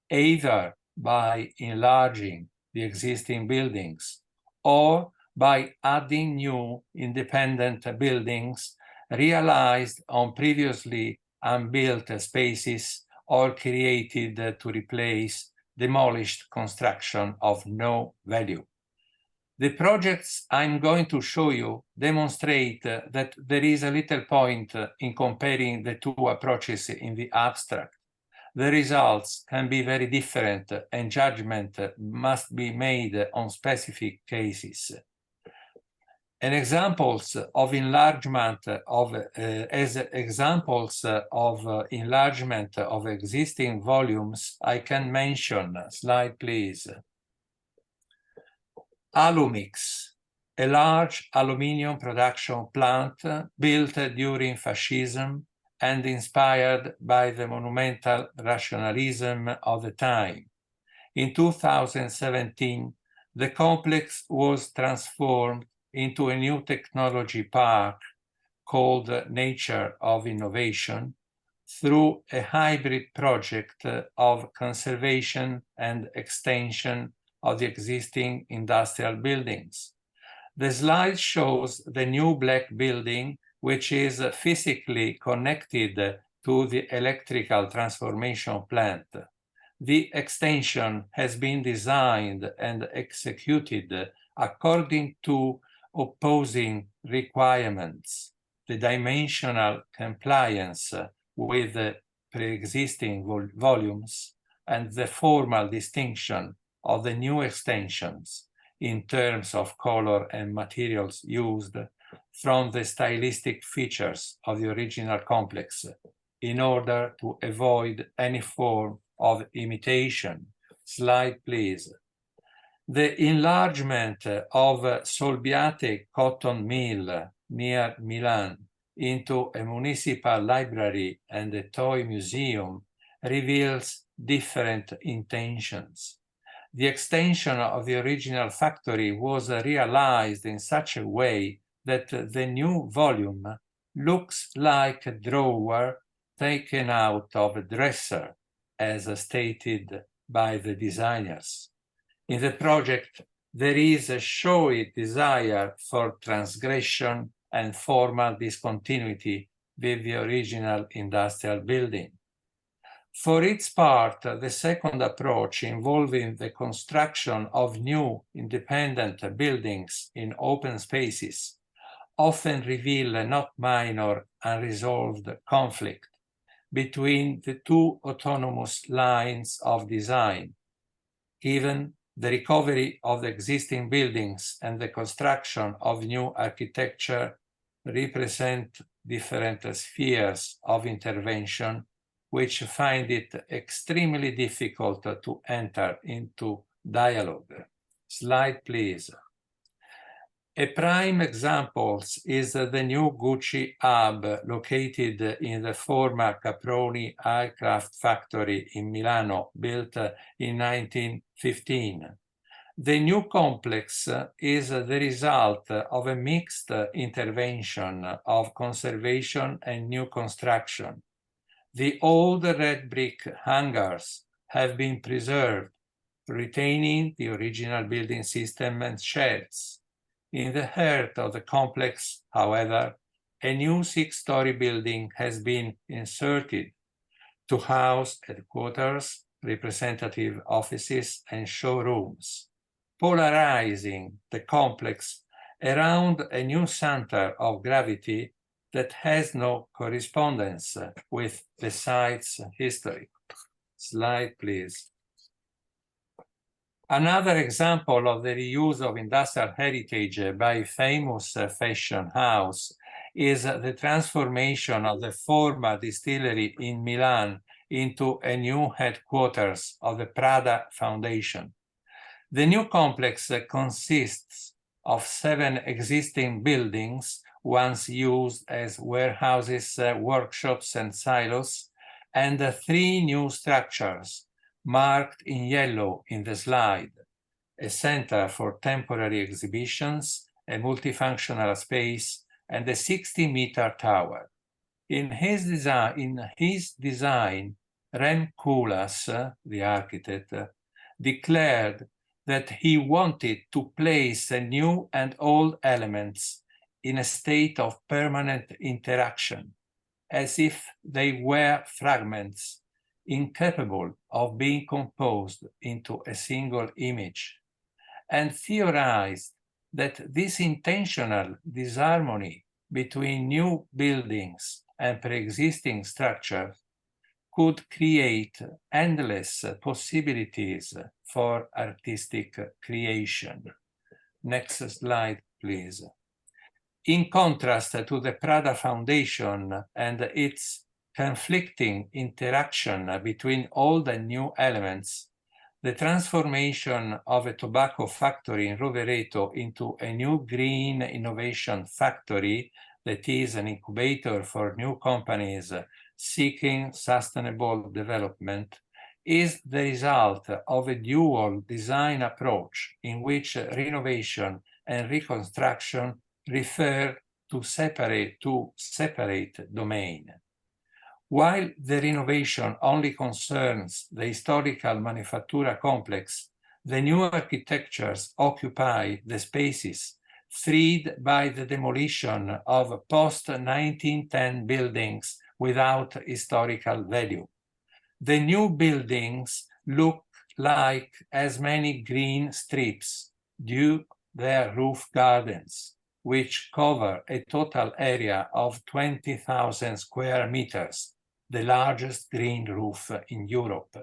either by enlarging the existing buildings or by adding new independent buildings realized on previously unbuilt spaces or created to replace demolished construction of no value. The projects I'm going to show you demonstrate that there is a little point in comparing the two approaches in the abstract. The results can be very different and judgment must be made on specific cases. As examples of enlargement of existing volumes, I can mention, slide please, Alumix, a large aluminium production plant built during fascism and inspired by the monumental rationalism of the time. In 2017, the complex was transformed into a new technology park called Nature of Innovation, through a hybrid project of conservation and extension of the existing industrial buildings. The slide shows the new black building, which is physically connected to the electrical transformation plant. The extension has been designed and executed according to opposing requirements: the dimensional compliance with the pre-existing volumes and the formal distinction of the new extensions in terms of color and materials used from the stylistic features of the original complex in order to avoid any form of imitation. Slide, please. The enlargement of Solbiate cotton mill near Milan into a municipal library and a toy museum reveals different intentions. The extension of the original factory was realized in such a way that the new volume looks like a drawer taken out of a dresser, as stated by the designers. In the project, there is a showy desire for transgression and formal discontinuity with the original industrial building. For its part, the second approach, involving the construction of new independent buildings in open spaces, often reveal a not minor unresolved conflict between the two autonomous lines of design. Even the recovery of the existing buildings and the construction of new architecture represent different spheres of intervention, which find it extremely difficult to enter into dialogue. Slide, please. A prime example is the new Gucci hub located in the former Caproni aircraft factory in Milano, built in 1915. The new complex is the result of a mixed intervention of conservation and new construction. The old red brick hangars have been preserved, retaining the original building system and sheds. In the heart of the complex, however, a new 6-story building has been inserted to house headquarters, representative offices, and showrooms, polarizing the complex around a new center of gravity that has no correspondence with the site's history. Slide, please. Another example of the reuse of industrial heritage by a famous fashion house is the transformation of the former distillery in Milan into a new headquarters of the Prada Foundation. The new complex consists of 7 existing buildings, once used as warehouses, workshops, and silos, and 3 new structures, marked in yellow in the slide: a center for temporary exhibitions, a multifunctional space, and a 60-meter tower. In his design, Rem Koolhaas, the architect, declared that he wanted to place new and old elements in a state of permanent interaction, as if they were fragments incapable of being composed into a single image, and theorized that this intentional disharmony between new buildings and pre-existing structures could create endless possibilities for artistic creation. Next slide, please. In contrast to the Prada Foundation and its conflicting interaction between old and new elements, the transformation of a tobacco factory in Rovereto into a new green innovation factory that is an incubator for new companies seeking sustainable development is the result of a dual design approach in which renovation and reconstruction refer to separate domain. While the renovation only concerns the historical Manufactura complex, the new architectures occupy the spaces freed by the demolition of post-1910 buildings without historical value. The new buildings look like as many green strips due to their roof gardens, which cover a total area of 20,000 square meters, the largest green roof in Europe.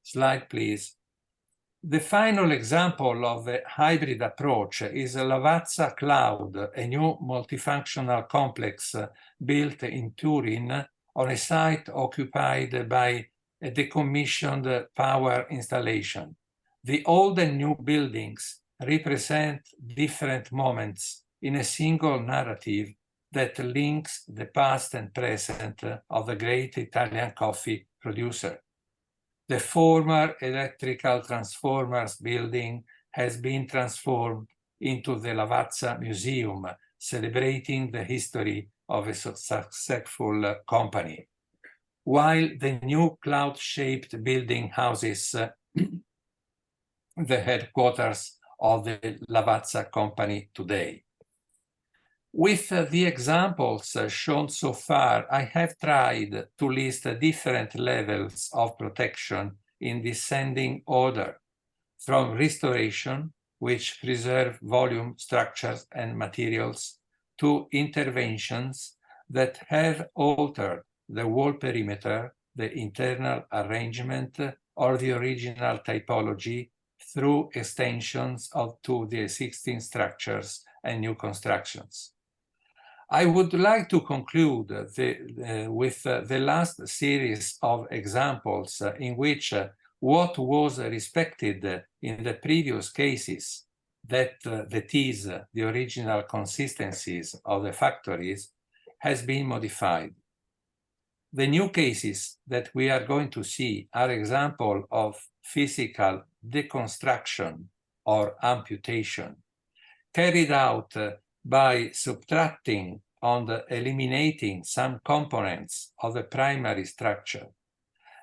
Slide, please. The final example of a hybrid approach is Lavazza Cloud, a new multifunctional complex built in Turin on a site occupied by a decommissioned power installation. The old and new buildings represent different moments in a single narrative that links the past and present of the great Italian coffee producer. The former electrical transformers building has been transformed into the Lavazza Museum, celebrating the history of a successful company, while the new cloud-shaped building houses the headquarters of the Lavazza company today. With the examples shown so far, I have tried to list different levels of protection in descending order, from restoration, which preserve volume, structures, and materials, to interventions that have altered the wall perimeter, the internal arrangement, or the original typology through extensions to the existing structures and new constructions. I would like to conclude with the last series of examples in which what was respected in the previous cases, that is, the original consistencies of the factories, has been modified. The new cases that we are going to see are examples of physical deconstruction or amputation, carried out by subtracting and eliminating some components of the primary structure.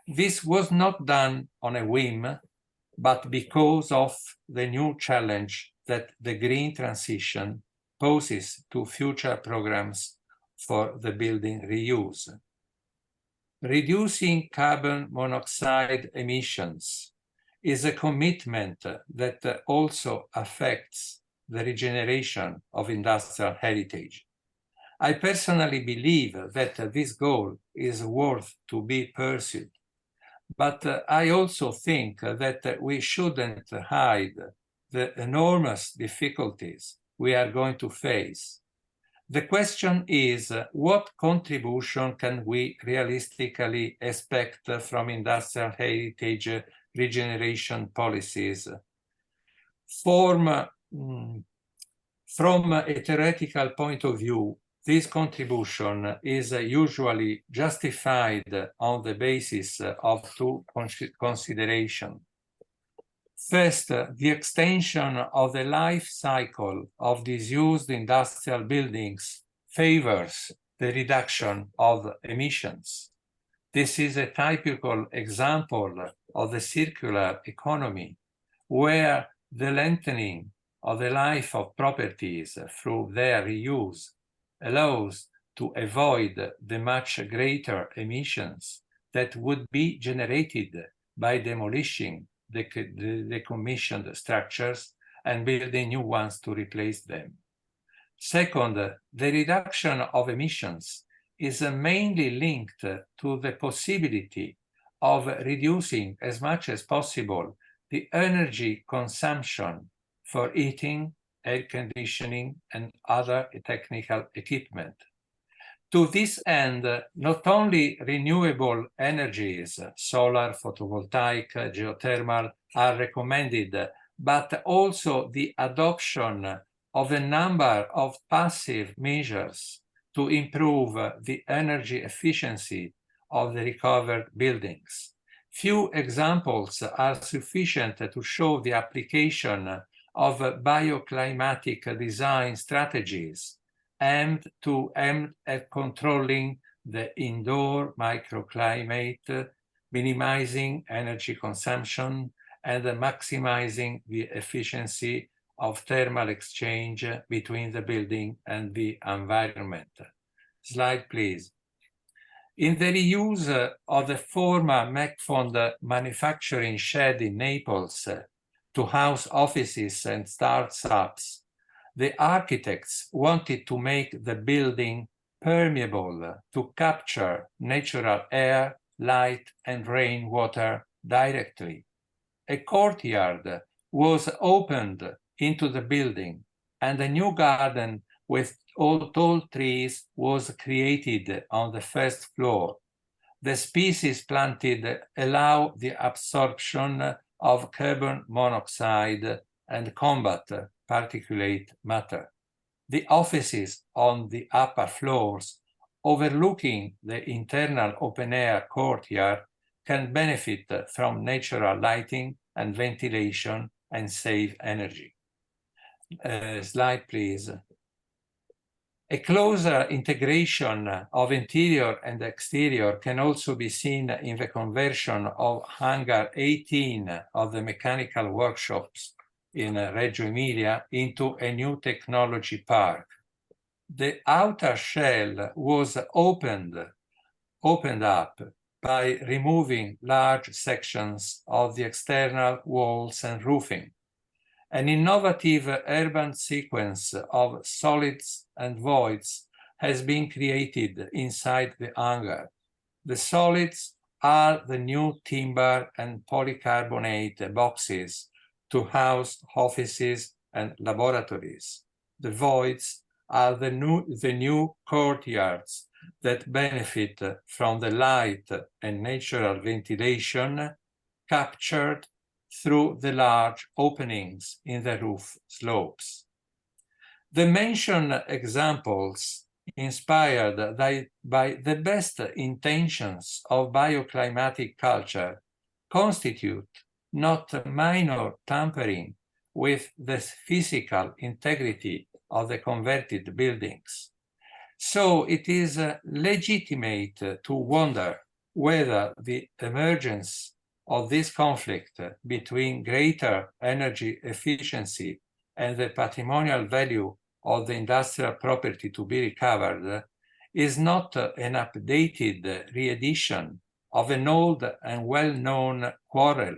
This was not done on a whim, but because of the new challenge that the green transition poses to future programs for the building reuse. Reducing carbon monoxide emissions is a commitment that also affects the regeneration of industrial heritage. I personally believe that this goal is worth to be pursued, but I also think that we shouldn't hide the enormous difficulties we are going to face. The question is, what contribution can we realistically expect from industrial heritage regeneration policies? From a theoretical point of view, this contribution is usually justified on the basis of two considerations. First, the extension of the life cycle of disused industrial buildings favors the reduction of emissions. This is a typical example of the circular economy, where the lengthening of the life of properties through their reuse allows to avoid the much greater emissions that would be generated by demolishing the decommissioned structures and building new ones to replace them. Second, the reduction of emissions is mainly linked to the possibility of reducing as much as possible the energy consumption for heating, air conditioning, and other technical equipment. To this end, not only renewable energies, solar, photovoltaic, geothermal, are recommended, but also the adoption of a number of passive measures to improve the energy efficiency of the recovered buildings. Few examples are sufficient to show the application of bioclimatic design strategies aimed at controlling the indoor microclimate, minimizing energy consumption, and maximizing the efficiency of thermal exchange between the building and the environment. Slide, please. In the reuse of the former McFond manufacturing shed in Naples to house offices and startups, the architects wanted to make the building permeable to capture natural air, light, and rainwater directly. A courtyard was opened into the building, and a new garden with tall trees was created on the first floor. The species planted allow the absorption of carbon monoxide and combat particulate matter. The offices on the upper floors, overlooking the internal open-air courtyard, can benefit from natural lighting and ventilation and save energy. Slide, please. A closer integration of interior and exterior can also be seen in the conversion of Hangar 18 of the mechanical workshops in Reggio Emilia into a new technology park. The outer shell was opened up by removing large sections of the external walls and roofing. An innovative urban sequence of solids and voids has been created inside the hangar. The solids are the new timber and polycarbonate boxes to house offices and laboratories. The voids are the new courtyards that benefit from the light and natural ventilation captured through the large openings in the roof slopes. The mentioned examples, inspired by the best intentions of bioclimatic culture, constitute not minor tampering with the physical integrity of the converted buildings. So it is legitimate to wonder whether the emergence of this conflict between greater energy efficiency and the patrimonial value of the industrial property to be recovered is not an updated re-edition of an old and well-known quarrel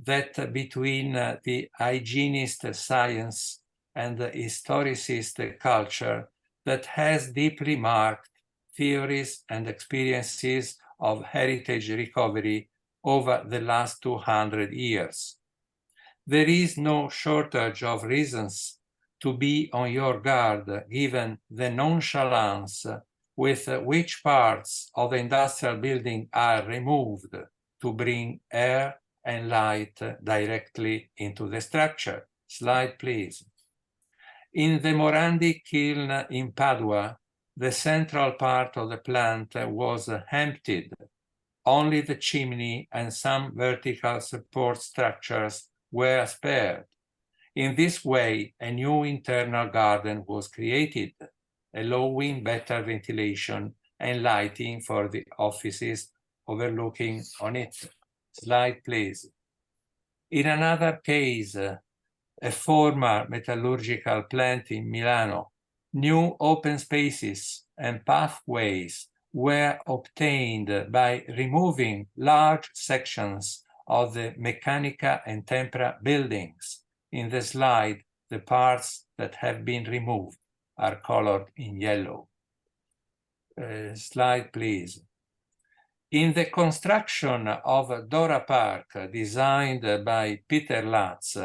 that between the hygienist science and the historicist culture that has deeply marked theories and experiences of heritage recovery over the last 200 years. There is no shortage of reasons to be on your guard given the nonchalance with which parts of the industrial building are removed to bring air and light directly into the structure. Slide, please. In the Morandi kiln in Padua, the central part of the plant was emptied. Only the chimney and some vertical support structures were spared. In this way, a new internal garden was created, allowing better ventilation and lighting for the offices overlooking on it. Slide, please. In another case, a former metallurgical plant in Milano, new open spaces and pathways were obtained by removing large sections of the Meccanica and Tempera buildings. In the slide, the parts that have been removed are colored in yellow. Slide, please. In the construction of Dora Park, designed by Peter Latz,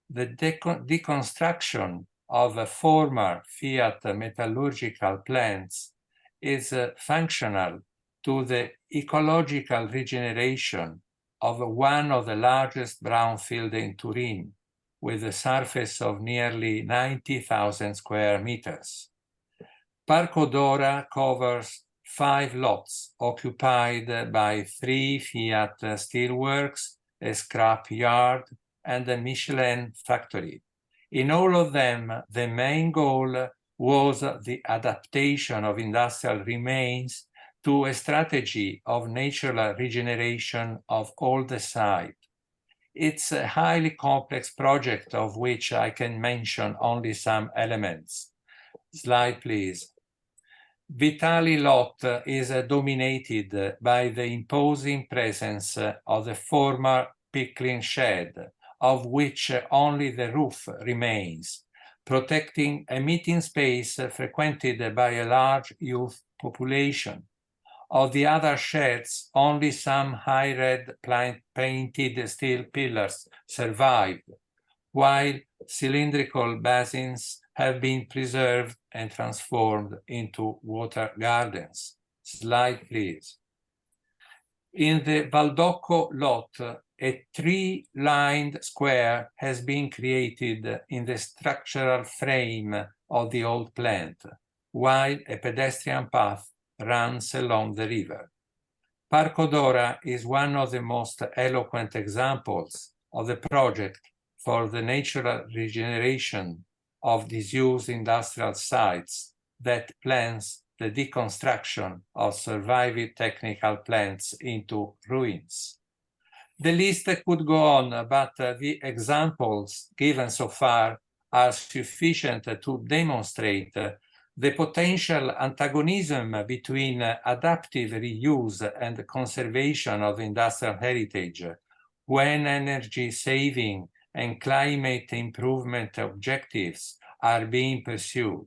the deconstruction of former Fiat metallurgical plants is functional to the ecological regeneration of one of the largest brownfields in Turin, with a surface of nearly 90,000 square meters. Parco Dora covers 5 lots occupied by 3 Fiat steelworks, a scrap yard, and a Michelin factory. In all of them, the main goal was the adaptation of industrial remains to a strategy of natural regeneration of all the site. It's a highly complex project of which I can mention only some elements. Slide, please. Vitali lot is dominated by the imposing presence of the former pickling shed, of which only the roof remains, protecting a meeting space frequented by a large youth population. Of the other sheds, only some high red painted steel pillars survived, while cylindrical basins have been preserved and transformed into water gardens. Slide, please. In the Valdocco lot, a tree-lined square has been created in the structural frame of the old plant, while a pedestrian path runs along the river. Parco Dora is one of the most eloquent examples of the project for the natural regeneration of disused industrial sites that plans the deconstruction of surviving technical plants into ruins. The list could go on, but the examples given so far are sufficient to demonstrate the potential antagonism between adaptive reuse and conservation of industrial heritage when energy saving and climate improvement objectives are being pursued.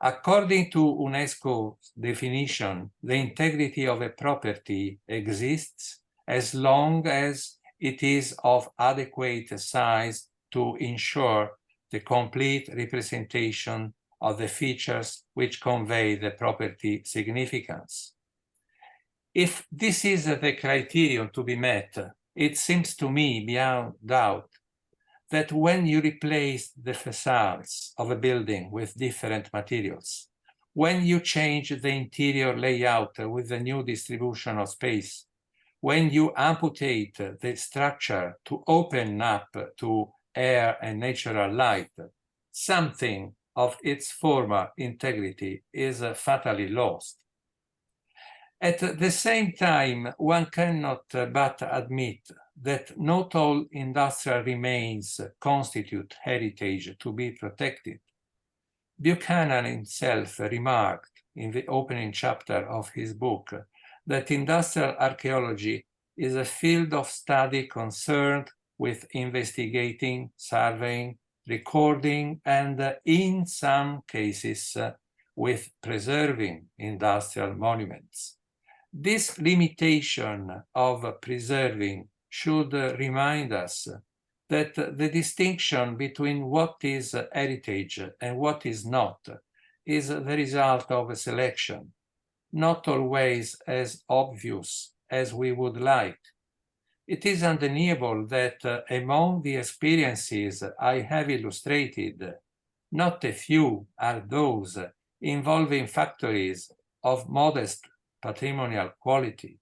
According to UNESCO's definition, the integrity of a property exists as long as it is of adequate size to ensure the complete representation of the features which convey the property significance. If this is the criterion to be met, it seems to me beyond doubt that when you replace the facades of a building with different materials, when you change the interior layout with the new distribution of space, when you amputate the structure to open up to air and natural light, something of its former integrity is fatally lost. At the same time, one cannot but admit that not all industrial remains constitute heritage to be protected. Buchanan himself remarked in the opening chapter of his book that industrial archaeology is a field of study concerned with investigating, surveying, recording, and in some cases with preserving industrial monuments. This limitation of preserving should remind us that the distinction between what is heritage and what is not is the result of a selection, not always as obvious as we would like. It is undeniable that among the experiences I have illustrated, not a few are those involving factories of modest patrimonial quality.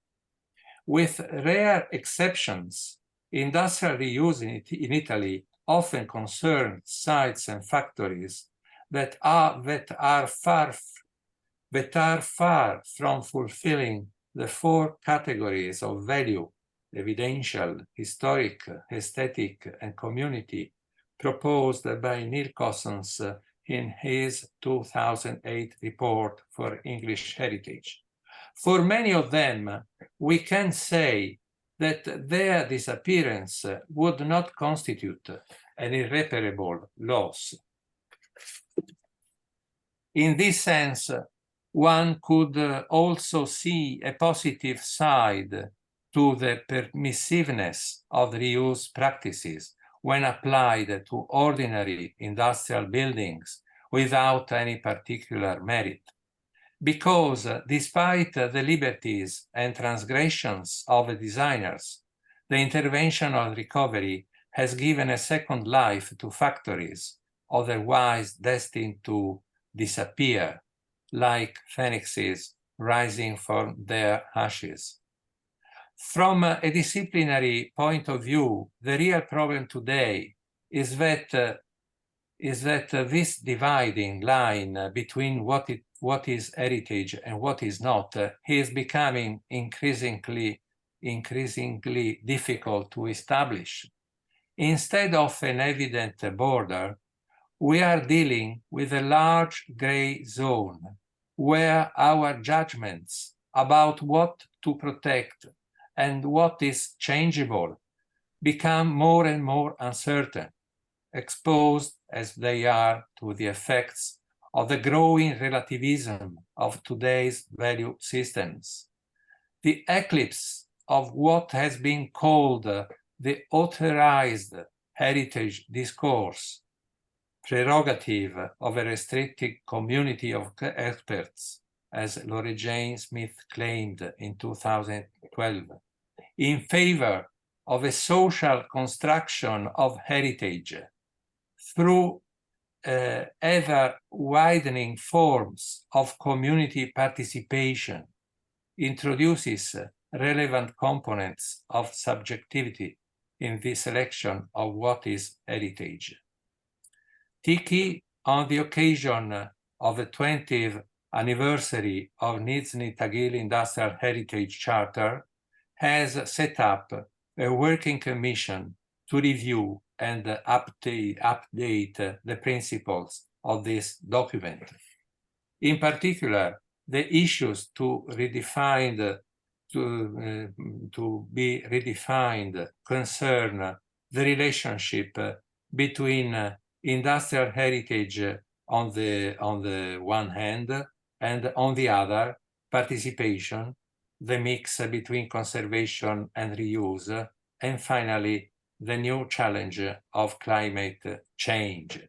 With rare exceptions, industrial reuse in Italy often concerns sites and factories that are far from fulfilling the four categories of value: evidential, historic, aesthetic, and community, proposed by Neil Cossons in his 2008 report for English heritage. For many of them, we can say that their disappearance would not constitute an irreparable loss. In this sense, one could also see a positive side to the permissiveness of reuse practices when applied to ordinary industrial buildings without any particular merit. Because despite the liberties and transgressions of the designers, the intervention of recovery has given a second life to factories otherwise destined to disappear, like phoenixes rising from their ashes. From a disciplinary point of view, the real problem today is that is that this dividing line between what is heritage and what is not is becoming increasingly difficult to establish. Instead of an evident border, we are dealing with a large gray zone where our judgments about what to protect and what is changeable become more and more uncertain, exposed as they are to the effects of the growing relativism of today's value systems. The eclipse of what has been called the authorized heritage discourse, prerogative of a restricted community of experts, as Lori Jane Smith claimed in 2012, in favor of a social construction of heritage through ever widening forms of community participation, introduces relevant components of subjectivity in the selection of what is heritage. Tiki, on the occasion of the 20th anniversary of Nizhny Tagil Industrial Heritage Charter, has set up a working commission to review and update the principles of this document. In particular, the issues to be redefined concern the relationship between industrial heritage on the one hand, and on the other, participation, the mix between conservation and reuse, and finally, the new challenge of climate change.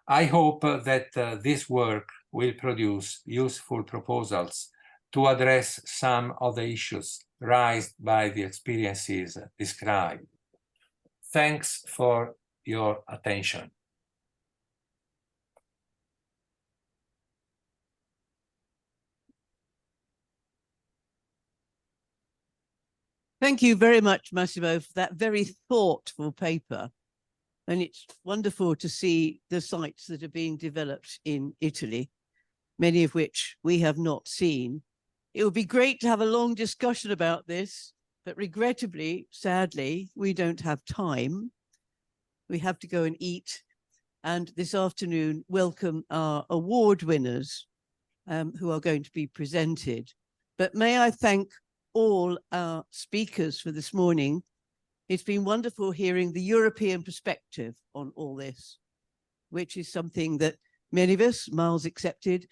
I hope that this work will produce useful proposals to address some of the issues raised by the experiences described. Thanks for your attention. Thank you very much, Massimo, for that very thoughtful paper. And it's wonderful to see the sites that are being developed in Italy, many of which we have not seen. It would be great to have a long discussion about this, but regrettably, sadly, we don't have time. We have to go and eat. And this afternoon, welcome our award winners who are going to be presented. But may I thank all our speakers for this morning. It's been wonderful hearing the European perspective on all this, which is something that many of us, Miles accepted,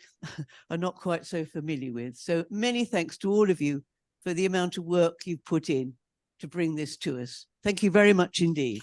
are not quite so familiar with. So many thanks to all of you for the amount of work you've put in to bring this to us. Thank you very much indeed.